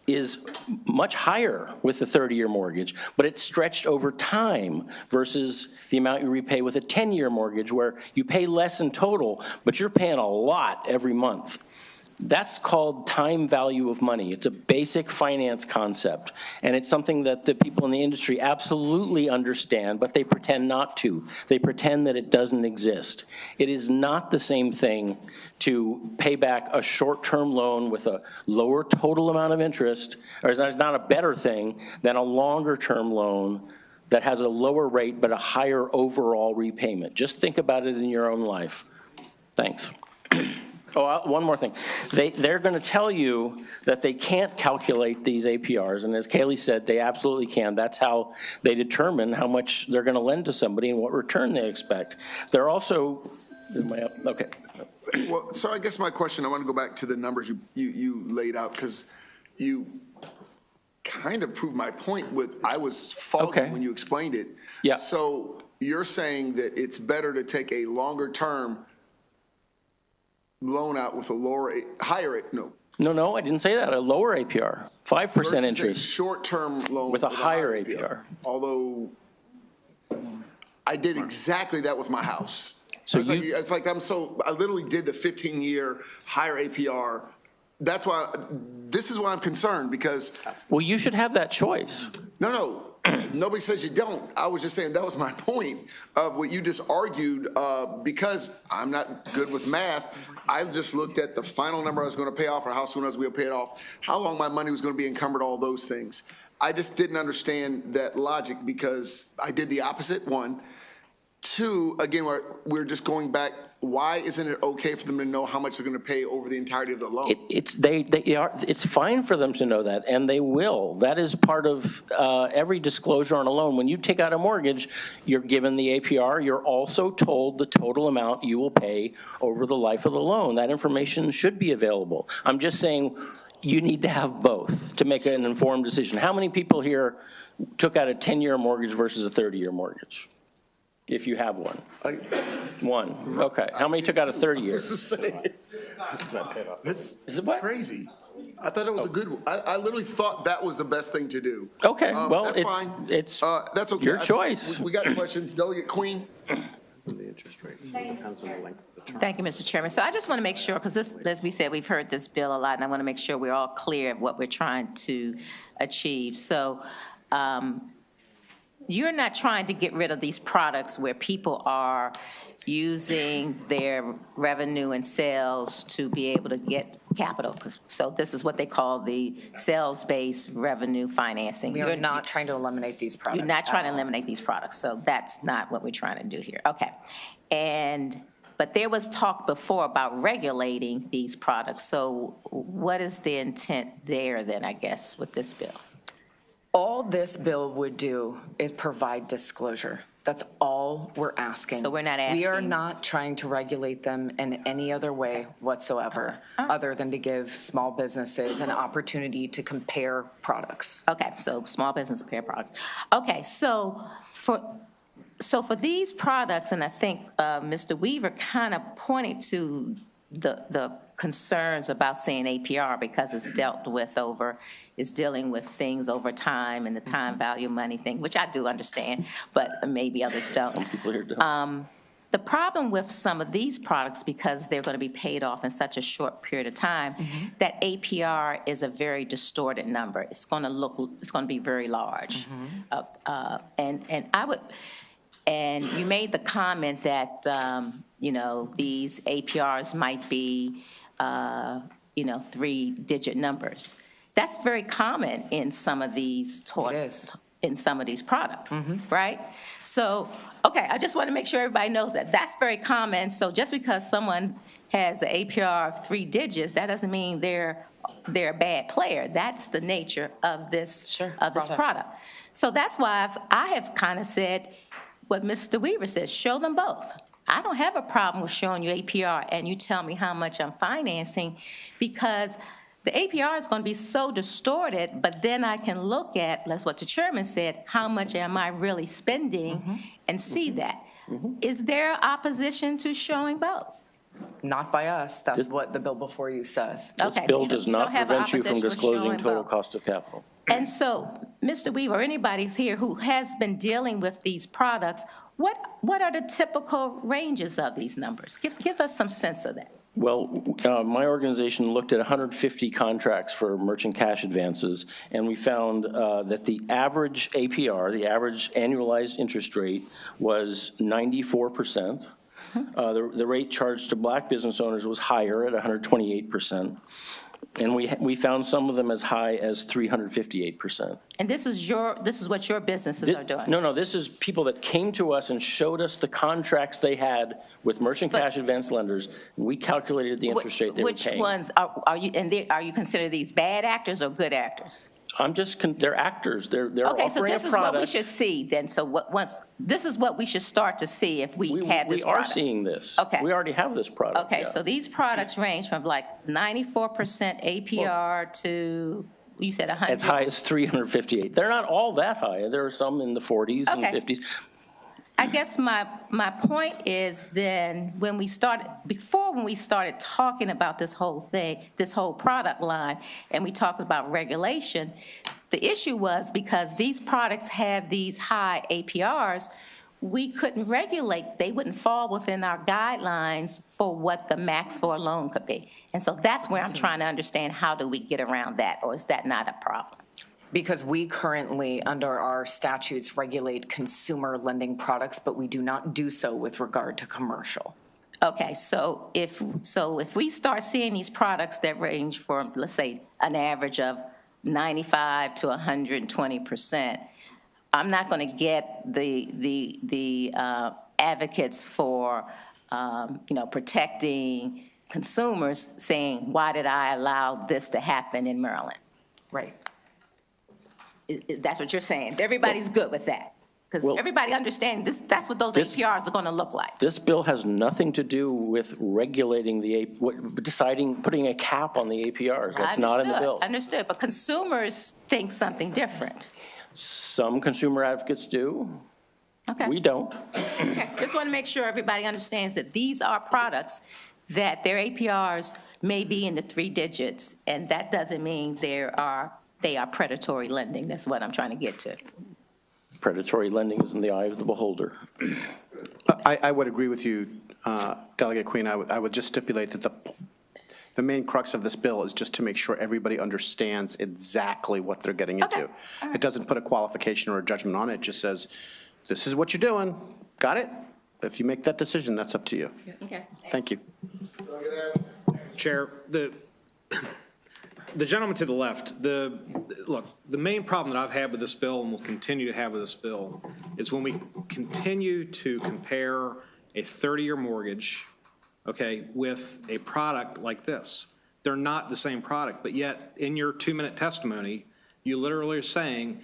is much higher with the 30-year mortgage, but it's stretched over time versus the amount you repay with a 10-year mortgage, where you pay less in total, but you're paying a lot every month. That's called time value of money. It's a basic finance concept, and it's something that the people in the industry absolutely understand, but they pretend not to. They pretend that it doesn't exist. It is not the same thing to pay back a short-term loan with a lower total amount of interest, or it's not a better thing than a longer-term loan that has a lower rate but a higher overall repayment. Just think about it in your own life. Thanks. Oh, one more thing. They're going to tell you that they can't calculate these APRs, and as Kaylee said, they absolutely can. That's how they determine how much they're going to lend to somebody and what return they expect. They're also, okay. Well, so I guess my question, I want to go back to the numbers you laid out, because you kind of proved my point with, I was foggy when you explained it. Yeah. So you're saying that it's better to take a longer term loan out with a higher, No, I didn't say that. A lower APR, 5% interest. A short-term loan with a higher APR. Although I did exactly that with my house. So it's like I literally did the 15-year higher APR. That's why, this is why I'm concerned, because. Well, you should have that choice. No. Nobody says you don't. I was just saying that was my point of what you just argued, because I'm not good with math. I just looked at the final number I was going to pay off, or how soon I was going to pay it off, how long my money was going to be encumbered, all those things. I just didn't understand that logic because I did the opposite, one. Two, again, we're just going back, why isn't it okay for them to know how much they're going to pay over the entirety of the loan? It's fine for them to know that, and they will. That is part of every disclosure on a loan. When you take out a mortgage, you're given the APR. You're also told the total amount you will pay over the life of the loan. That information should be available. I'm just saying you need to have both to make an informed decision. How many people here took out a 10-year mortgage versus a 30-year mortgage? If you have one. One, okay. How many took out a 30-year? This is crazy. I thought it was a good one. I literally thought that was the best thing to do. Okay, well, that's it's, fine. it's That's okay. your choice. We got questions. Delegate Queen? The interest rates, depends on the length of the term. Thank you, Mr. Chairman. So I just want to make sure, because this, as we said, we've heard this bill a lot, and I want to make sure we're all clear of what we're trying to achieve. So you're not trying to get rid of these products where people are using their revenue and sales to be able to get capital. So this is what they call the sales-based revenue financing. We are not trying to eliminate these products. You're not trying to eliminate these products, so that's not what we're trying to do here. Okay. But there was talk before about regulating these products. So what is the intent there then, I guess, with this bill? All this bill would do is provide disclosure. That's all we're asking. So we're not asking. We are not trying to regulate them in any other way whatsoever, other than to give small businesses an opportunity to compare products. Okay, so small business compare products. Okay, so for these products, and I think Mr. Weaver kind of pointed to the concerns about saying APR because it's dealing with things over time and the time value of money thing, which I do understand, but maybe others don't. Some people here don't. The problem with some of these products, because they're going to be paid off in such a short period of time, that APR is a very distorted number. It's going to be very large. And you made the comment that, these APRs might be, 3-digit numbers. That's very common in some of these products, right? So, okay, I just want to make sure everybody knows that. That's very common. So just because someone has an APR of 3 digits, that doesn't mean they're a bad player. That's the nature of this product. So that's why I have kind of said what Mr. Weaver said, show them both. I don't have a problem with showing you APR and you tell me how much I'm financing, because the APR is going to be so distorted, but then I can look at, that's what the chairman said, how much am I really spending and see that. Is there opposition to showing both? Not by us. That's what the bill before you says. This bill does not prevent you from disclosing total cost of capital. And so, Mr. Weaver, or anybody's here who has been dealing with these products, what are the typical ranges of these numbers? Give us some sense of that. Well, my organization looked at 150 contracts for merchant cash advances, and we found that the average APR, the average annualized interest rate, was 94%. The rate charged to black business owners was higher at 128%. And we found some of them as high as 358%. And this is what your businesses are doing? No, this is people that came to us and showed us the contracts they had with merchant cash advance lenders, and we calculated the interest rate they were paying. Which ones are you considering these bad actors or good actors? They're actors. They're okay, offering a product. so this is what we should see then. So this is what we should start to see if we had this product. We are seeing this. Okay. We already have this product. Okay, so these products range from like 94% APR to, you said 100? As high as 358. They're not all that high. There are some in the 40s and 50s. I guess my point is then when we started talking about this whole thing, this whole product line, and we talked about regulation, the issue was because these products have these high APRs, we couldn't regulate, they wouldn't fall within our guidelines for what the max for a loan could be. And so that's where I'm trying to understand, how do we get around that, or is that not a problem? Because we currently, under our statutes, regulate consumer lending products, but we do not do so with regard to commercial. Okay, so if we start seeing these products that range from, let's say, an average of 95 to 120%, I'm not going to get the advocates for, protecting consumers saying, why did I allow this to happen in Maryland? Right. That's what you're saying. Everybody's good with that. Because Well, everybody understands this, that's what those APRs are going to look like. This bill has nothing to do with regulating putting a cap on the APRs. That's not in the bill. Understood, but consumers think something different. Some consumer advocates do. Okay. We don't. Okay, just want to make sure everybody understands that these are products that their APRs may be in the 3 digits, and that doesn't mean they are predatory lending. That's what I'm trying to get to. Predatory lending is in the eye of the beholder. I would agree with you, Delegate Queen. I would just stipulate that the main crux of this bill is just to make sure everybody understands exactly what they're getting into. Right. It doesn't put a qualification or a judgment on it. It just says, this is what you're doing. Got it? If you make that decision, that's up to you. Okay. Thank you. Chair, the gentleman to the left, look, the main problem that I've had with this bill and will continue to have with this bill is when we continue to compare a 30-year mortgage, okay, with a product like this. They're not the same product, but yet in your 2-minute testimony, you literally are saying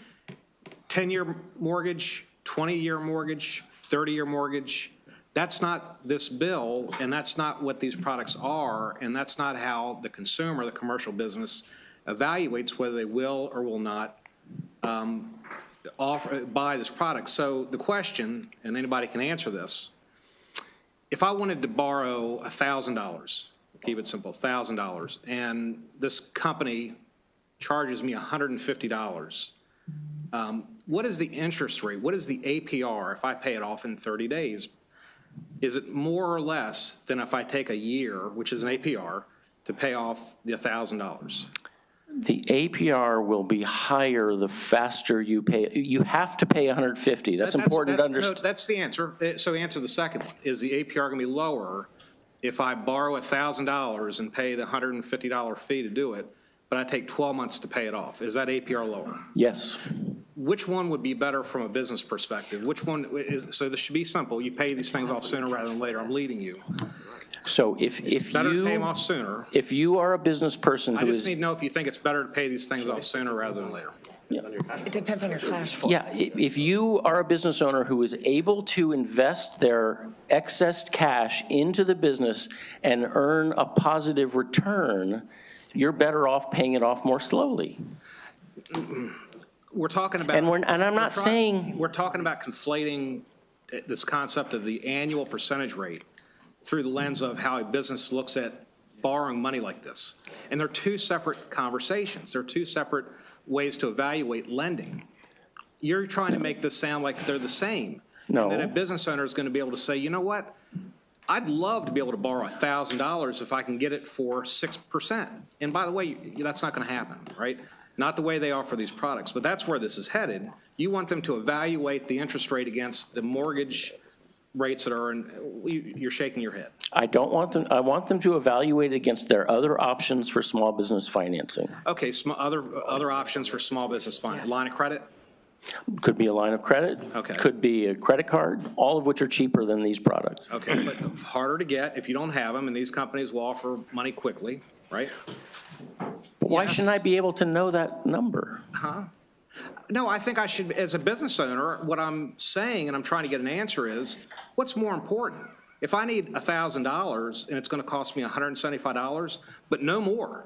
10-year mortgage, 20-year mortgage, 30-year mortgage. That's not this bill, and that's not what these products are, and that's not how the consumer, the commercial business, evaluates whether they will or will not buy this product. So the question, and anybody can answer this, if I wanted to borrow $1,000, keep it simple, $1,000, and this company charges me $150, what is the interest rate? What is the APR if I pay it off in 30 days? Is it more or less than if I take a year, which is an APR, to pay off the $1,000? The APR will be higher the faster you pay. You have to pay $150. That's important to understand. No, that's the answer. So answer the second one. Is the APR going to be lower if I borrow $1,000 and pay the $150 fee to do it, but I take 12 months to pay it off? Is that APR lower? Yes. Which one would be better from a business perspective? Which one is, so this should be simple. You pay these things off sooner rather than later. I'm leading you. So if Better you to pay them off sooner. If you are a business person I who just is need to know if you think it's better to pay these things off sooner rather than later. It depends on your cash flow. Yeah, if you are a business owner who is able to invest their excess cash into the business and earn a positive return, you're better off paying it off more slowly. We're talking about, and I'm not saying we're talking about conflating this concept of the annual percentage rate through the lens of how a business looks at borrowing money like this. And they're two separate conversations. They're two separate ways to evaluate lending. You're trying to make this sound like they're the same. No. And then a business owner is going to be able to say, you know what? I'd love to be able to borrow $1,000 if I can get it for 6%. And by the way, that's not going to happen, right? Not the way they offer these products, but that's where this is headed. You want them to evaluate the interest rate against the mortgage rates that are in, you're shaking your head. I don't want them, I want them to evaluate against their other options for small business financing. Okay, other options for small business finance. Line of credit? Could be a line of credit. Okay. Could be a credit card, all of which are cheaper than these products. Okay, but harder to get if you don't have them, and these companies will offer money quickly, right? But why shouldn't I be able to know that number? Huh? No, I think I should, as a business owner, what I'm saying, and I'm trying to get an answer is, what's more important? If I need $1,000 and it's going to cost me $175, but no more,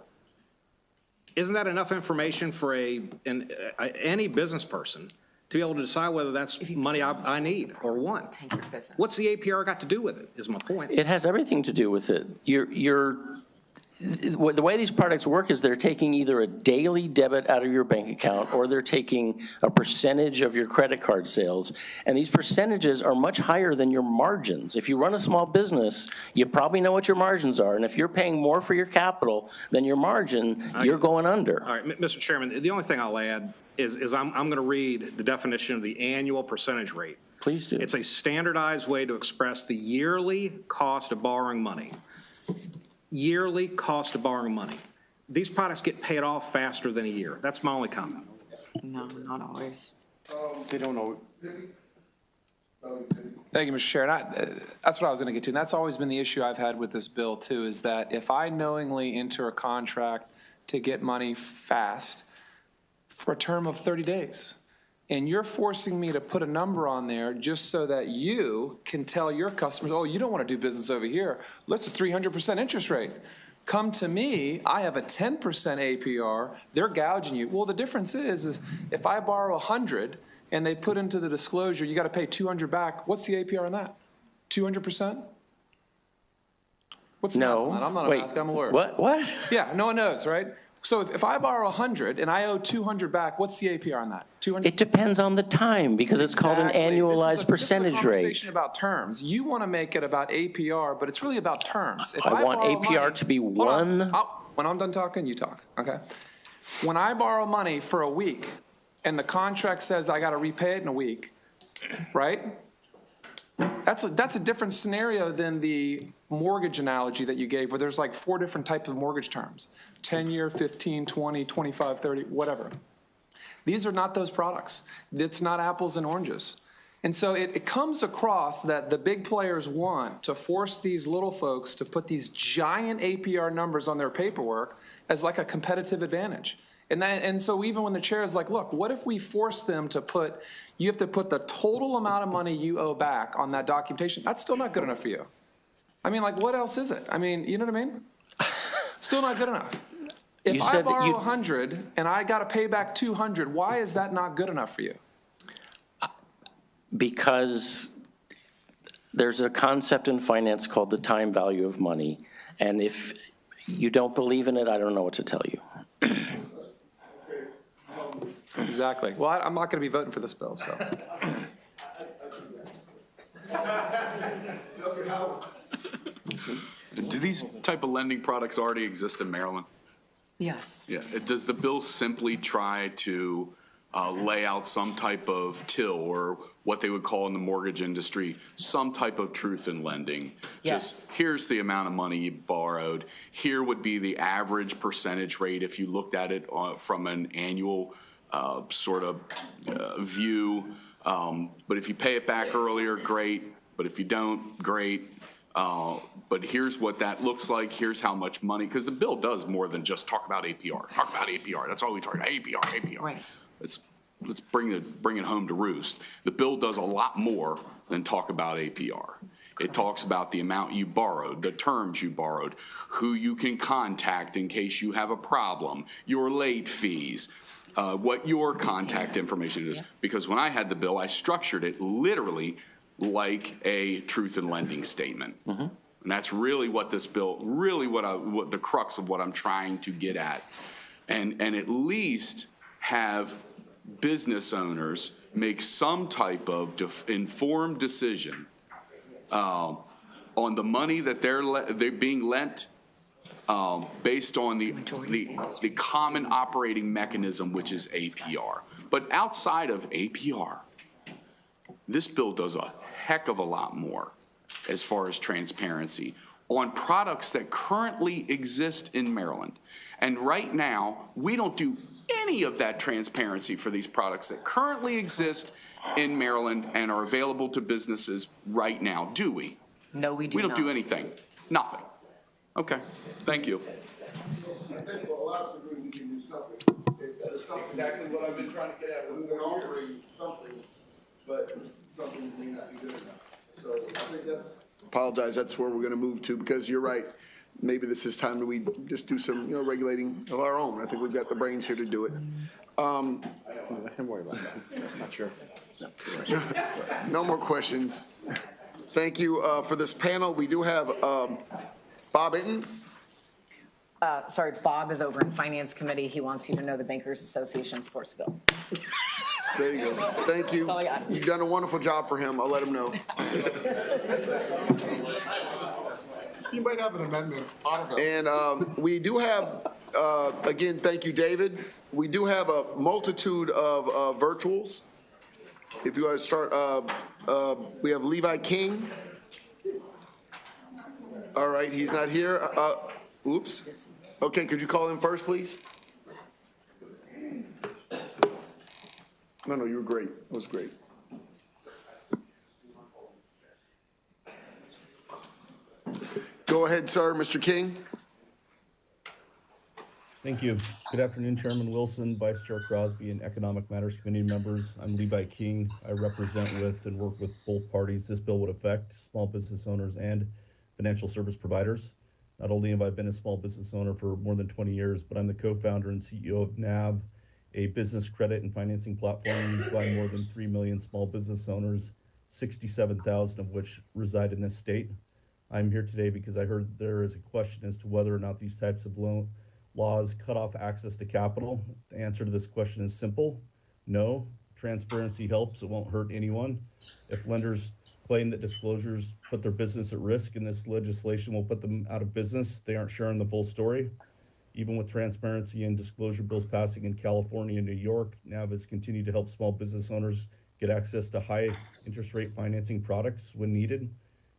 isn't that enough information for any business person to be able to decide whether that's money I need or want? What's the APR got to do with it, is my point. It has everything to do with it. The way these products work is they're taking either a daily debit out of your bank account or they're taking a percentage of your credit card sales. And these percentages are much higher than your margins. If you run a small business, you probably know what your margins are. And if you're paying more for your capital than your margin, you're going under. All right, Mr. Chairman, the only thing I'll add is I'm going to read the definition of the annual percentage rate. Please do. It's a standardized way to express the yearly cost of borrowing money. Yearly cost of borrowing money. these products get paid off faster than a year. That's my only comment. No, not always. They don't know. Thank you, Mr. Chair. And that's what I was going to get to. And that's always been the issue I've had with this bill, too, is that if I knowingly enter a contract to get money fast for a term of 30 days, and you're forcing me to put a number on there just so that you can tell your customers, oh, you don't want to do business over here. Let's a 300% interest rate. Come to me, I have a 10% APR, they're gouging you. Well, the difference is if I borrow 100 and they put into the disclosure, you got to pay 200 back, what's the APR on that? 200%? What's the math on that? I'm not a math guy, I'm a lawyer. What? Yeah, no one knows, right? So if I borrow 100 and I owe 200 back, what's the APR on that? 200? It depends on the time, because it's called an annualized percentage This is a rate. conversation about terms. You want to make it about APR, but it's really about terms. If I want borrow APR money- to be Hold on. one. When I'm done talking, you talk, okay? When I borrow money for a week and the contract says I got to repay it in a week, right? That's a different scenario than the mortgage analogy that you gave, where there's like 4 different types of mortgage terms: 10-year, 15, 20, 25, 30, whatever. These are not those products. It's not apples and oranges. And so it comes across that the big players want to force these little folks to put these giant APR numbers on their paperwork as like a competitive advantage. And so even when the chair is like, look, what if we force them to put, you have to put the total amount of money you owe back on that documentation, that's still not good enough for you. I mean, like, what else is it? I mean, you know what I mean? Still not good enough. If You I said that borrow you- 100 and I got to pay back 200, why is that not good enough for you? Because there's a concept in finance called the time value of money. And if you don't believe in it, I don't know what to tell you. Exactly. Well, I'm not going to be voting for this bill, so. Do these type of lending products already exist in Maryland? Yes. Yeah. Does the bill simply try to lay out some type of till, or what they would call in the mortgage industry, some type of truth in lending? Yes. Just here's the amount of money you borrowed. Here would be the average percentage rate if you looked at it from an annual sort of view. But if you pay it back earlier, great. But if you don't, great. But here's what that looks like. Here's how much money, because the bill does more than just talk about APR. Talk about APR. That's all we talk about. APR. Right. Let's bring it home to roost. The bill does a lot more than talk about APR. It talks about the amount you borrowed, the terms you borrowed, who you can contact in case you have a problem, your late fees, what your contact information is. Because when I had the bill, I structured it literally like a truth in lending statement. And that's really what this bill, really what the crux of what I'm trying to get at. And at least have business owners make some type of informed decision on the money that they're being lent, based on the common operating mechanism, which is APR. But outside of APR, this bill does a heck of a lot more as far as transparency on products that currently exist in Maryland. And right now, we don't do any of that transparency for these products that currently exist in Maryland and are available to businesses right now, do we? No, we do We don't not. do anything. Nothing. Okay, thank you. I think a lot of us agree we can do something. It's something. exactly what I've been trying to get at. We've been offering something, but something may not be good enough. So I think apologize, that's where we're gonna move to, because you're right. Maybe this is time that we just do some, regulating of our own. I think we've got the brains here to do it. Let him worry about that. That's not sure. No more questions. Thank you for this panel. We do have Bob Inton. Sorry, Bob is over in Finance Committee. He wants you to know the Bankers Association supports the bill. There you go. Thank you. That's all I got. You've done a wonderful job for him. I'll let him know. He might have an amendment. And we do have, again, thank you, David. We do have a multitude of virtuals. If you want to start, we have Levi King. All right, he's not here. Oops. Okay, could you call in first, please? No, you were great. It was great. Go ahead, sir, Mr. King. Thank you. Good afternoon, Chairman Wilson, Vice Chair Crosby, and Economic Matters Committee members. I'm Levi King. I represent with and work with both parties. This bill would affect small business owners and financial service providers. Not only have I been a small business owner for more than 20 years, but I'm the co-founder and CEO of NAV, a business credit and financing platform used by more than 3 million small business owners, 67,000 of which reside in this state. I'm here today because I heard there is a question as to whether or not these types of laws cut off access to capital. The answer to this question is simple: no. Transparency helps, it won't hurt anyone. If lenders claim that disclosures put their business at risk and this legislation will put them out of business, they aren't sharing the full story. Even with transparency and disclosure bills passing in California and New York, NAV has continued to help small business owners get access to high interest rate financing products when needed,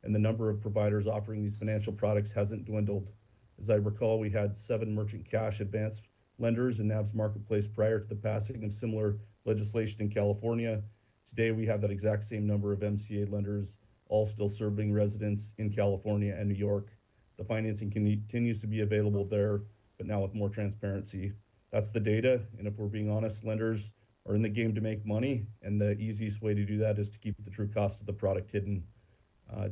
and the number of providers offering these financial products hasn't dwindled. As I recall, we had 7 merchant cash advance lenders in NAV's marketplace prior to the passing of similar legislation in California. Today, we have that exact same number of MCA lenders, all still serving residents in California and New York. The financing continues to be available there, but now with more transparency. That's the data, and if we're being honest, lenders are in the game to make money, and the easiest way to do that is to keep the true cost of the product hidden.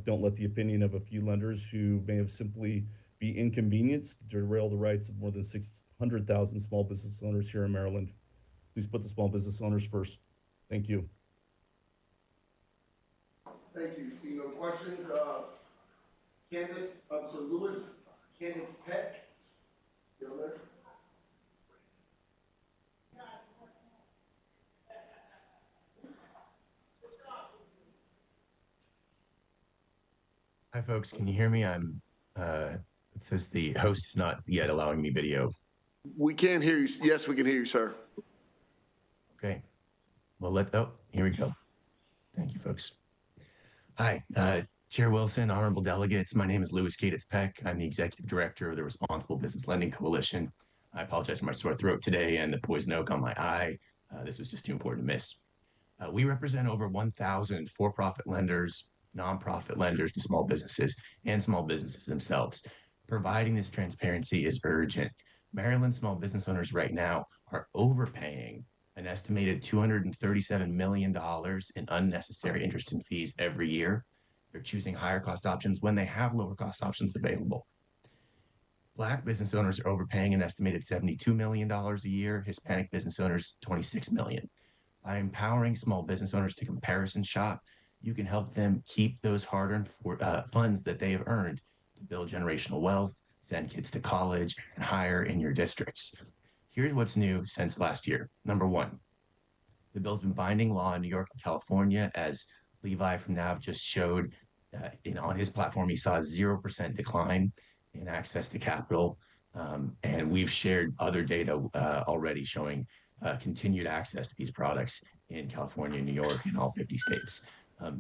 Don't let the opinion of a few lenders who may have simply be inconvenienced derail the rights of more than 600,000 small business owners here in Maryland. Please put the small business owners first. Thank you. Thank you. Seeing no questions, Lewis, Candace Peck, still there? Hi, folks. Can you hear me? It says the host is not yet allowing me video. We can hear you. Yes, we can hear you, sir. Okay. Well, here we go. Thank you, folks. Hi, Chair Wilson, honorable delegates. My name is Lewis Cadence Peck. I'm the executive director of the Responsible Business Lending Coalition. I apologize for my sore throat today and the poison oak on my eye. This was just too important to miss. We represent over 1,000 for-profit lenders, nonprofit lenders to small businesses, and small businesses themselves. Providing this transparency is urgent. Maryland small business owners right now are overpaying an estimated $237 million in unnecessary interest and fees every year. They're choosing higher cost options when they have lower cost options available. Black business owners are overpaying an estimated $72 million a year, Hispanic business owners $26 million. By empowering small business owners to comparison shop, you can help them keep those hard-earned funds that they have earned to build generational wealth, send kids to college, and hire in your districts. Here's what's new since last year. Number 1, the bill's been binding law in New York and California, as Levi from NAV just showed. On his platform, he saw a 0% decline in access to capital, and we've shared other data already showing continued access to these products in California, New York, and all 50 states.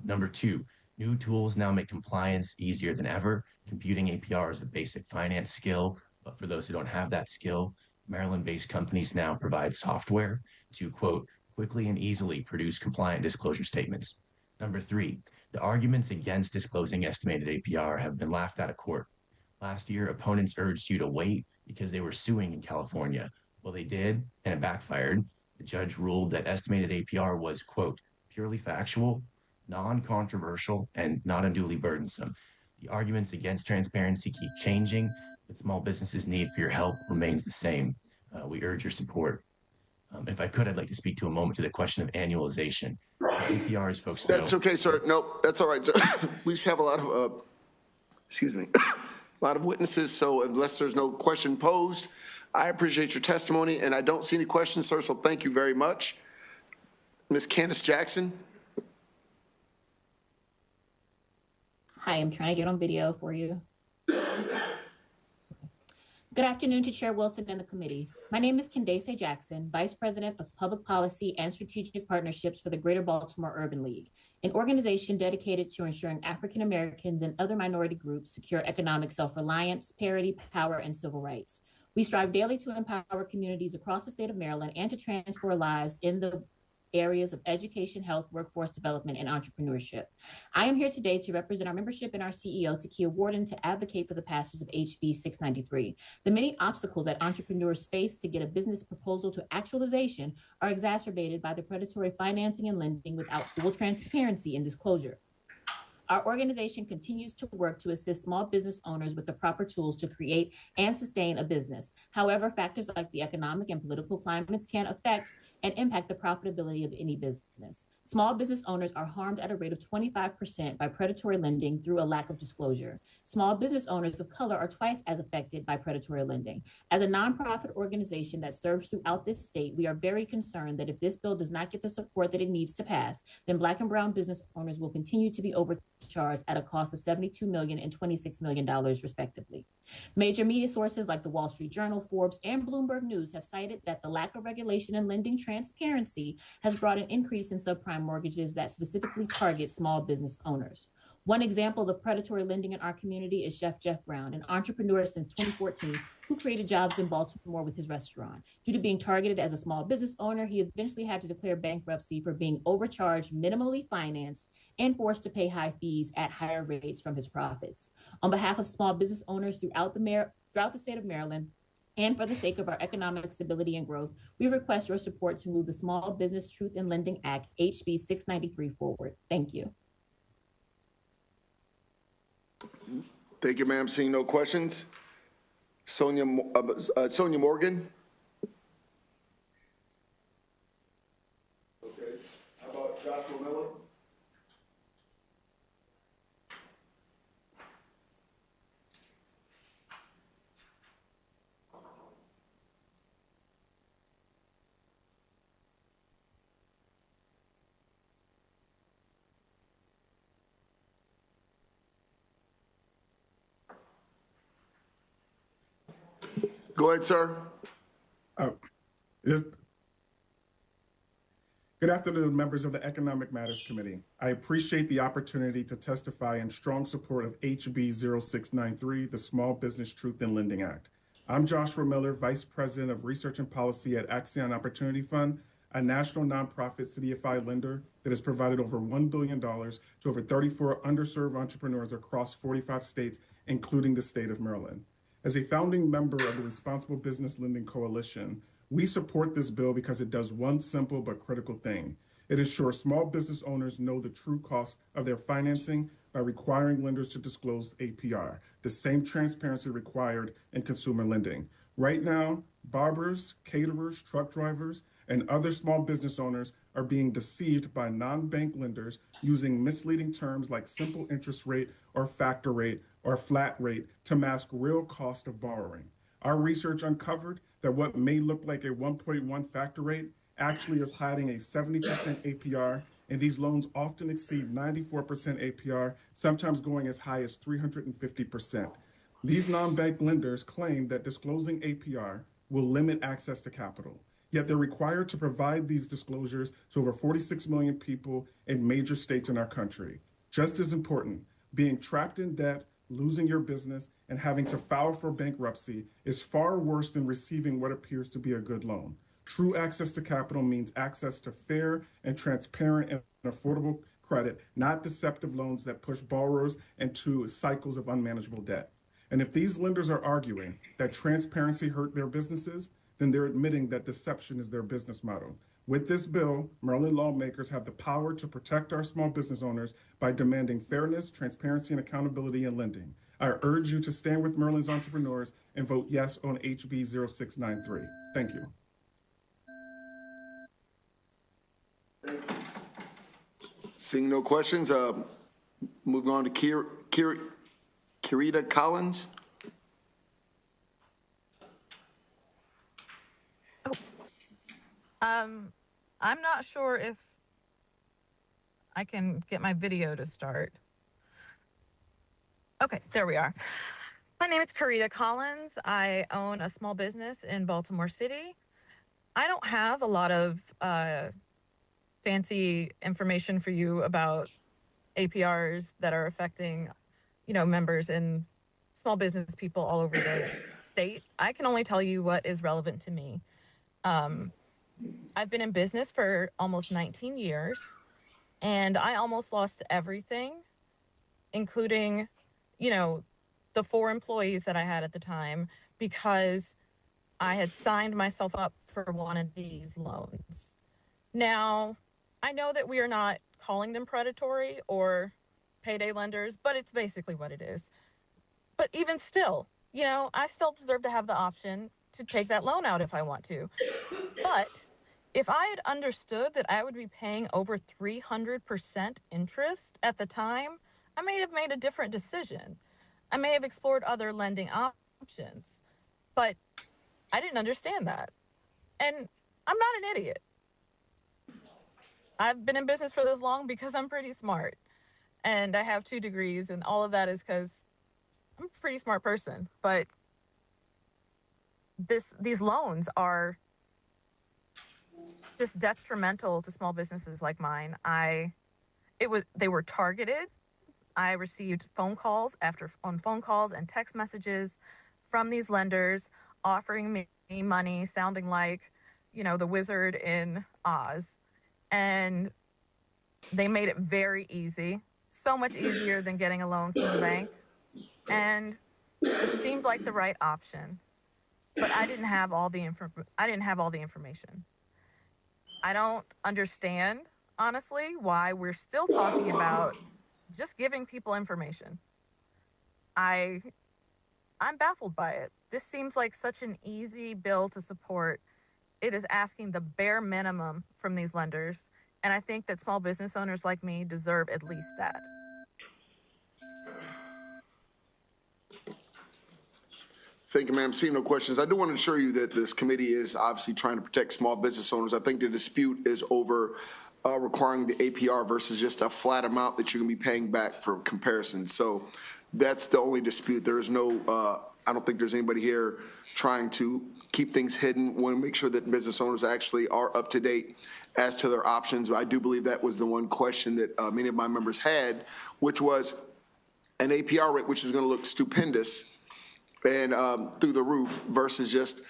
Number 2, new tools now make compliance easier than ever. Computing APR is a basic finance skill, but for those who don't have that skill, Maryland-based companies now provide software to, quote, quickly and easily produce compliant disclosure statements. Number 3, the arguments against disclosing estimated APR have been laughed out of court. Last year, opponents urged you to wait because they were suing in California. Well, they did, and it backfired. The judge ruled that estimated APR was, quote, purely factual, non-controversial, and not unduly burdensome. The arguments against transparency keep changing, but small businesses' need for your help remains the same. We urge your support. If I could, I'd like to speak to a moment to the question of annualization. APR, as folks know. That's okay, sir. Nope, that's all right, sir. We just have a lot of, a lot of witnesses, so unless there's no question posed, I appreciate your testimony, and I don't see any questions, sir, so thank you very much. Ms. Candace Jackson. Hi, I'm trying to get on video for you. Good afternoon to Chair Wilson and the committee. My name is Candace Jackson, Vice President of Public Policy and Strategic Partnerships for the Greater Baltimore Urban League, an organization dedicated to ensuring African Americans and other minority groups secure economic self-reliance, parity, power, and civil rights. We strive daily to empower communities across the state of Maryland and to transform lives in the areas of education, health, workforce development, and entrepreneurship. I am here today to represent our membership and our CEO, Takia Warden, to advocate for the passage of HB 693. The many obstacles that entrepreneurs face to get a business proposal to actualization are exacerbated by the predatory financing and lending without full transparency and disclosure. Our organization continues to work to assist small business owners with the proper tools to create and sustain a business. However, factors like the economic and political climates can affect and impact the profitability of any business. Small business owners are harmed at a rate of 25% by predatory lending through a lack of disclosure. Small business owners of color are twice as affected by predatory lending. As a nonprofit organization that serves throughout this state, we are very concerned that if this bill does not get the support that it needs to pass, then Black and brown business owners will continue to be overcharged at a cost of $72 million and $26 million, respectively. Major media sources like the Wall Street Journal, Forbes, and Bloomberg News have cited that the lack of regulation and lending transparency has brought an increase in subprime mortgages that specifically target small business owners. One example of predatory lending in our community is Chef Jeff Brown, an entrepreneur since 2014 who created jobs in Baltimore with his restaurant. Due to being targeted as a small business owner, he eventually had to declare bankruptcy for being overcharged, minimally financed, and forced to pay high fees at higher rates from his profits. On behalf of small business owners throughout the state of Maryland, and for the sake of our economic stability and growth, we request your support to move the Small Business Truth in Lending Act, HB 693, forward. Thank you. Thank you, ma'am. Seeing no questions. Sonia Morgan. Okay. How about Joshua Miller? Go ahead, sir. Good afternoon, members of the Economic Matters Committee. I appreciate the opportunity to testify in strong support of HB 0693, the Small Business Truth in Lending Act. I'm Joshua Miller, Vice President of Research and Policy at Axion Opportunity Fund, a national nonprofit CDFI lender that has provided over $1 billion to over 34 underserved entrepreneurs across 45 states, including the state of Maryland. As a founding member of the Responsible Business Lending Coalition, we support this bill because it does one simple but critical thing. It ensures small business owners know the true cost of their financing by requiring lenders to disclose APR, the same transparency required in consumer lending. Right now, barbers, caterers, truck drivers, and other small business owners are being deceived by non-bank lenders using misleading terms like simple interest rate or factor rate or flat rate to mask real cost of borrowing. Our research uncovered that what may look like a 1.1 factor rate actually is hiding a 70% APR, and these loans often exceed 94% APR, sometimes going as high as 350%. These non-bank lenders claim that disclosing APR will limit access to capital, yet they're required to provide these disclosures to over 46 million people in major states in our country. Just as important, being trapped in debt, losing your business, and having to file for bankruptcy is far worse than receiving what appears to be a good loan. True access to capital means access to fair and transparent and affordable credit, not deceptive loans that push borrowers into cycles of unmanageable debt. And if these lenders are arguing that transparency hurt their businesses, then they're admitting that deception is their business model. With this bill, Maryland lawmakers have the power to protect our small business owners by demanding fairness, transparency, and accountability in lending. I urge you to stand with Maryland's entrepreneurs and vote yes on HB 0693. Thank you. Seeing no questions, moving on to Kirita Collins. I'm not sure if I can get my video to start. Okay, there we are. My name is Kirita Collins. I own a small business in Baltimore City. I don't have a lot of fancy information for you about APRs that are affecting, members in small business people all over the state. I can only tell you what is relevant to me. I've been in business for almost 19 years, and I almost lost everything, including, you know, the 4 employees that I had at the time, because I had signed myself up for one of these loans. Now, I know that we are not calling them predatory or payday lenders, but it's basically what it is. But even still, you know, I still deserve to have the option to take that loan out if I want to. But if I had understood that I would be paying over 300% interest at the time, I may have made a different decision. I may have explored other lending options, but I didn't understand that. And I'm not an idiot. I've been in business for this long because I'm pretty smart. And I have 2 degrees, and all of that is because I'm a pretty smart person. But these loans are just detrimental to small businesses like mine. They were targeted. I received phone calls on phone calls and text messages from these lenders offering me money, sounding like, you know, the wizard in Oz. And they made it very easy, so much easier than getting a loan from the bank. And it seemed like the right option, but I didn't have all the information. I don't understand, honestly, why we're still talking about just giving people information. I'm baffled by it. This seems like such an easy bill to support. It is asking the bare minimum from these lenders, and I think that small business owners like me deserve at least that. Thank you, ma'am. Seeing no questions, I do want to assure you that this committee is obviously trying to protect small business owners. I think the dispute is over requiring the APR versus just a flat amount that you're going to be paying back for comparison. So that's the only dispute. There is no, I don't think there's anybody here trying to keep things hidden. We want to make sure that business owners actually are up to date as to their options. But I do believe that was the one question that many of my members had, which was an APR rate, which is going to look stupendous and through the roof versus just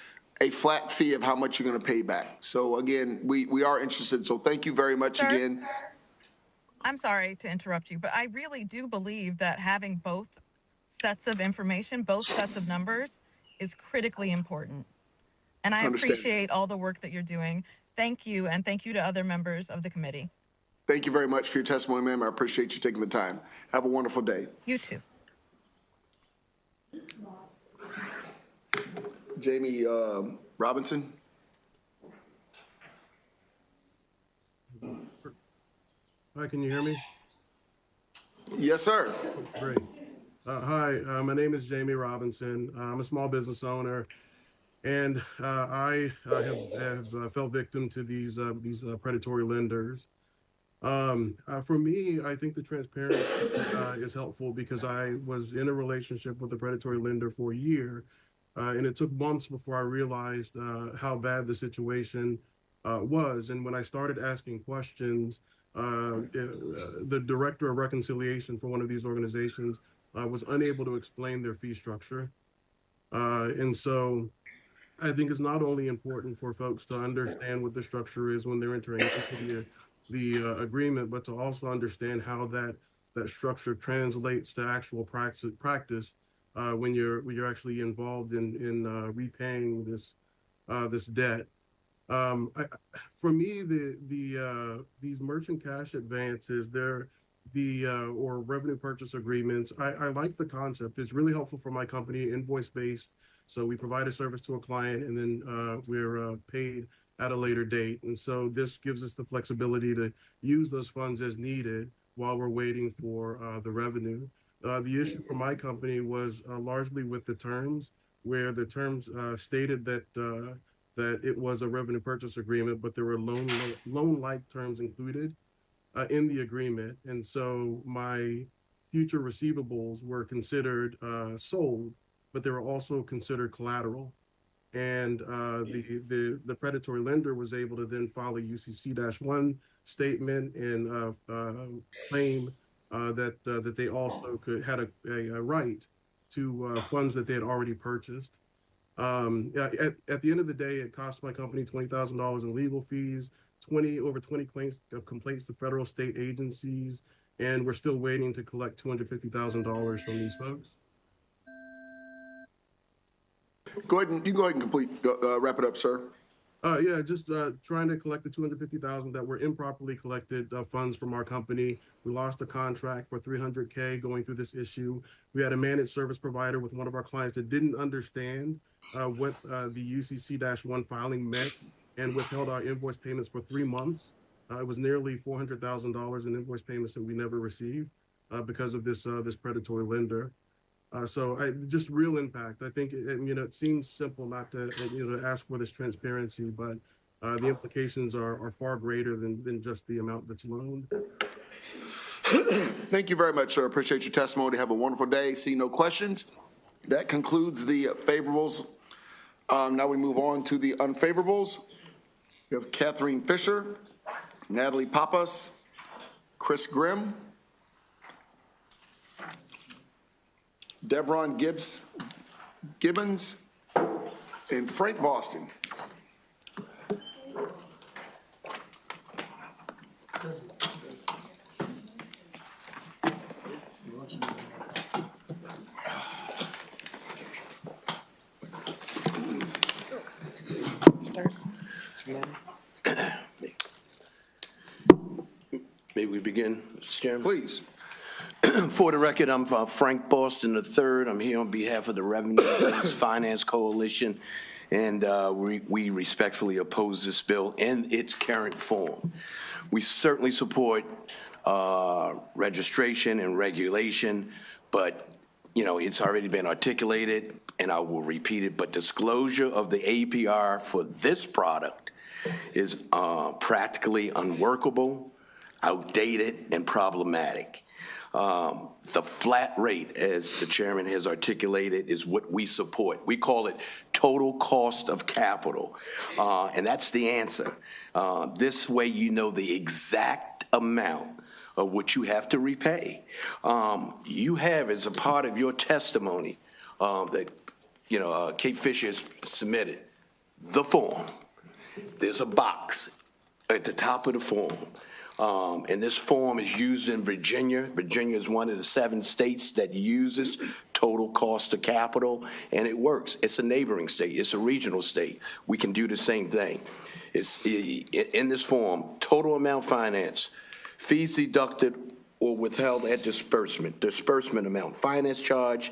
a flat fee of how much you're going to pay back. So again, we are interested. So thank you very much again. I'm sorry to interrupt you, but I really do believe that having both sets of information, both sets of numbers, is critically important. And I appreciate all the work that you're doing. Thank you, and thank you to other members of the committee. Thank you very much for your testimony, ma'am. I appreciate you taking the time. Have a wonderful day. You too. Jamie Robinson. Hi, can you hear me? Yes, sir. Great. Hi, my name is Jamie Robinson. I'm a small business owner, and I have fell victim to these predatory lenders. For me, I think the transparency is helpful because I was in a relationship with a predatory lender for a year, and it took months before I realized how bad the situation was. And when I started asking questions, the director of reconciliation for one of these organizations was unable to explain their fee structure. And so I think it's not only important for folks to understand what the structure is when they're entering into the agreement, but to also understand how that structure translates to actual practice when you're actually involved in repaying this debt. For me, these merchant cash advances, or revenue purchase agreements, I like the concept. It's really helpful for my company, invoice-based. So we provide a service to a client, and then we're paid at a later date. And so this gives us the flexibility to use those funds as needed while we're waiting for the revenue. The issue for my company was largely with the terms, where the terms stated that it was a revenue purchase agreement, but there were loan-like terms included in the agreement. And so my future receivables were considered sold, but they were also considered collateral. And the predatory lender was able to then file a UCC-1 statement and claim that they also had a right to funds that they had already purchased. At the end of the day, it cost my company $20,000 in legal fees, over 20 complaints to federal state agencies, and we're still waiting to collect $250,000 from these folks. Go ahead and you go ahead and wrap it up, sir. Yeah, just trying to collect the $250,000 that were improperly collected funds from our company. We lost a contract for $300K going through this issue. We had a managed service provider with one of our clients that didn't understand what the UCC-1 filing meant and withheld our invoice payments for 3 months. It was nearly $400,000 in invoice payments that we never received because of this predatory lender. Just real impact. I think it seems simple not to to ask for this transparency, but the implications are far greater than just the amount that's loaned. Thank you very much, sir. Appreciate your testimony. Have a wonderful day. See no questions. That concludes the favorables. Now we move on to the unfavorables. We have Catherine Fisher, Natalie Pappas, Chris Grimm, Devron Gibbons, and Frank Boston. May we begin, Mr. Chairman? Please. For the record, I'm Frank Boston III. I'm here on behalf of the Revenue-Based Finance Coalition, and we respectfully oppose this bill in its current form. We certainly support registration and regulation, but it's already been articulated, and I will repeat it, but disclosure of the APR for this product is practically unworkable, outdated, and problematic. The flat rate, as the chairman has articulated, is what we support. We call it total cost of capital, and that's the answer. This way you know the exact amount of what you have to repay. You have, as a part of your testimony that Kate Fisher has submitted, the form. There's a box at the top of the form. And this form is used in Virginia. Virginia is one of the 7 states that uses total cost of capital, and it works. It's a neighboring state. It's a regional state. We can do the same thing. It's in this form, total amount financed, fees deducted or withheld at disbursement amount, finance charge,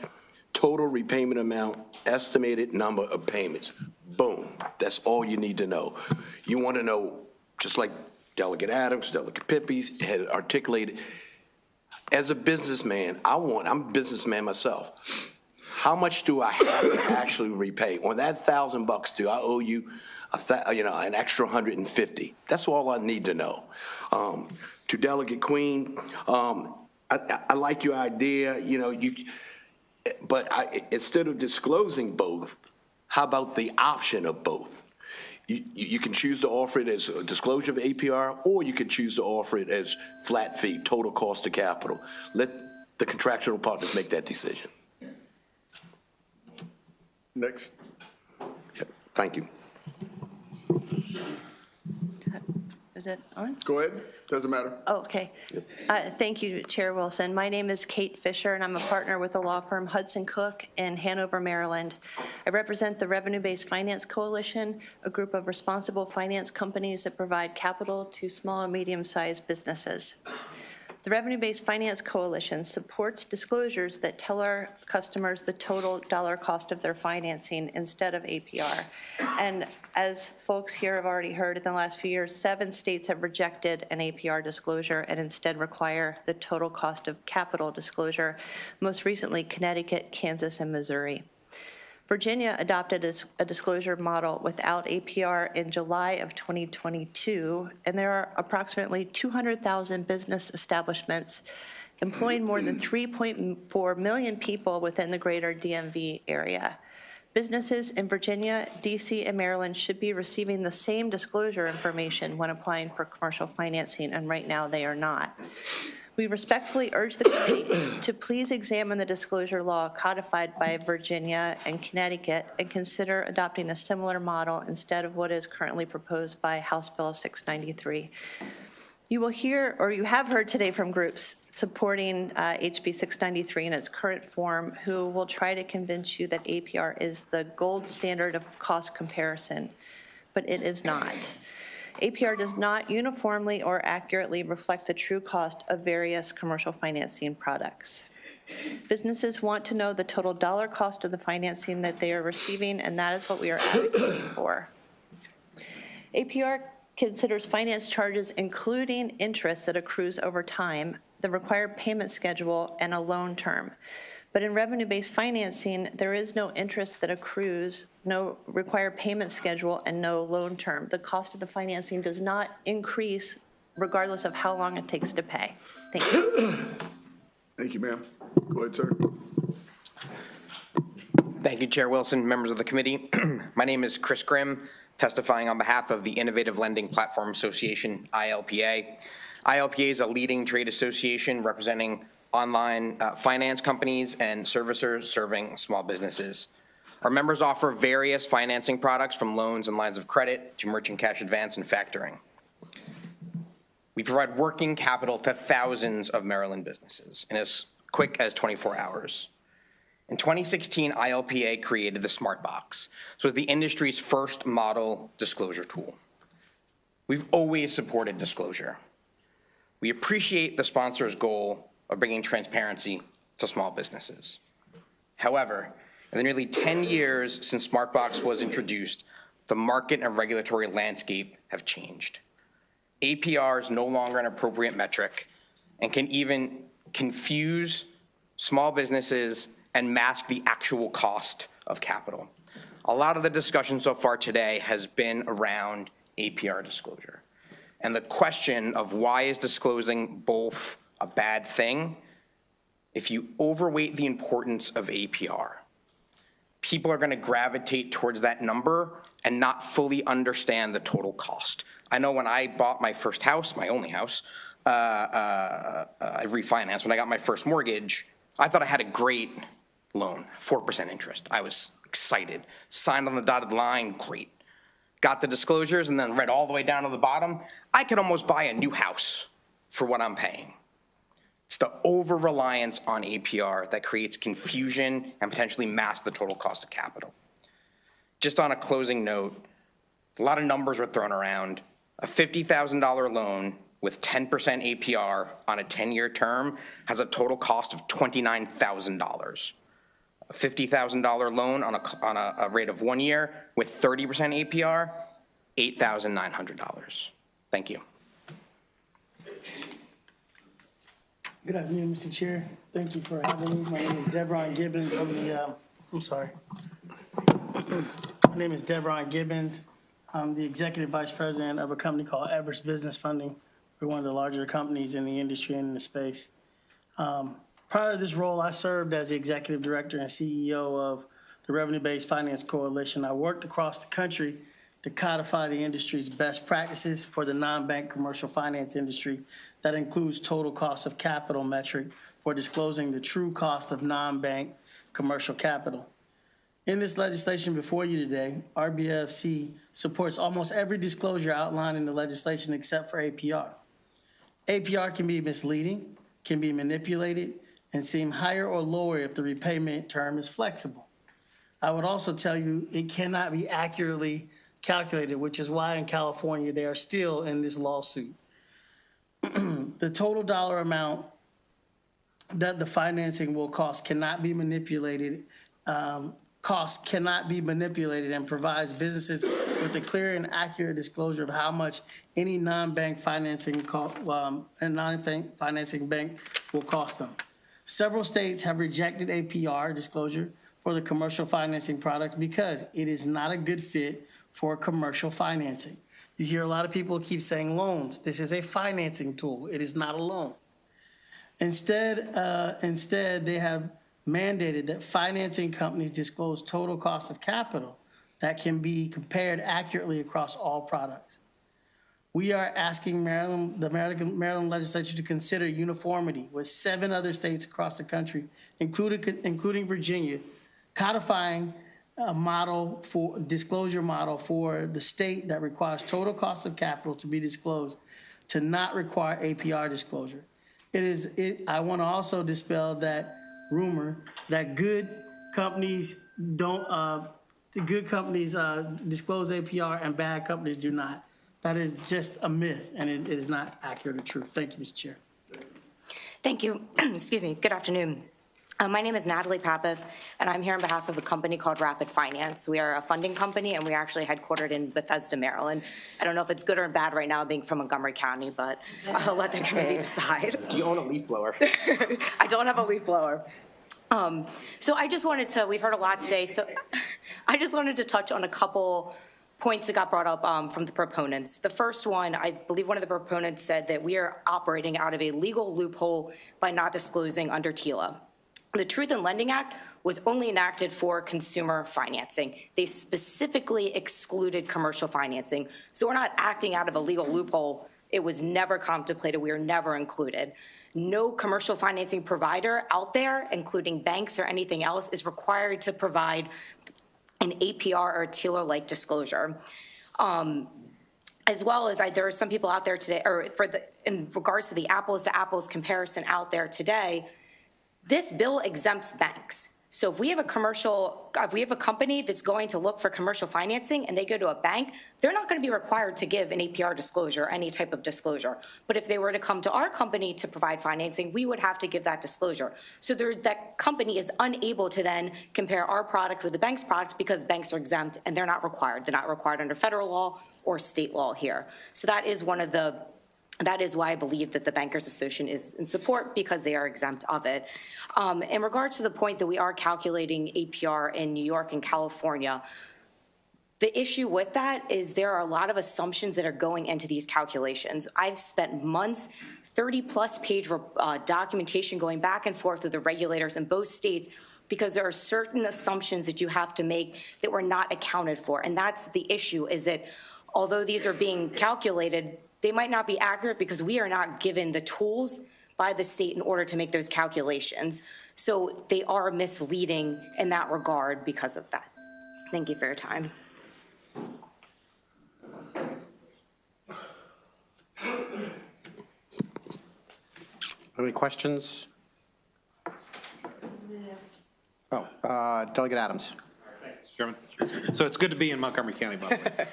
total repayment amount, estimated number of payments. Boom. That's all you need to know. You want to know, just like Delegate Adams, Delegate Pippies had articulated, as a businessman, I'm a businessman myself. How much do I have to actually repay? On that $1,000, do I owe you an extra 150? That's all I need to know. To Delegate Queen, I like your idea, but instead of disclosing both, how about the option of both? You can choose to offer it as a disclosure of APR, or you can choose to offer it as flat fee, total cost of capital. Let the contractual partners make that decision. Next. Yep. Thank you. Is it on? Go ahead. Doesn't matter. Oh, okay. Thank you, Chair Wilson. My name is Kate Fisher, and I'm a partner with the law firm Hudson Cook in Hanover, Maryland. I represent the Revenue-Based Finance Coalition, a group of responsible finance companies that provide capital to small and medium-sized businesses. The Revenue-Based Finance Coalition supports disclosures that tell our customers the total dollar cost of their financing instead of APR. And as folks here have already heard, in the last few years, 7 states have rejected an APR disclosure and instead require the total cost of capital disclosure, most recently Connecticut, Kansas, and Missouri. Virginia adopted a disclosure model without APR in July of 2022, and there are approximately 200,000 business establishments employing more than 3.4 million people within the greater DMV area. Businesses in Virginia, DC, and Maryland should be receiving the same disclosure information when applying for commercial financing, and right now they are not. We respectfully urge the committee to please examine the disclosure law codified by Virginia and Connecticut and consider adopting a similar model instead of what is currently proposed by House Bill 693. You will hear, or you have heard today from groups supporting HB 693 in its current form who will try to convince you that APR is the gold standard of cost comparison, but it is not. APR does not uniformly or accurately reflect the true cost of various commercial financing products. Businesses want to know the total dollar cost of the financing that they are receiving, and that is what we are advocating for. APR considers finance charges including interest that accrues over time, the required payment schedule, and a loan term. But in revenue-based financing, there is no interest that accrues, no required payment schedule, and no loan term. The cost of the financing does not increase regardless of how long it takes to pay. Thank you. Thank you, ma'am. Go ahead, sir. Thank you, Chair Wilson, members of the committee. My name is Chris Grimm, testifying on behalf of the Innovative Lending Platform Association, ILPA. ILPA is a leading trade association representing online finance companies and servicers serving small businesses. Our members offer various financing products from loans and lines of credit to merchant cash advance and factoring. We provide working capital to thousands of Maryland businesses in as quick as 24 hours. In 2016, ILPA created the Smart Box. This was the industry's first model disclosure tool. We've always supported disclosure. We appreciate the sponsor's goal of bringing transparency to small businesses. However, in the nearly 10 years since SmartBox was introduced, the market and regulatory landscape have changed. APR is no longer an appropriate metric and can even confuse small businesses and mask the actual cost of capital. A lot of the discussion so far today has been around APR disclosure and the question of why is disclosing both a bad thing. If you overweight the importance of APR, people are going to gravitate towards that number and not fully understand the total cost. I know when I bought my first house, my only house, I refinanced. When I got my first mortgage, I thought I had a great loan, 4% interest. I was excited, signed on the dotted line, great. Got the disclosures and then read all the way down to the bottom. I could almost buy a new house for what I'm paying. It's the over-reliance on APR that creates confusion and potentially masks the total cost of capital. Just on a closing note, a lot of numbers were thrown around. A $50,000 loan with 10% APR on a 10-year term has a total cost of $29,000. A $50,000 loan on a rate of 1 year with 30% APR, $8,900. Thank you. Good afternoon, Mr. Chair. Thank you for having me. My name is Devron Gibbons. My name is Devron Gibbons. I'm the Executive Vice President of a company called Everest Business Funding. We're one of the larger companies in the industry and in the space. Prior to this role, I served as the Executive Director and CEO of the Revenue-Based Finance Coalition. I worked across the country to codify the industry's best practices for the non-bank commercial finance industry. That includes total cost of capital metric for disclosing the true cost of non-bank commercial capital. In this legislation before you today, RBFC supports almost every disclosure outlined in the legislation except for APR. APR can be misleading, can be manipulated, and seem higher or lower if the repayment term is flexible. I would also tell you it cannot be accurately calculated, which is why in California they are still in this lawsuit. The total dollar amount that the financing will cost cannot be manipulated. Cost cannot be manipulated and provides businesses with a clear and accurate disclosure of how much any non-bank financing bank will cost them. Several states have rejected APR disclosure for the commercial financing product because it is not a good fit for commercial financing. You hear a lot of people keep saying loans. This is a financing tool. It is not a loan. Instead, they have mandated that financing companies disclose total cost of capital that can be compared accurately across all products. We are asking the Maryland legislature to consider uniformity with 7 other states across the country, including Virginia, codifying a model for disclosure model for the state that requires total cost of capital to be disclosed to not require APR disclosure. I want to also dispel that rumor that good companies disclose APR and bad companies do not. That is just a myth, and it is not accurate or true. Thank you, Mr. Chair. Thank you. Excuse me. Good afternoon. My name is Natalie Pappas, and I'm here on behalf of a company called Rapid Finance. We are a funding company, and we are actually headquartered in Bethesda, Maryland. I don't know if it's good or bad right now being from Montgomery County, but I'll let the committee decide. You own a leaf blower. I don't have a leaf blower. So I just wanted to, we've heard a lot today, so I just wanted to touch on a couple points that got brought up from the proponents. The first one, I believe one of the proponents said that we are operating out of a legal loophole by not disclosing under TILA. The Truth in Lending Act was only enacted for consumer financing. They specifically excluded commercial financing. So we're not acting out of a legal loophole. It was never contemplated. We were never included. No commercial financing provider out there, including banks or anything else, is required to provide an APR or a TILA-like disclosure. As well as there are some people out there today, or in regards to the apples to apples comparison out there today, this bill exempts banks. So if we have a company that's going to look for commercial financing and they go to a bank, they're not going to be required to give an APR disclosure or any type of disclosure. But if they were to come to our company to provide financing, we would have to give that disclosure. So that company is unable to then compare our product with the bank's product because banks are exempt and they're not required. They're not required under federal law or state law here. So that is that is why I believe that the Bankers Association is in support, because they are exempt of it. In regards to the point that we are calculating APR in New York and California, the issue with that is there are a lot of assumptions that are going into these calculations. I've spent months, 30-plus page documentation going back and forth with the regulators in both states because there are certain assumptions that you have to make that were not accounted for. And that's the issue, is that although these are being calculated, they might not be accurate because we are not given the tools by the state in order to make those calculations. So they are misleading in that regard because of that. Thank you for your time. Any questions? Delegate Adams. Thanks, Chairman. So it's good to be in Montgomery County, by the way.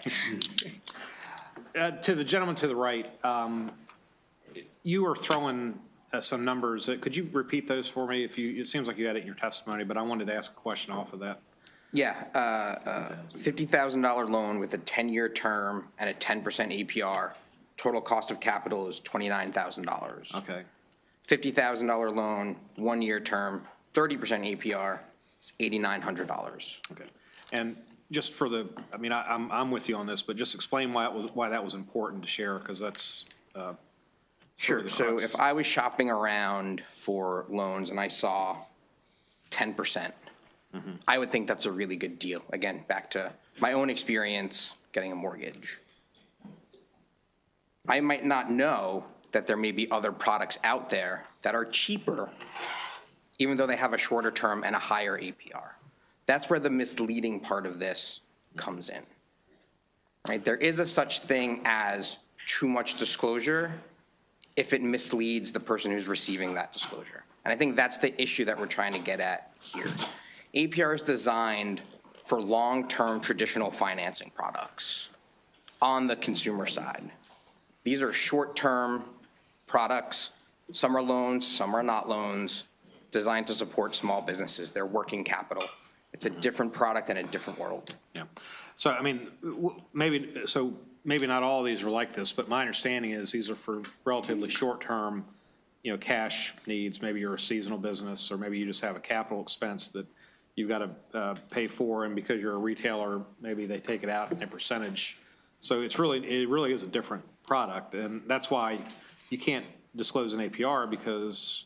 To the gentleman to the right, you were throwing some numbers. Could you repeat those for me? It seems like you had it in your testimony, but I wanted to ask a question off of that. Yeah, $50,000 loan with a 10-year term and a 10% APR. Total cost of capital is $29,000. Okay. $50,000 loan, 1-year term, 30% APR is $8,900. Okay. And just for I'm with you on this, but just explain why that was important to share, because that's sure. So if I was shopping around for loans and I saw 10%, I would think that's a really good deal. Again, back to my own experience getting a mortgage. I might not know that there may be other products out there that are cheaper, even though they have a shorter term and a higher APR. That's where the misleading part of this comes in. Right? There is a such thing as too much disclosure if it misleads the person who's receiving that disclosure. And I think that's the issue that we're trying to get at here. APR is designed for long-term traditional financing products on the consumer side. These are short-term products. Some are loans, some are not loans, designed to support small businesses. They're working capital. It's a different product and a different world. Yeah. So, I mean, maybe not all of these are like this, but my understanding is these are for relatively short-term, cash needs. Maybe you're a seasonal business, or maybe you just have a capital expense that you've got to pay for, and because you're a retailer, maybe they take it out in a percentage. So it really is a different product, and that's why you can't disclose an APR, because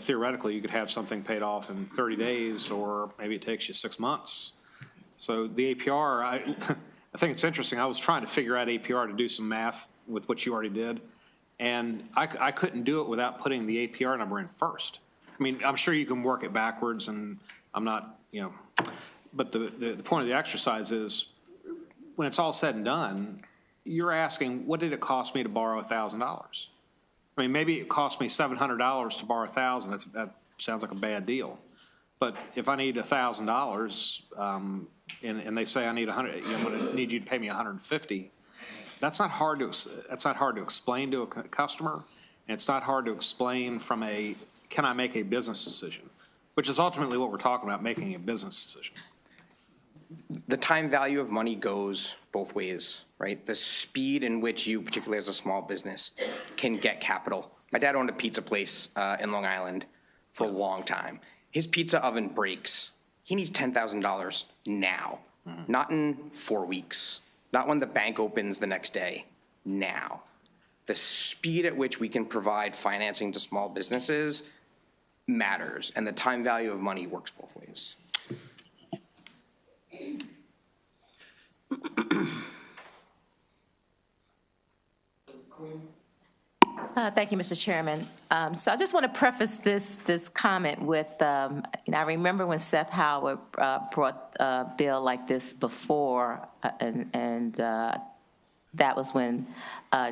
theoretically you could have something paid off in 30 days, or maybe it takes you 6 months. So the APR, I think it's interesting. I was trying to figure out APR to do some math with what you already did. And I couldn't do it without putting the APR number in first. I mean, I'm sure you can work it backwards, and I'm not, but the point of the exercise is, when it's all said and done, you're asking, what did it cost me to borrow $1,000? I mean, maybe it cost me $700 to borrow $1,000. That sounds like a bad deal. But if I need $1,000, and they say I need I'm going to need you to pay me $150, that's not hard to explain to a customer, and it's not hard to explain from can I make a business decision, which is ultimately what we're talking about, making a business decision. The time value of money goes both ways, right? The speed in which you, particularly as a small business, can get capital. My dad owned a pizza place in Long Island for a long time. His pizza oven breaks. He needs $10,000 now, not in 4 weeks, not when the bank opens the next day, now. The speed at which we can provide financing to small businesses matters, and the time value of money works both ways. Thank you, Mr. Chairman. So I just want to preface this comment with, I remember when Seth Howard brought a bill like this before, and that was when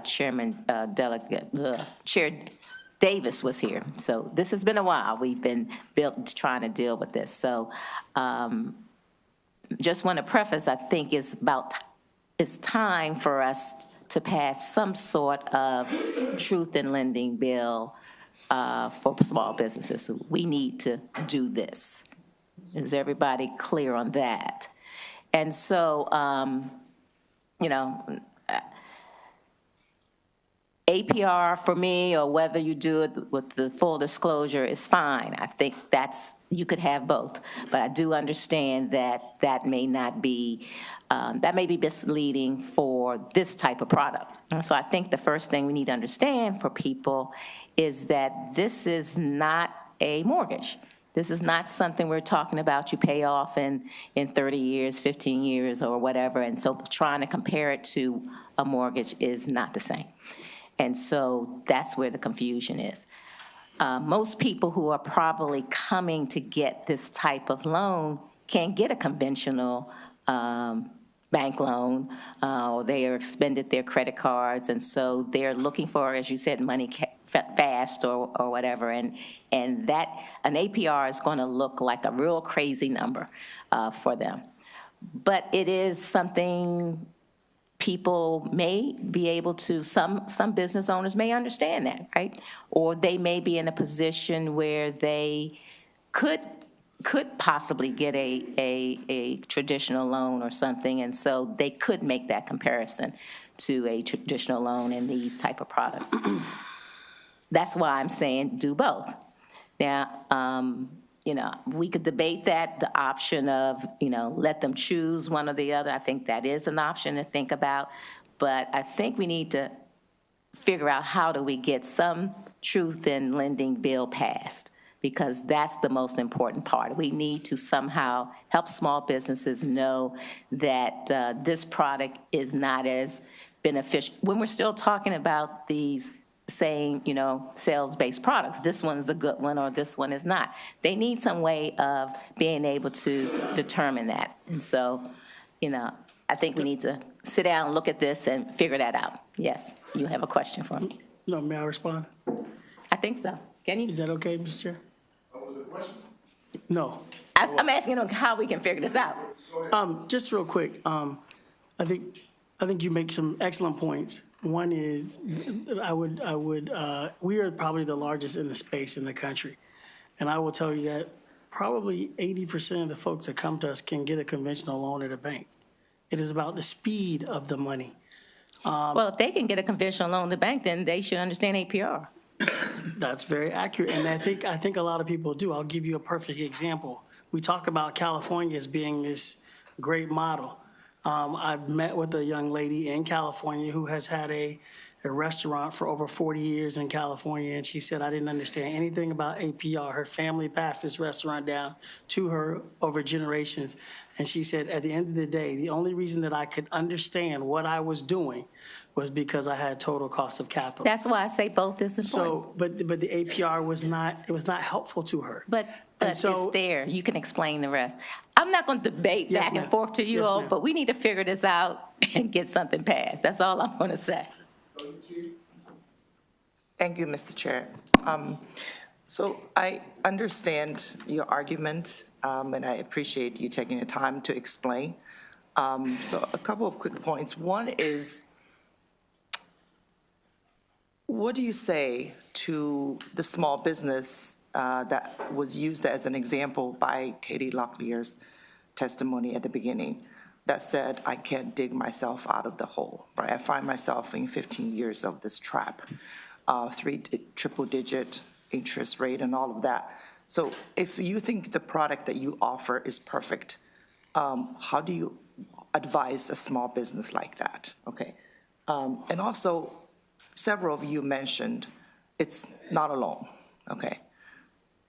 Chair Davis was here. So this has been a while. We've been trying to deal with this. So just want to preface, I think it's time for us to pass some sort of truth in lending bill for small businesses. So we need to do this. Is everybody clear on that? And so, APR for me, or whether you do it with the full disclosure, is fine. I think you could have both. But I do understand that may not be, that may be misleading for this type of product. And so I think the first thing we need to understand for people is that this is not a mortgage. This is not something we're talking about you pay off in 30 years, 15 years, or whatever. And so trying to compare it to a mortgage is not the same. And so that's where the confusion is. Most people who are probably coming to get this type of loan can't get a conventional bank loan, or they are expended their credit cards, and so they're looking for, as you said, money fast or whatever, and that an APR is going to look like a real crazy number for them. But it is something people may be able to, some business owners may understand that, right? Or they may be in a position where they could possibly get a traditional loan or something, and so they could make that comparison to a traditional loan in these type of products. That's why I'm saying do both. Now, we could debate that, the option of, let them choose one or the other. I think that is an option to think about, but I think we need to figure out how do we get some truth in lending bill passed, because that's the most important part. We need to somehow help small businesses know that this product is not as beneficial. When we're still talking about these saying, sales-based products, this one is a good one or this one is not. They need some way of being able to determine that. And so, I think we need to sit down and look at this and figure that out. Yes, you have a question for me? No, may I respond? I think so. Can you? Is that okay, Mr. Chair? Was it a question? No. I'm asking how we can figure this out. Just real quick, I think you make some excellent points. One is, we are probably the largest in the space in the country. And I will tell you that probably 80% of the folks that come to us can get a conventional loan at a bank. It is about the speed of the money. Well, if they can get a conventional loan at the bank, then they should understand APR. That's very accurate, and I think a lot of people do. I'll give you a perfect example. We talk about California as being this great model. I've met with a young lady in California who has had a restaurant for over 40 years in California, and she said, I didn't understand anything about APR. Her family passed this restaurant down to her over generations, and she said, at the end of the day, the only reason that I could understand what I was doing was because I had total cost of capital. That's why I say both is important. So, but the APR was not helpful to her. But it's there. You can explain the rest. I'm not going to debate Yes, back and ma'am. forth to you Yes, all, ma'am. but we need to figure this out and get something passed. That's all I'm going to say. Thank you, Mr. Chair. So I understand your argument, and I appreciate you taking the time to explain. So a couple of quick points. One is, what do you say to the small business that was used as an example by Katie Locklear's testimony at the beginning that said, I can't dig myself out of the hole, right? I find myself in 15 years of this trap, triple-digit interest rate and all of that. So if you think the product that you offer is perfect, how do you advise a small business like that? Okay. And also, several of you mentioned it's not a loan, okay?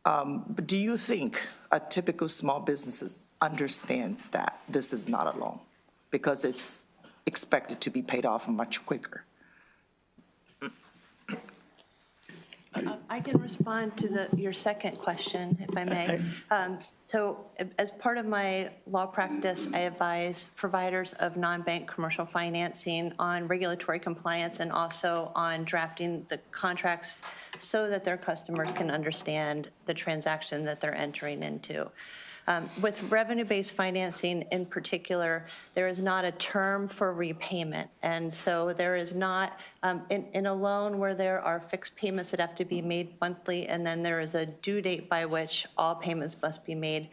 But do you think a typical small business understands that this is not a loan because it's expected to be paid off much quicker? I can respond to your second question, if I may. So as part of my law practice, I advise providers of non-bank commercial financing on regulatory compliance and also on drafting the contracts so that their customers can understand the transaction that they're entering into. With revenue-based financing in particular, there is not a term for repayment. And so there is not, in a loan where there are fixed payments that have to be made monthly, and then there is a due date by which all payments must be made.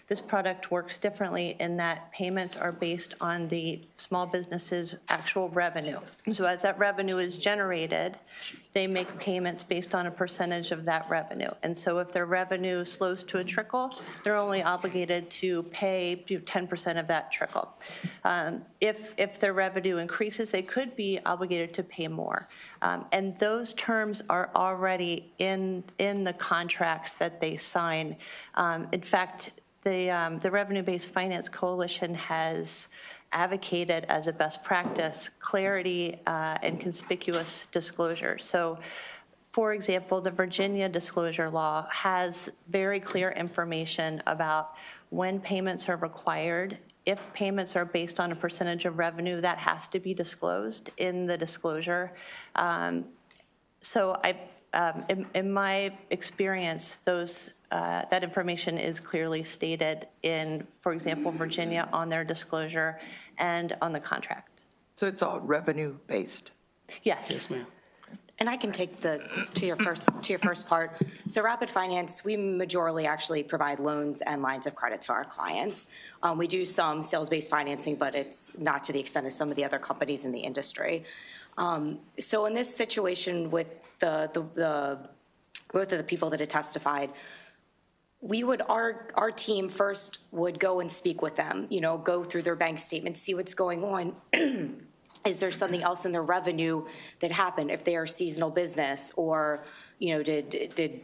This product works differently in that payments are based on the small business's actual revenue. So as that revenue is generated, they make payments based on a percentage of that revenue. And so if their revenue slows to a trickle, they're only obligated to pay 10% of that trickle. If their revenue increases, they could be obligated to pay more. And those terms are already in the contracts that they sign. In fact, the Revenue-Based Finance Coalition has advocated as a best practice clarity and conspicuous disclosure. So, for example, the Virginia disclosure law has very clear information about when payments are required. If payments are based on a percentage of revenue, that has to be disclosed in the disclosure. So in my experience, that information is clearly stated in, for example, Virginia on their disclosure and on the contract. So it's all revenue-based? Yes. Yes, ma'am. And I can take to your first part. So Rapid Finance, we majorly actually provide loans and lines of credit to our clients. We do some sales-based financing, but it's not to the extent of some of the other companies in the industry. So in this situation with both of the people that had testified, our team first would go and speak with them, go through their bank statements, see what's going on. Is there something else in their revenue that happened if they are seasonal business, or, did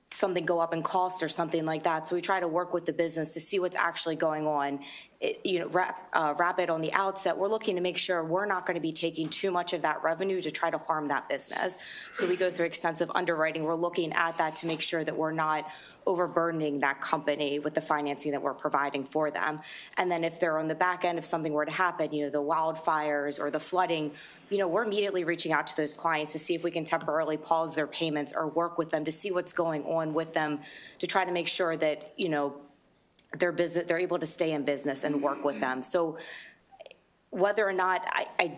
something go up in cost or something like that? So we try to work with the business to see what's actually going on. Rapid on the outset, we're looking to make sure we're not going to be taking too much of that revenue to try to harm that business. So we go through extensive underwriting. We're looking at that to make sure that we're not overburdening that company with the financing that we're providing for them. And then if they're on the back end, if something were to happen, the wildfires or the flooding, we're immediately reaching out to those clients to see if we can temporarily pause their payments or work with them to see what's going on with them to try to make sure that, they're able to stay in business and work with them. So whether or not I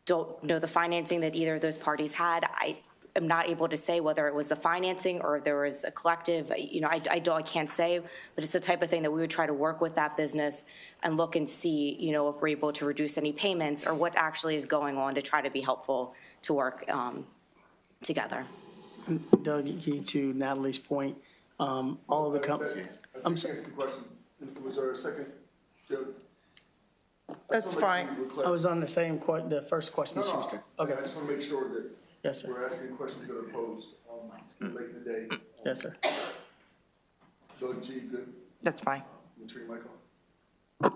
don't know the financing that either of those parties had, I am not able to say whether it was the financing or there was a collective, I can't say, but it's the type of thing that we would try to work with that business and look and see, if we're able to reduce any payments or what actually is going on to try to be helpful to work together. Doug, to Natalie's point, all of the companies. I'm sorry. Was there a second, Joe? That's fine. I was on the same the first question she was doing. Okay. I just want to make sure that yes, sir. We're asking questions that are posed late in the day. Yes, sir. Doug G, good? That's fine. You turn your mic on.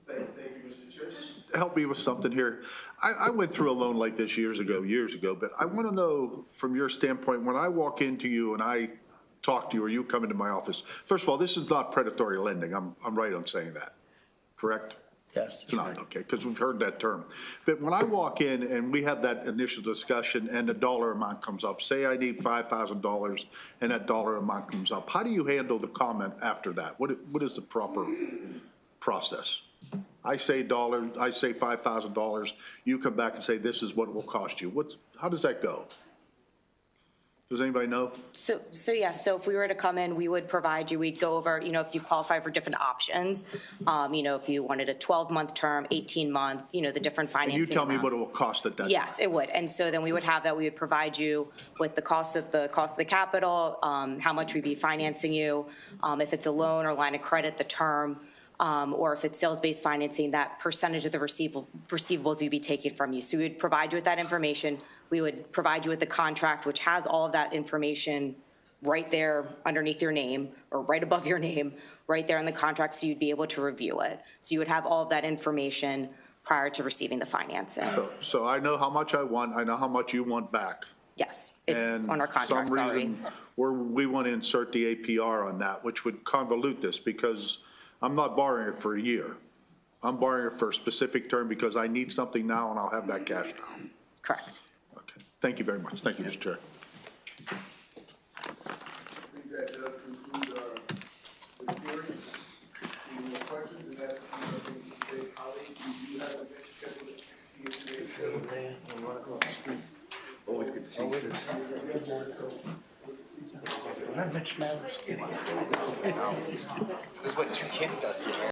Thank you, Mr. Chair. help me with something here? I went through a loan like this years ago, but I want to know from your standpoint, when I walk into you and I talk to you or you come into my office, first of all, this is not predatory lending. I'm right on saying that, correct? Yes. It's not, okay, because we've heard that term. But when I walk in and we have that initial discussion and the dollar amount comes up, say I need $5,000 and that dollar amount comes up, how do you handle the comment after that? What is the proper process? I say $5,000, you come back and say, this is what it will cost you. How does that go? Does anybody know? So if we were to come in, we would provide you, we'd go over, if you qualify for different options, if you wanted a 12-month term, 18-month, the different And financing. you tell me amount. what it will cost at that time? Yes, it would. And so then we would have that, we would provide you with the cost of the capital, how much we'd be financing you, if it's a loan or line of credit, the term, or if it's sales-based financing, that percentage of the receivables we'd be taking from you. So we would provide you with that information. We would provide you with the contract, which has all of that information right there underneath your name or right above your name, right there in the contract, so you'd be able to review it. So you would have all of that information prior to receiving the financing. So I know how much I want, I know how much you want back. Yes, it's And on our contract, some sorry. reason we want to insert the APR on that, which would convolute this because I'm not borrowing it for a year. I'm borrowing it for a specific term because I need something now and I'll have that cash now. Correct. Okay, thank you very much. Thank you, Mr. Chair. I think that does conclude the hearing. Any more questions? And that's, colleagues, you do have a next schedule at 6 p.m. today. Always good to see you. Not much matters. This is what 2 kids does to you.